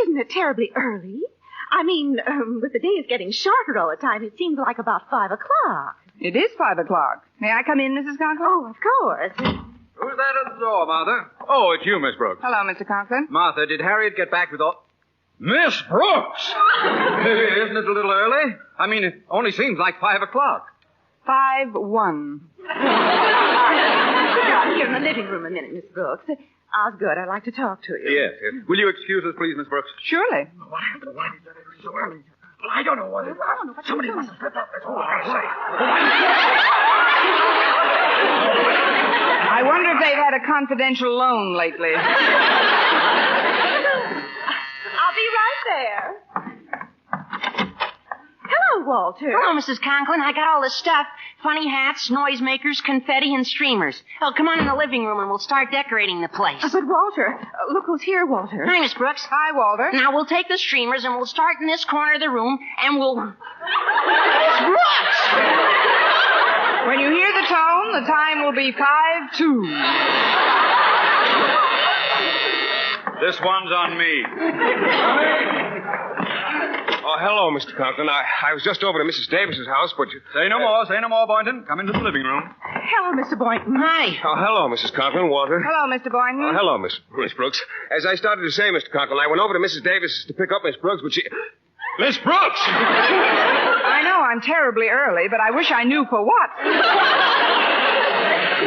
[SPEAKER 15] isn't it terribly early? I mean, with the days getting shorter all the time, it seems like about 5 o'clock.
[SPEAKER 17] It is 5 o'clock. May I come in, Mrs. Conklin?
[SPEAKER 15] Oh, of course.
[SPEAKER 16] Who's that at the door, Martha? Oh, it's you, Miss Brooks.
[SPEAKER 17] Hello, Mr. Conklin.
[SPEAKER 16] Martha, did Harriet get back with all... Miss Brooks! Isn't it a little early? I mean, it only seems like 5 o'clock.
[SPEAKER 17] 5-1.
[SPEAKER 15] Here in the living room a minute, Miss Brooks. Osgood, I'd like to talk to you.
[SPEAKER 16] Yes. Will you excuse us, please, Miss Brooks?
[SPEAKER 17] Surely.
[SPEAKER 9] What happened? Why did that so early? Well, I don't know what it was. Somebody must have slipped up. That's all I say.
[SPEAKER 17] I wonder if they've had a confidential loan lately.
[SPEAKER 11] I'll be right there.
[SPEAKER 15] Hello, Walter.
[SPEAKER 3] Hello, Mrs. Conklin. I got all this stuff. Funny hats, noisemakers, confetti, and streamers. Oh, come on in the living room and we'll start decorating the place.
[SPEAKER 15] But, Walter, look who's here, Walter.
[SPEAKER 3] Hi, Miss Brooks.
[SPEAKER 17] Hi, Walter.
[SPEAKER 3] Now, we'll take the streamers and we'll start in this corner of the room and we'll... Miss Brooks!
[SPEAKER 17] When you hear the tone, the time will be 5-2.
[SPEAKER 16] This one's on me.
[SPEAKER 4] Oh, hello, Mr. Conklin. I was just over to Mrs. Davis's house, but...
[SPEAKER 16] Say no more, Boynton. Come into the living room.
[SPEAKER 15] Hello, Mr. Boynton.
[SPEAKER 3] Hi.
[SPEAKER 4] Oh, hello, Mrs. Conklin. Walter.
[SPEAKER 17] Hello, Mr. Boynton.
[SPEAKER 4] Oh, hello, Miss Brooks. As I started to say, Mr. Conklin, I went over to Mrs. Davis's to pick up Miss Brooks, but she... Miss Brooks!
[SPEAKER 17] I know I'm terribly early, but I wish I knew for what.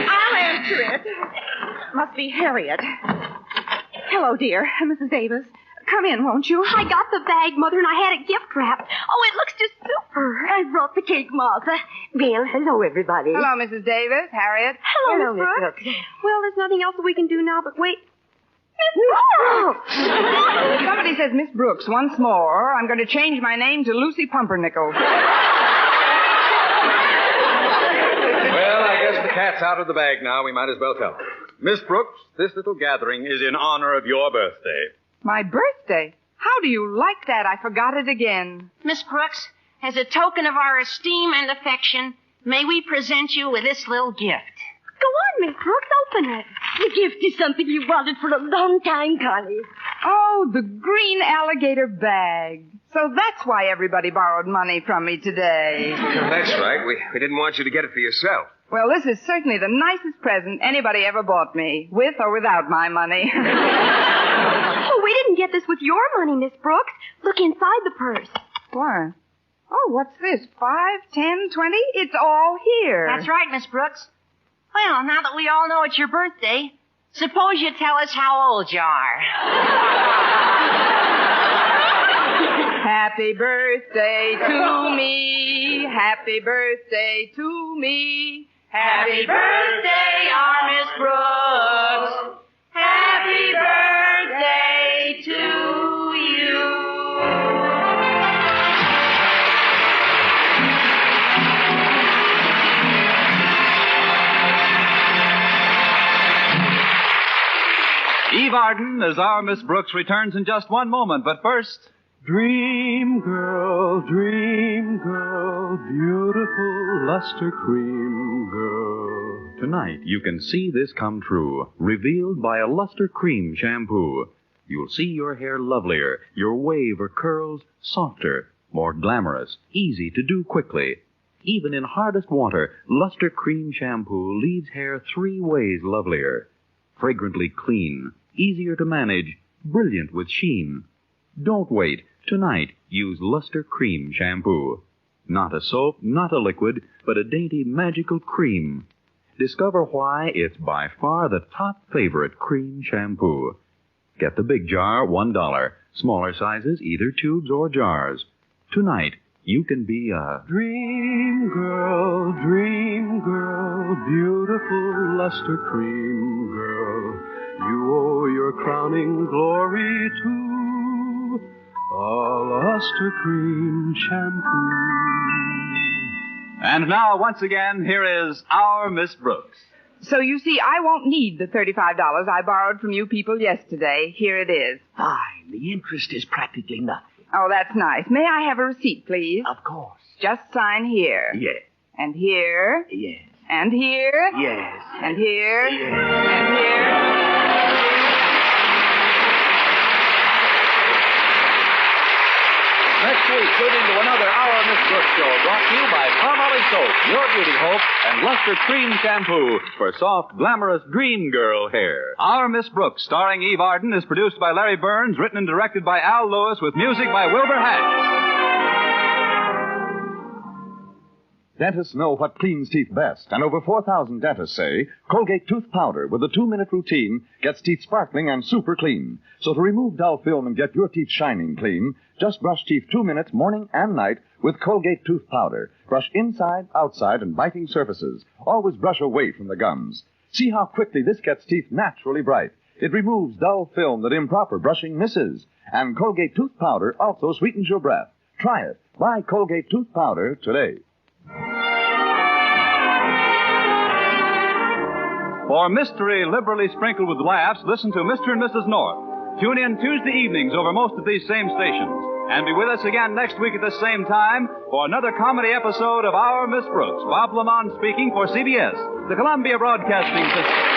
[SPEAKER 15] I'll answer it. Must be Harriet. Hello, dear. Mrs. Davis. Come in, won't you? I got the bag, Mother, and I had it gift wrapped. Oh, it looks just super. I brought the cake, Martha.
[SPEAKER 10] Well, hello, everybody.
[SPEAKER 17] Hello, Mrs. Davis. Harriet.
[SPEAKER 15] Hello,
[SPEAKER 10] Hello,
[SPEAKER 15] Miss
[SPEAKER 10] Miss
[SPEAKER 15] Brooks.
[SPEAKER 10] Brooks.
[SPEAKER 15] Well, there's nothing else that we can do now but wait.
[SPEAKER 17] If somebody says Miss Brooks once more, I'm going to change my name to Lucy Pumpernickel.
[SPEAKER 19] Well, I guess the cat's out of the bag now. We might as well tell her. Miss Brooks, this little gathering is in honor of your birthday.
[SPEAKER 17] My birthday? How do you like that? I forgot it again.
[SPEAKER 3] Miss Brooks, as a token of our esteem and affection, may we present you with this little gift.
[SPEAKER 15] Go on, Miss Brooks, open it.
[SPEAKER 10] The gift is something you wanted for a long time, Connie.
[SPEAKER 17] Oh, the green alligator bag. So that's why everybody borrowed money from me today.
[SPEAKER 4] That's right. We didn't want you to get it for yourself.
[SPEAKER 17] Well, this is certainly the nicest present anybody ever bought me, with or without my money.
[SPEAKER 15] Oh, we didn't get this with your money, Miss Brooks. Look inside the purse.
[SPEAKER 17] What? Oh, what's this? 5, 10, 20? It's all here.
[SPEAKER 3] That's right, Miss Brooks. Well, now that we all know it's your birthday, suppose you tell us how old you are.
[SPEAKER 17] Happy birthday to me. Happy birthday to me. Happy birthday, our Miss Brooks. Happy birthday to you.
[SPEAKER 14] Eve Arden as our Miss Brooks returns in just one moment, but first...
[SPEAKER 1] Dream girl, beautiful luster cream girl.
[SPEAKER 20] Tonight, you can see this come true, revealed by a luster cream shampoo. You'll see your hair lovelier, your wave or curls softer, more glamorous, easy to do quickly. Even in hardest water, luster cream shampoo leaves hair 3 ways lovelier. Fragrantly clean, easier to manage, brilliant with sheen. Don't wait. Tonight, use Luster Cream Shampoo. Not a soap, not a liquid, but a dainty magical cream. Discover why it's by far the top favorite cream shampoo. Get the big jar, $1. Smaller sizes, either tubes or jars. Tonight, you can be a
[SPEAKER 1] Dream girl, beautiful luster cream girl. You owe your crowning glory to a luster cream shampoo.
[SPEAKER 14] And now, once again, here is our Miss Brooks.
[SPEAKER 17] So you see, I won't need the $35 I borrowed from you people yesterday. Here it is.
[SPEAKER 9] Fine. The interest is practically nothing.
[SPEAKER 17] Oh, that's nice. May I have a receipt, please?
[SPEAKER 9] Of course.
[SPEAKER 17] Just sign here.
[SPEAKER 9] Yes.
[SPEAKER 17] And here.
[SPEAKER 9] Yes.
[SPEAKER 17] And here.
[SPEAKER 9] Yes.
[SPEAKER 17] And here.
[SPEAKER 9] Yes.
[SPEAKER 17] And here.
[SPEAKER 14] Next week, tune into another Our Miss Brooks show brought to you by Palmolive Soap, Your Beauty Hope, and Luster Cream Shampoo for soft, glamorous dream girl hair. Our Miss Brooks, starring Eve Arden, is produced by Larry Burns, written and directed by Al Lewis, with music by Wilbur Hatch.
[SPEAKER 19] Dentists know what cleans teeth best, and over 4,000 dentists say Colgate tooth powder with a 2-minute routine gets teeth sparkling and super clean. So to remove dull film and get your teeth shining clean, just brush teeth 2 minutes morning and night with Colgate tooth powder. Brush inside, outside, and biting surfaces. Always brush away from the gums. See how quickly this gets teeth naturally bright. It removes dull film that improper brushing misses. And Colgate tooth powder also sweetens your breath. Try it. Buy Colgate tooth powder today.
[SPEAKER 14] For mystery liberally sprinkled with laughs, listen to Mr. and Mrs. North. Tune in Tuesday evenings over most of these same stations. And be with us again next week at the same time for another comedy episode of Our Miss Brooks. Bob Lamont speaking for CBS, the Columbia Broadcasting System.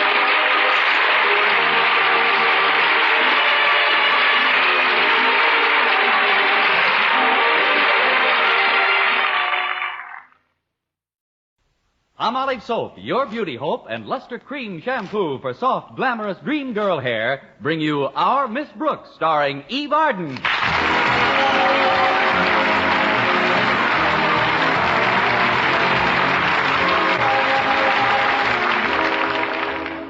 [SPEAKER 14] Palmolive Soap, Your Beauty Hope, and Luster Cream Shampoo for soft, glamorous dream girl hair bring you Our Miss Brooks, starring Eve Arden.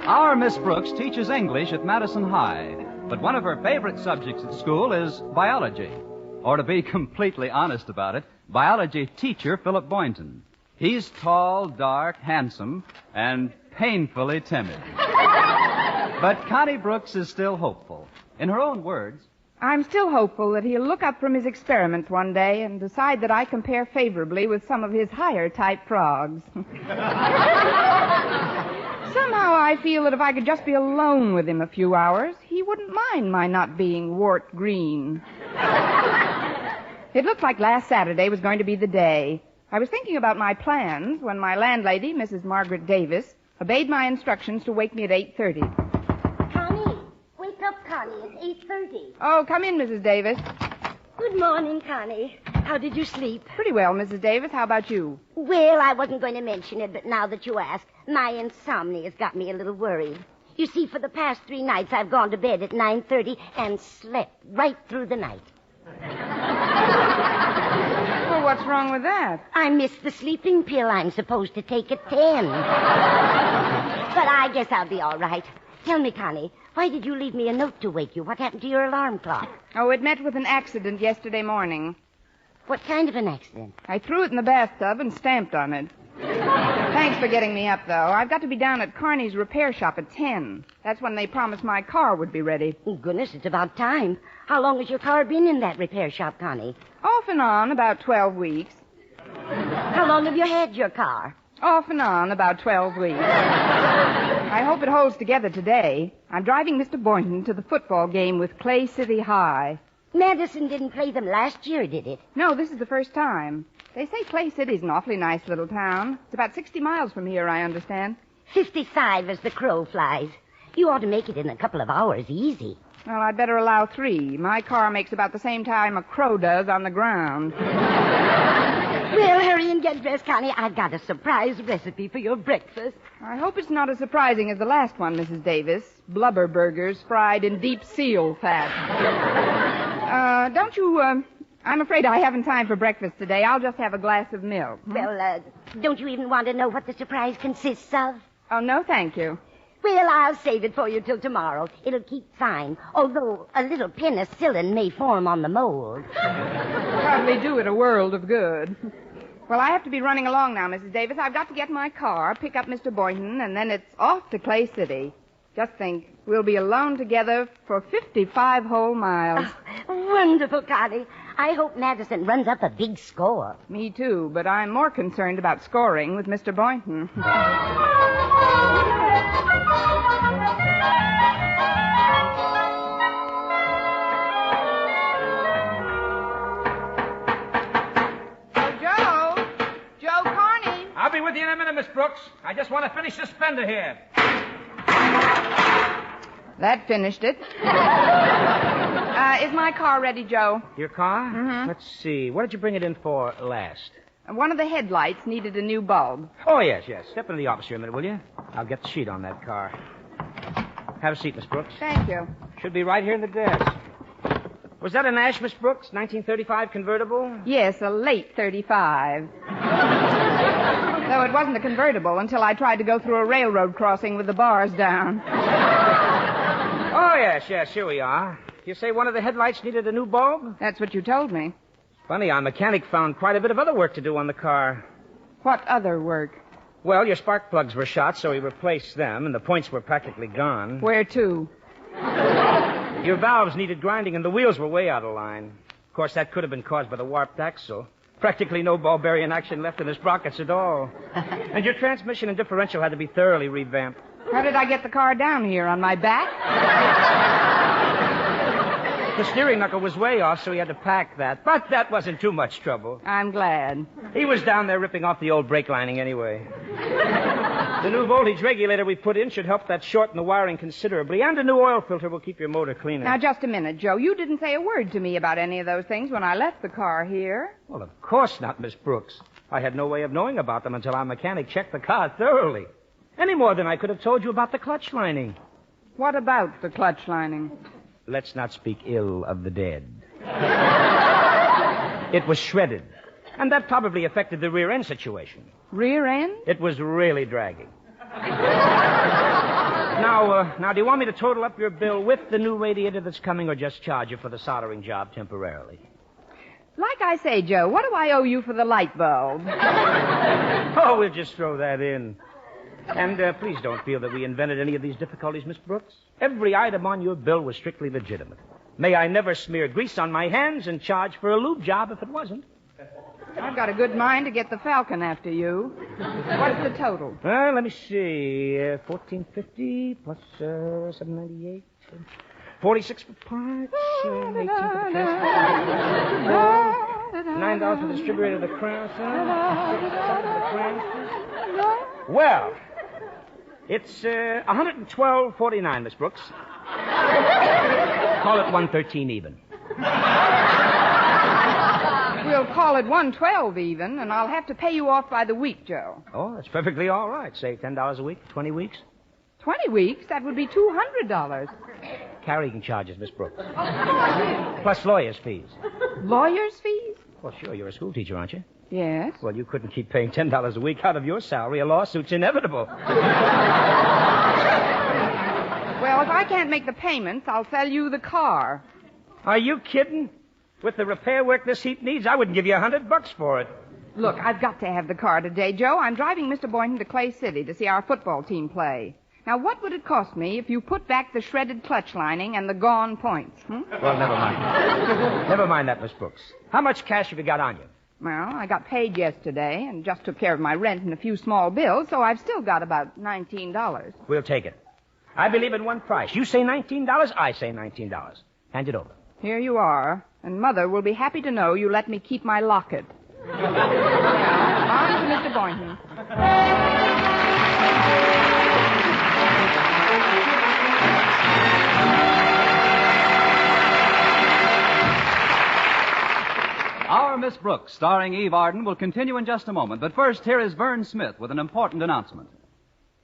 [SPEAKER 14] Our Miss Brooks teaches English at Madison High, but one of her favorite subjects at school is biology. Or to be completely honest about it, biology teacher Philip Boynton. He's tall, dark, handsome, and painfully timid. But Connie Brooks is still hopeful. In her own words,
[SPEAKER 2] I'm still hopeful that he'll look up from his experiments one day and decide that I compare favorably with some of his higher type frogs. Somehow I feel that if I could just be alone with him a few hours, he wouldn't mind my not being wart green. It looked like last Saturday was going to be the day. I was thinking about my plans when my landlady, Mrs. Margaret Davis, obeyed my instructions to wake me at 8:30.
[SPEAKER 10] Connie, wake up, Connie. It's 8:30.
[SPEAKER 2] Oh, come in, Mrs. Davis.
[SPEAKER 10] Good morning, Connie. How did you sleep?
[SPEAKER 2] Pretty well, Mrs. Davis. How about you?
[SPEAKER 10] Well, I wasn't going to mention it, but now that you ask, my insomnia's got me a little worried. You see, for the past 3 nights, I've gone to bed at 9:30 and slept right through the night.
[SPEAKER 2] Well, what's wrong with that?
[SPEAKER 10] I missed the sleeping pill I'm supposed to take at 10. But I guess I'll be all right. Tell me, Connie, why did you leave me a note to wake you? What happened to your alarm clock?
[SPEAKER 2] Oh, it met with an accident yesterday morning.
[SPEAKER 10] What kind of an accident?
[SPEAKER 2] I threw it in the bathtub and stamped on it. Thanks for getting me up, though. I've got to be down at Carney's repair shop at 10. That's when they promised my car would be ready.
[SPEAKER 10] Oh, goodness, it's about time. How long has your car been in that repair shop, Connie?
[SPEAKER 2] Off and on, about 12 weeks.
[SPEAKER 10] How long have you had your car?
[SPEAKER 2] Off and on, about 12 weeks. I hope it holds together today. I'm driving Mr. Boynton to the football game with Clay City High.
[SPEAKER 10] Madison didn't play them last year, did it?
[SPEAKER 2] No, this is the first time. They say Clay City's an awfully nice little town. It's about 60 miles from here, I understand.
[SPEAKER 10] 55 as the crow flies. You ought to make it in a couple of hours, easy.
[SPEAKER 2] Well, I'd better allow 3. My car makes about the same time a crow does on the ground.
[SPEAKER 10] Well, hurry and get dressed, Connie. I've got a surprise recipe for your breakfast.
[SPEAKER 2] I hope it's not as surprising as the last one, Mrs. Davis. Blubber burgers fried in deep seal fat. I'm afraid I haven't time for breakfast today. I'll just have a glass of milk.
[SPEAKER 10] Well, don't you even want to know what the surprise consists of?
[SPEAKER 2] Oh, no, thank you.
[SPEAKER 10] Well, I'll save it for you till tomorrow. It'll keep fine, although a little penicillin may form on the mold.
[SPEAKER 2] Probably do it a world of good. Well, I have to be running along now, Mrs. Davis. I've got to get my car, pick up Mr. Boynton, and then it's off to Clay City. Just think, we'll be alone together for 55 whole miles.
[SPEAKER 10] Oh, wonderful, Connie. I hope Madison runs up a big score.
[SPEAKER 2] Me too, but I'm more concerned about scoring with Mr. Boynton.
[SPEAKER 17] Joe Carney.
[SPEAKER 9] I'll be with you in a minute, Miss Brooks. I just want to finish this fender here.
[SPEAKER 2] That finished it. Is my car ready, Joe?
[SPEAKER 6] Your car?
[SPEAKER 2] Mm-hmm.
[SPEAKER 6] Let's see. What did you bring it in for last?
[SPEAKER 2] One of the headlights needed a new bulb.
[SPEAKER 6] Oh, yes. Step into the office here a minute, will you? I'll get the sheet on that car. Have a seat, Miss Brooks.
[SPEAKER 2] Thank you.
[SPEAKER 6] Should be right here in the desk. Was that a Nash, Miss Brooks? 1935 convertible?
[SPEAKER 2] Yes, a late 35. Though it wasn't a convertible until I tried to go through a railroad crossing with the bars down.
[SPEAKER 6] Oh, yes, here we are. You say one of the headlights needed a new bulb?
[SPEAKER 2] That's what you told me.
[SPEAKER 6] Funny, our mechanic found quite a bit of other work to do on the car.
[SPEAKER 2] What other work?
[SPEAKER 6] Well, your spark plugs were shot, so he replaced them, and the points were practically gone.
[SPEAKER 2] Where to?
[SPEAKER 6] Your valves needed grinding, and the wheels were way out of line. Of course, that could have been caused by the warped axle. Practically no ball bearing action left in the sprockets at all. And your transmission and differential had to be thoroughly revamped.
[SPEAKER 2] How did I get the car down here? On my back?
[SPEAKER 6] The steering knuckle was way off, so he had to pack that. But that wasn't too much trouble.
[SPEAKER 2] I'm glad.
[SPEAKER 6] He was down there ripping off the old brake lining anyway. The new voltage regulator we put in should help that shorten the wiring considerably, and a new oil filter will keep your motor cleaner.
[SPEAKER 2] Now, just a minute, Joe. You didn't say a word to me about any of those things when I left the car here.
[SPEAKER 6] Well, of course not, Miss Brooks. I had no way of knowing about them until our mechanic checked the car thoroughly. Any more than I could have told you about the clutch lining.
[SPEAKER 2] What about the clutch lining?
[SPEAKER 6] Let's not speak ill of the dead. It was shredded. And that probably affected the rear end situation.
[SPEAKER 2] Rear end?
[SPEAKER 6] It was really dragging. Now, do you want me to total up your bill with the new radiator that's coming, or just charge you for the soldering job temporarily?
[SPEAKER 2] Like I say, Joe, what do I owe you for the light bulb?
[SPEAKER 6] Oh, we'll just throw that in. And please don't feel that we invented any of these difficulties, Miss Brooks. Every item on your bill was strictly legitimate. May I never smear grease on my hands and charge for a lube job if it wasn't.
[SPEAKER 2] I've got a good mind to get the Falcon after you. What's the total?
[SPEAKER 6] Let me see. $14.50 plus $7.98. 46 for parts. 18 for the transport. $9 for the distributor of the crown. Well, it's $112.49, Miss Brooks. Call it $113 even.
[SPEAKER 2] We'll call it $112 even, and I'll have to pay you off by the week, Joe.
[SPEAKER 6] Oh, that's perfectly all right. Say $10 a week, 20 weeks.
[SPEAKER 2] 20 weeks? That would be $200.
[SPEAKER 6] Carrying charges, Miss Brooks. Plus lawyer's fees.
[SPEAKER 2] Lawyer's fees?
[SPEAKER 6] Well, sure, you're a school teacher, aren't you?
[SPEAKER 2] Yes.
[SPEAKER 6] Well, you couldn't keep paying $10 a week out of your salary. A lawsuit's inevitable.
[SPEAKER 2] Well, if I can't make the payments, I'll sell you the car.
[SPEAKER 6] Are you kidding? With the repair work this heap needs, I wouldn't give you $100 for it.
[SPEAKER 2] Look, I've got to have the car today, Joe. I'm driving Mr. Boynton to Clay City to see our football team play. Now, what would it cost me if you put back the shredded clutch lining and the gone points?
[SPEAKER 6] Well, never mind. Never mind that, Miss Brooks. How much cash have you got on you?
[SPEAKER 2] Well, I got paid yesterday and just took care of my rent and a few small bills, so I've still got about $19.
[SPEAKER 6] We'll take it. I believe in one price. You say $19, I say $19. Hand it over.
[SPEAKER 2] Here you are. And Mother will be happy to know you let me keep my locket. On to Mr. Boynton.
[SPEAKER 14] Our Miss Brooks, starring Eve Arden, will continue in just a moment. But first, here is Vern Smith with an important announcement.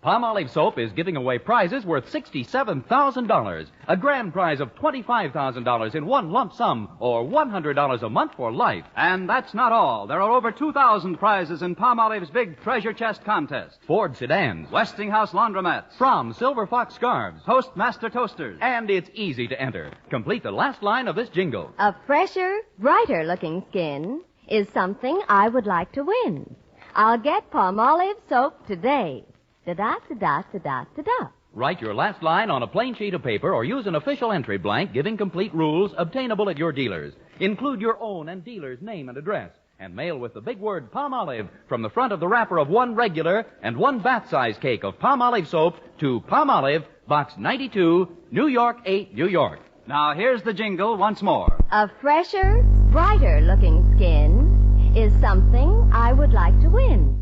[SPEAKER 14] Palmolive Soap is giving away prizes worth $67,000. A grand prize of $25,000 in one lump sum, or $100 a month for life. And that's not all. There are over 2,000 prizes in Palmolive's big treasure chest contest. Ford sedans, Westinghouse laundromats, Fromm Silver Fox scarves, Toastmaster toasters. And it's easy to enter. Complete the last line of this jingle.
[SPEAKER 13] A fresher, brighter-looking skin is something I would like to win. I'll get Palmolive Soap today. Da-da-da-da-da-da-da.
[SPEAKER 14] Write your last line on a plain sheet of paper or use an official entry blank giving complete rules obtainable at your dealers. Include your own and dealer's name and address. And mail with the big word Palmolive from the front of the wrapper of one regular and one bath-size cake of Palmolive soap to Palmolive, Box 92, New York 8, New York. Now here's the jingle once more.
[SPEAKER 13] A fresher, brighter-looking skin is something I would like to win.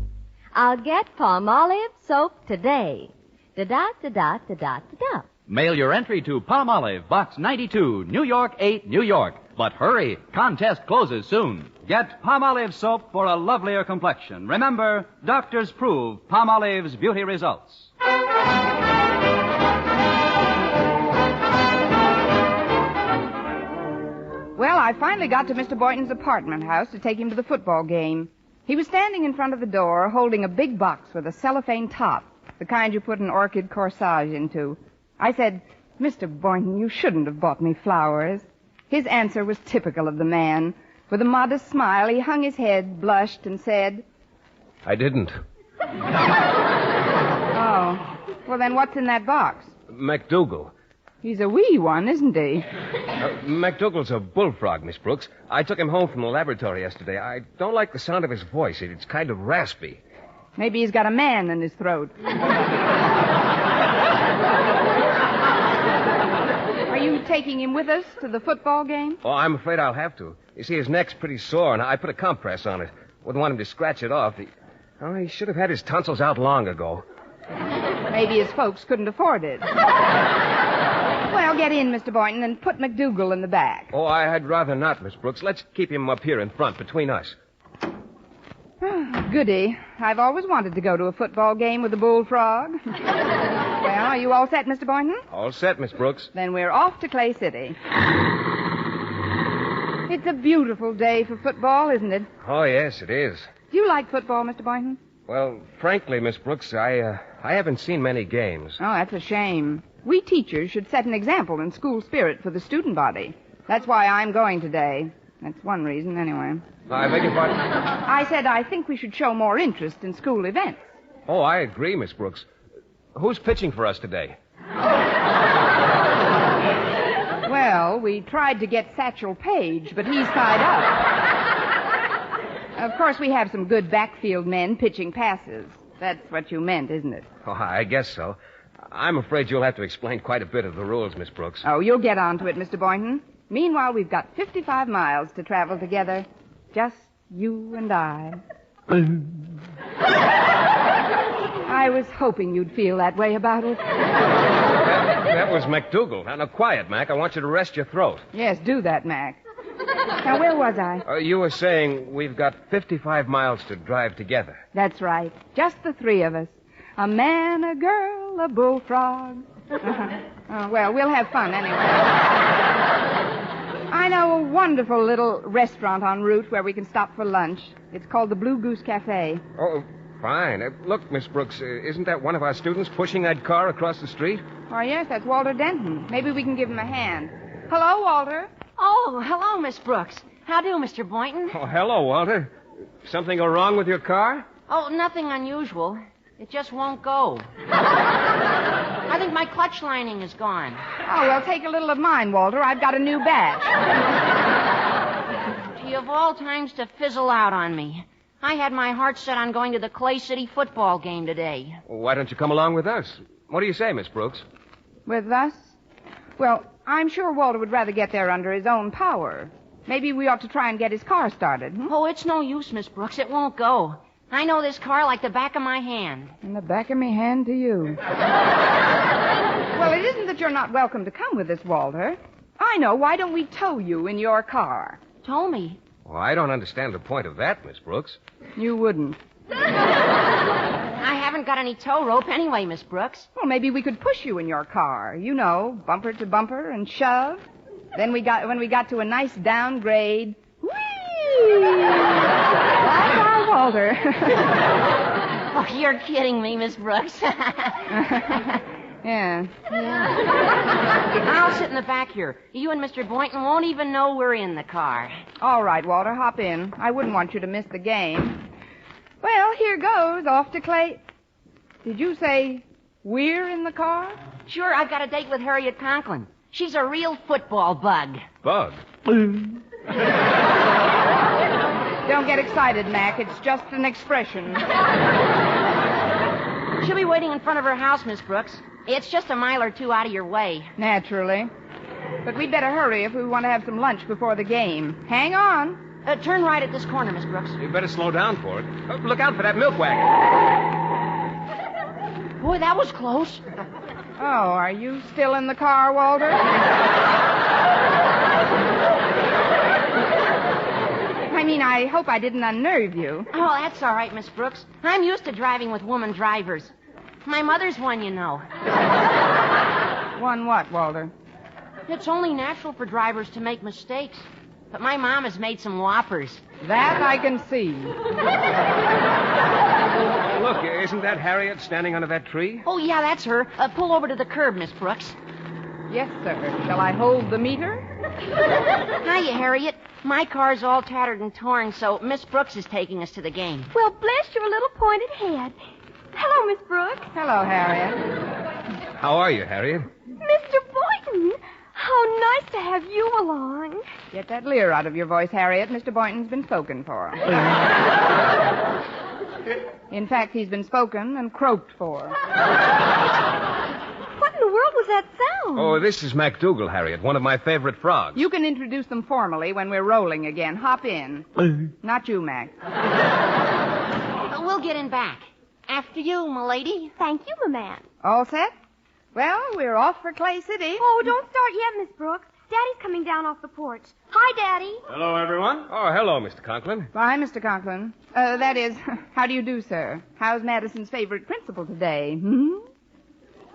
[SPEAKER 13] I'll get Palmolive Soap today. Da-da-da-da-da-da-da.
[SPEAKER 14] Mail your entry to Palmolive, Box 92, New York 8, New York. But hurry, contest closes soon. Get Palmolive Soap for a lovelier complexion. Remember, doctors prove Palmolive's beauty results.
[SPEAKER 2] Well, I finally got to Mr. Boynton's apartment house to take him to the football game. He was standing in front of the door holding a big box with a cellophane top, the kind you put an orchid corsage into. I said, Mr. Boynton, you shouldn't have bought me flowers. His answer was typical of the man. With a modest smile, he hung his head, blushed, and said,
[SPEAKER 4] I didn't.
[SPEAKER 2] Oh. Well, then what's in that box?
[SPEAKER 4] MacDougal.
[SPEAKER 2] He's a wee one, isn't he?
[SPEAKER 4] MacDougal's a bullfrog, Miss Brooks. I took him home from the laboratory yesterday. I don't like the sound of his voice. It's kind of raspy.
[SPEAKER 2] Maybe he's got a man in his throat. Are you taking him with us to the football game?
[SPEAKER 4] Oh, I'm afraid I'll have to. You see, his neck's pretty sore, and I put a compress on it. Wouldn't want him to scratch it off. He should have had his tonsils out long ago.
[SPEAKER 2] Maybe his folks couldn't afford it. Well, get in, Mr. Boynton, and put MacDougal in the back.
[SPEAKER 4] Oh, I'd rather not, Miss Brooks. Let's keep him up here in front, between us.
[SPEAKER 2] Goody. I've always wanted to go to a football game with a bullfrog. Well, are you all set, Mr. Boynton?
[SPEAKER 4] All set, Miss Brooks.
[SPEAKER 2] Then we're off to Clay City. It's a beautiful day for football, isn't it?
[SPEAKER 4] Oh, yes, it is.
[SPEAKER 2] Do you like football, Mr. Boynton?
[SPEAKER 4] Well, frankly, Miss Brooks, I haven't seen many games.
[SPEAKER 2] Oh, that's a shame. We teachers should set an example in school spirit for the student body. That's why I'm going today. That's one reason, anyway.
[SPEAKER 4] I beg your pardon?
[SPEAKER 2] I said I think we should show more interest in school events.
[SPEAKER 4] Oh, I agree, Miss Brooks. Who's pitching for us today?
[SPEAKER 2] Well, we tried to get Satchel Paige, but he's tied up. Of course, we have some good backfield men pitching passes. That's what you meant, isn't it?
[SPEAKER 4] Oh, I guess so. I'm afraid you'll have to explain quite a bit of the rules, Miss Brooks.
[SPEAKER 2] Oh, you'll get on to it, Mr. Boynton. Meanwhile, we've got 55 miles to travel together. Just you and I. I was hoping you'd feel that way about it.
[SPEAKER 4] That was MacDougal. Now, quiet, Mac. I want you to rest your throat.
[SPEAKER 2] Yes, do that, Mac. Now, where was I?
[SPEAKER 4] You were saying we've got 55 miles to drive together.
[SPEAKER 2] That's right. Just the three of us. A man, a girl, a bullfrog. Oh, well, we'll have fun anyway. I know a wonderful little restaurant en route where we can stop for lunch. It's called the Blue Goose Cafe.
[SPEAKER 4] Oh, fine. Look, Miss Brooks, isn't that one of our students pushing that car across the street?
[SPEAKER 2] Oh, yes, that's Walter Denton. Maybe we can give him a hand. Hello, Walter.
[SPEAKER 3] Oh, hello, Miss Brooks. How do, Mr. Boynton?
[SPEAKER 4] Oh, hello, Walter. Something go wrong with your car?
[SPEAKER 3] Oh, nothing unusual. It just won't go. I think my clutch lining is gone.
[SPEAKER 2] Oh, well, take a little of mine, Walter. I've got a new batch.
[SPEAKER 3] Gee, of all times to fizzle out on me. I had my heart set on going to the Clay City football game today.
[SPEAKER 4] Well, why don't you come along with us? What do you say, Miss Brooks?
[SPEAKER 2] With us? Well, I'm sure Walter would rather get there under his own power. Maybe we ought to try and get his car started.
[SPEAKER 3] Oh, it's no use, Miss Brooks. It won't go. I know this car like the back of my hand.
[SPEAKER 2] And the back of me hand to you. Well, it isn't that you're not welcome to come with us, Walter. I know. Why don't we tow you in your car?
[SPEAKER 3] Tow me?
[SPEAKER 4] Well, I don't understand the point of that, Miss Brooks.
[SPEAKER 2] You wouldn't.
[SPEAKER 3] I haven't got any tow rope anyway, Miss Brooks.
[SPEAKER 2] Well, maybe we could push you in your car. You know, bumper to bumper and shove. Then when we got to a nice downgrade, whee! Like our Walter.
[SPEAKER 3] Oh, you're kidding me, Miss Brooks.
[SPEAKER 2] Yeah.
[SPEAKER 3] I'll sit in the back here. You and Mr. Boynton won't even know we're in the car.
[SPEAKER 2] All right, Walter, hop in. I wouldn't want you to miss the game. Well, here goes, off to Clay. Did you say we're in the car?
[SPEAKER 3] Sure, I've got a date with Harriet Conklin. She's a real football bug.
[SPEAKER 4] Bug?
[SPEAKER 2] Don't get excited, Mac. It's just an expression.
[SPEAKER 3] She'll be waiting in front of her house, Miss Brooks. It's just a mile or two out of your way.
[SPEAKER 2] Naturally. But we'd better hurry if we want to have some lunch before the game. Hang on.
[SPEAKER 3] Turn right at this corner, Miss Brooks.
[SPEAKER 4] You better slow down for it. Oh, look out for that milk wagon.
[SPEAKER 3] Boy, that was close.
[SPEAKER 2] Oh, are you still in the car, Walter? I mean, I hope I didn't unnerve you.
[SPEAKER 3] Oh, that's all right, Miss Brooks. I'm used to driving with woman drivers. My mother's one, you know.
[SPEAKER 2] One what, Walter?
[SPEAKER 3] It's only natural for drivers to make mistakes. But my mom has made some whoppers.
[SPEAKER 2] That I can see.
[SPEAKER 4] Look, isn't that Harriet standing under that tree?
[SPEAKER 3] Oh, yeah, that's her. Pull over to the curb, Miss Brooks.
[SPEAKER 2] Yes, sir. Shall I hold the meter?
[SPEAKER 3] Hiya, Harriet. My car's all tattered and torn, so Miss Brooks is taking us to the game.
[SPEAKER 15] Well, bless your little pointed head. Hello, Miss Brooks.
[SPEAKER 2] Hello, Harriet.
[SPEAKER 4] How are you, Harriet?
[SPEAKER 15] Mr. Boynton. How nice to have you along.
[SPEAKER 2] Get that leer out of your voice, Harriet. Mr. Boynton's been spoken for. In fact, he's been spoken and croaked for.
[SPEAKER 15] What in the world was that sound?
[SPEAKER 4] Oh, this is MacDougal, Harriet, one of my favorite frogs.
[SPEAKER 2] You can introduce them formally when we're rolling again. Hop in. Not you, Mac.
[SPEAKER 3] We'll get in back. After you, m'lady.
[SPEAKER 15] Thank you, my man.
[SPEAKER 2] All set? Well, we're off for Clay City.
[SPEAKER 15] Oh, don't start yet, Miss Brooks. Daddy's coming down off the porch. Hi, Daddy.
[SPEAKER 4] Hello, everyone. Oh, hello, Mr. Conklin.
[SPEAKER 2] Bye, Mr. Conklin. That is, how do you do, sir? How's Madison's favorite principal today?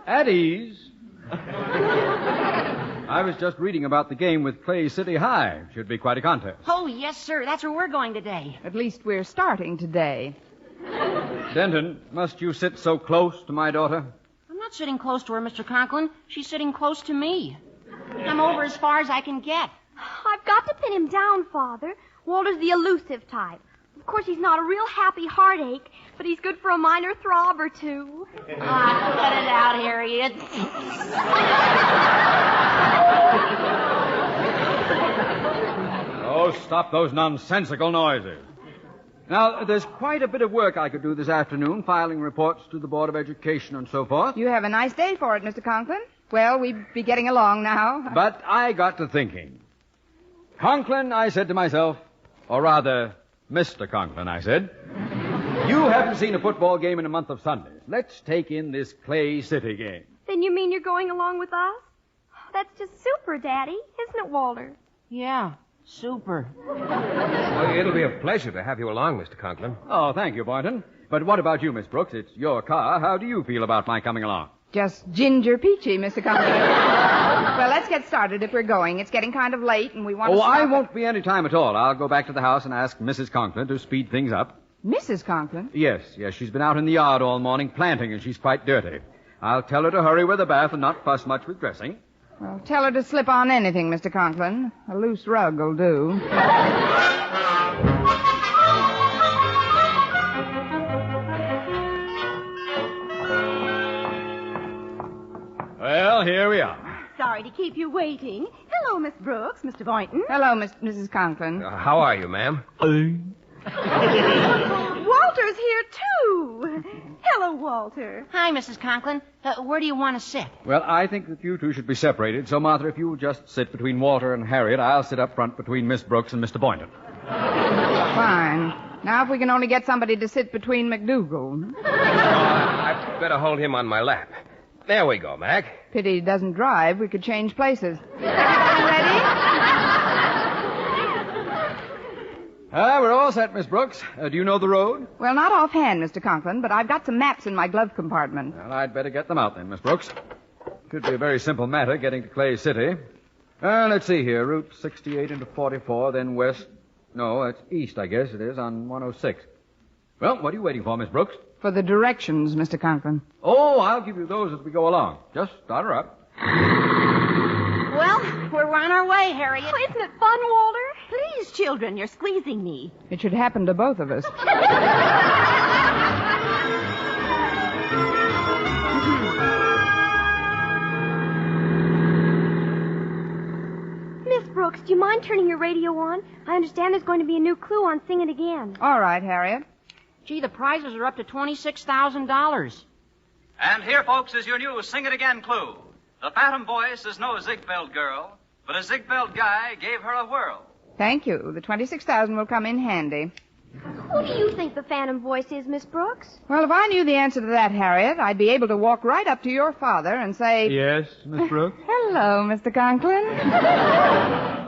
[SPEAKER 21] At ease. I was just reading about the game with Clay City High. Should be quite a contest.
[SPEAKER 3] Oh, yes, sir. That's where we're going today.
[SPEAKER 2] At least we're starting today.
[SPEAKER 21] Denton, must you sit so close to my daughter?
[SPEAKER 3] I'm not sitting close to her, Mr. Conklin. She's sitting close to me. I'm over as far as I can get.
[SPEAKER 15] I've got to pin him down, Father. Walter's the elusive type. Of course, he's not a real happy heartache, but he's good for a minor throb or two.
[SPEAKER 3] Ah, cut it out, Harriet.
[SPEAKER 21] Oh, stop those nonsensical noises. Now, there's quite a bit of work I could do this afternoon, filing reports to the Board of Education and so forth.
[SPEAKER 2] You have a nice day for it, Mr. Conklin. Well, we'd be getting along now.
[SPEAKER 21] But I got to thinking. Conklin, I said to myself, or rather, Mr. Conklin, I said, you haven't seen a football game in a month of Sundays. Let's take in this Clay City game.
[SPEAKER 15] Then you mean you're going along with us? That's just super, Daddy. Isn't it, Walter?
[SPEAKER 7] Yeah, super.
[SPEAKER 4] Well, it'll be a pleasure to have you along, Mr. Conklin.
[SPEAKER 21] Oh, thank you, Boynton. But what about you, Miss Brooks? It's your car. How do you feel about my coming along?
[SPEAKER 2] Just ginger peachy, Mr. Conklin. Well, let's get started if we're going. It's getting kind of late, and we want to stop
[SPEAKER 21] I won't be any time at all. I'll go back to the house and ask Mrs. Conklin to speed things up.
[SPEAKER 2] Mrs. Conklin?
[SPEAKER 21] Yes. She's been out in the yard all morning planting, and she's quite dirty. I'll tell her to hurry with the bath and not fuss much with dressing.
[SPEAKER 2] Well, tell her to slip on anything, Mr. Conklin. A loose rug will do.
[SPEAKER 21] Well, here we are.
[SPEAKER 12] Sorry to keep you waiting. Hello, Miss Brooks, Mr. Boynton.
[SPEAKER 2] Hello, Mrs. Conklin.
[SPEAKER 4] How are you, ma'am?
[SPEAKER 12] Walter's here, too. Hello, Walter.
[SPEAKER 3] Hi, Mrs. Conklin. Where do you want to sit?
[SPEAKER 21] Well, I think that you two should be separated. So, Martha, if you just sit between Walter and Harriet, I'll sit up front between Miss Brooks and Mr. Boynton.
[SPEAKER 2] Fine. Now, if we can only get somebody to sit between McDougal.
[SPEAKER 4] I'd better hold him on my lap. There we go, Mac.
[SPEAKER 2] Pity he doesn't drive. We could change places. Ready?
[SPEAKER 21] We're all set, Miss Brooks. Do you know the road?
[SPEAKER 2] Well, not offhand, Mr. Conklin, but I've got some maps in my glove compartment.
[SPEAKER 21] Well, I'd better get them out then, Miss Brooks. Could be a very simple matter getting to Clay City. Let's see here. Route 68 into 44, then west. No, it's east, I guess it is, on 106. Well, what are you waiting for, Miss Brooks?
[SPEAKER 2] For the directions, Mr. Conklin.
[SPEAKER 21] Oh, I'll give you those as we go along. Just start her up.
[SPEAKER 3] Well, we're on our way, Harriet.
[SPEAKER 12] Oh, isn't it fun, Walter? Please, children, you're squeezing me.
[SPEAKER 2] It should happen to both of us.
[SPEAKER 15] Miss Brooks, do you mind turning your radio on? I understand there's going to be a new clue on Sing It Again.
[SPEAKER 2] All right, Harriet.
[SPEAKER 3] Gee, the prizes are up to $26,000.
[SPEAKER 22] And here, folks, is your new Sing It Again clue. The Phantom Voice is no Ziegfeld girl, but a Ziegfeld guy gave her a whirl.
[SPEAKER 2] Thank you. The $26,000 will come in handy.
[SPEAKER 15] Who do you think the Phantom Voice is, Miss Brooks?
[SPEAKER 2] Well, if I knew the answer to that, Harriet, I'd be able to walk right up to your father and say...
[SPEAKER 21] Yes, Miss Brooks?
[SPEAKER 2] Hello, Mr. Conklin.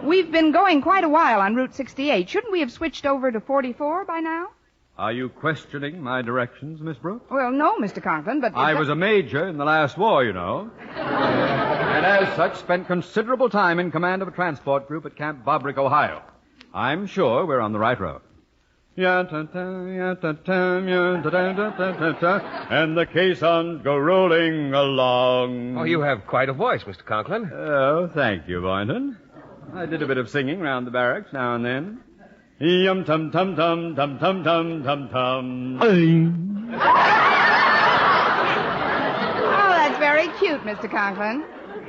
[SPEAKER 2] We've been going quite a while on Route 68. Shouldn't we have switched over to 44 by now?
[SPEAKER 21] Are you questioning my directions, Miss Brooks?
[SPEAKER 2] Well, no, Mr. Conklin, but...
[SPEAKER 21] I was a major in the last war, you know. And as such, spent considerable time in command of a transport group at Camp Bobrick, Ohio. I'm sure we're on the right road. And the caissons go rolling along.
[SPEAKER 4] Oh, you have quite a voice, Mr. Conklin.
[SPEAKER 21] Oh, thank you, Boynton. I did a bit of singing round the barracks now and then. Yum tum tum tum tum tum tum tum tum.
[SPEAKER 2] Oh, that's very cute, Mr. Conklin.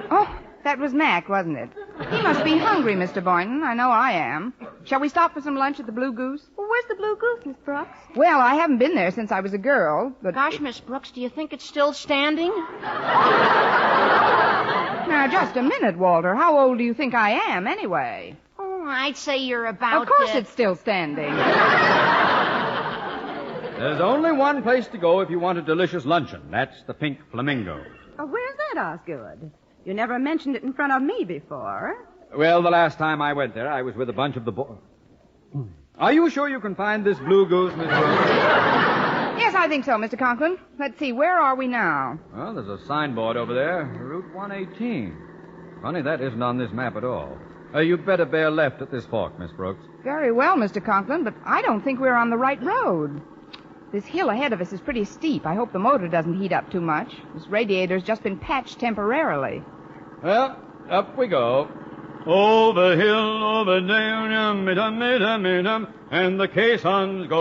[SPEAKER 2] Oh, that was Mac, wasn't it? He must be hungry, Mr. Boynton. I know I am. Shall we stop for some lunch at the Blue Goose?
[SPEAKER 15] Well, where's the Blue Goose, Miss Brooks?
[SPEAKER 2] Well, I haven't been there since I was a girl, but...
[SPEAKER 3] Gosh, Miss Brooks, do you think it's still standing?
[SPEAKER 2] Now, just a minute, Walter. How old do you think I am, anyway?
[SPEAKER 3] Oh, I'd say you're about...
[SPEAKER 2] Of course it's still standing.
[SPEAKER 21] There's only one place to go if you want a delicious luncheon. That's the Pink Flamingo.
[SPEAKER 12] Where's that, Osgood? You never mentioned it in front of me before.
[SPEAKER 21] Well, the last time I went there, I was with a bunch of the boys. Are you sure you can find this Blue Goose, Miss Brooks?
[SPEAKER 2] Yes, I think so, Mr. Conklin. Let's see, where are we now?
[SPEAKER 21] Well, there's a signboard over there, Route 118. Funny that isn't on this map at all. You'd better bear left at this fork, Miss Brooks.
[SPEAKER 2] Very well, Mr. Conklin, but I don't think we're on the right road. This hill ahead of us is pretty steep. I hope the motor doesn't heat up too much. This radiator's just been patched temporarily.
[SPEAKER 21] Well, up we go. Over hill, over dam, and the caissons go.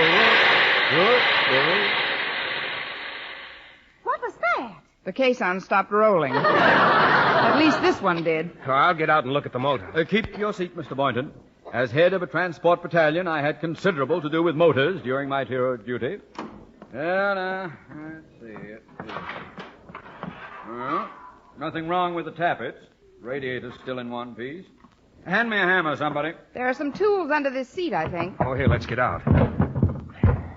[SPEAKER 12] What was that?
[SPEAKER 2] The caisson stopped rolling. At least this one did.
[SPEAKER 4] I'll get out and look at the motor.
[SPEAKER 21] Keep your seat, Mr. Boynton. As head of a transport battalion, I had considerable to do with motors during my tour of duty. Let's see. Well, nothing wrong with the tappets. Radiator's still in one piece. Hand me a hammer, somebody.
[SPEAKER 2] There are some tools under this seat, I think.
[SPEAKER 4] Oh, here, let's get out.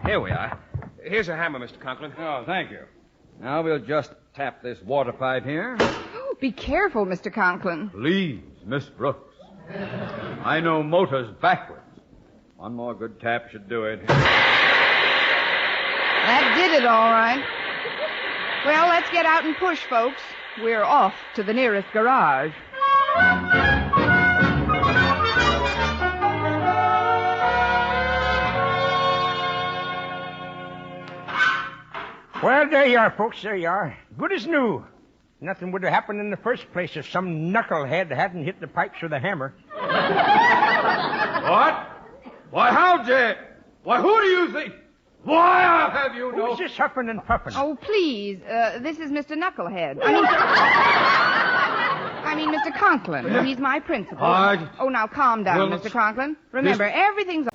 [SPEAKER 4] Here we are. Here's a hammer, Mr. Conklin.
[SPEAKER 21] Oh, thank you. Now we'll just tap this water pipe here.
[SPEAKER 2] Oh, be careful, Mr. Conklin.
[SPEAKER 21] Please, Miss Brooks. I know motors backwards. One more good tap should do it.
[SPEAKER 2] That did it, all right. Well, let's get out and push, folks. We're off to the nearest garage.
[SPEAKER 6] Well, there you are, folks. There you are. Good as new. Nothing would have happened in the first place if some knucklehead hadn't hit the pipes with a hammer.
[SPEAKER 21] What? Why, how dare... Why, who do you think... Why, I'll have you know...
[SPEAKER 6] Who's this huffing and puffing?
[SPEAKER 2] Oh, please. This is Mr. Knucklehead. I mean, Mr. Conklin. He's my principal. Oh, now calm down,
[SPEAKER 21] Well,
[SPEAKER 2] Mr. Conklin. Remember, everything's...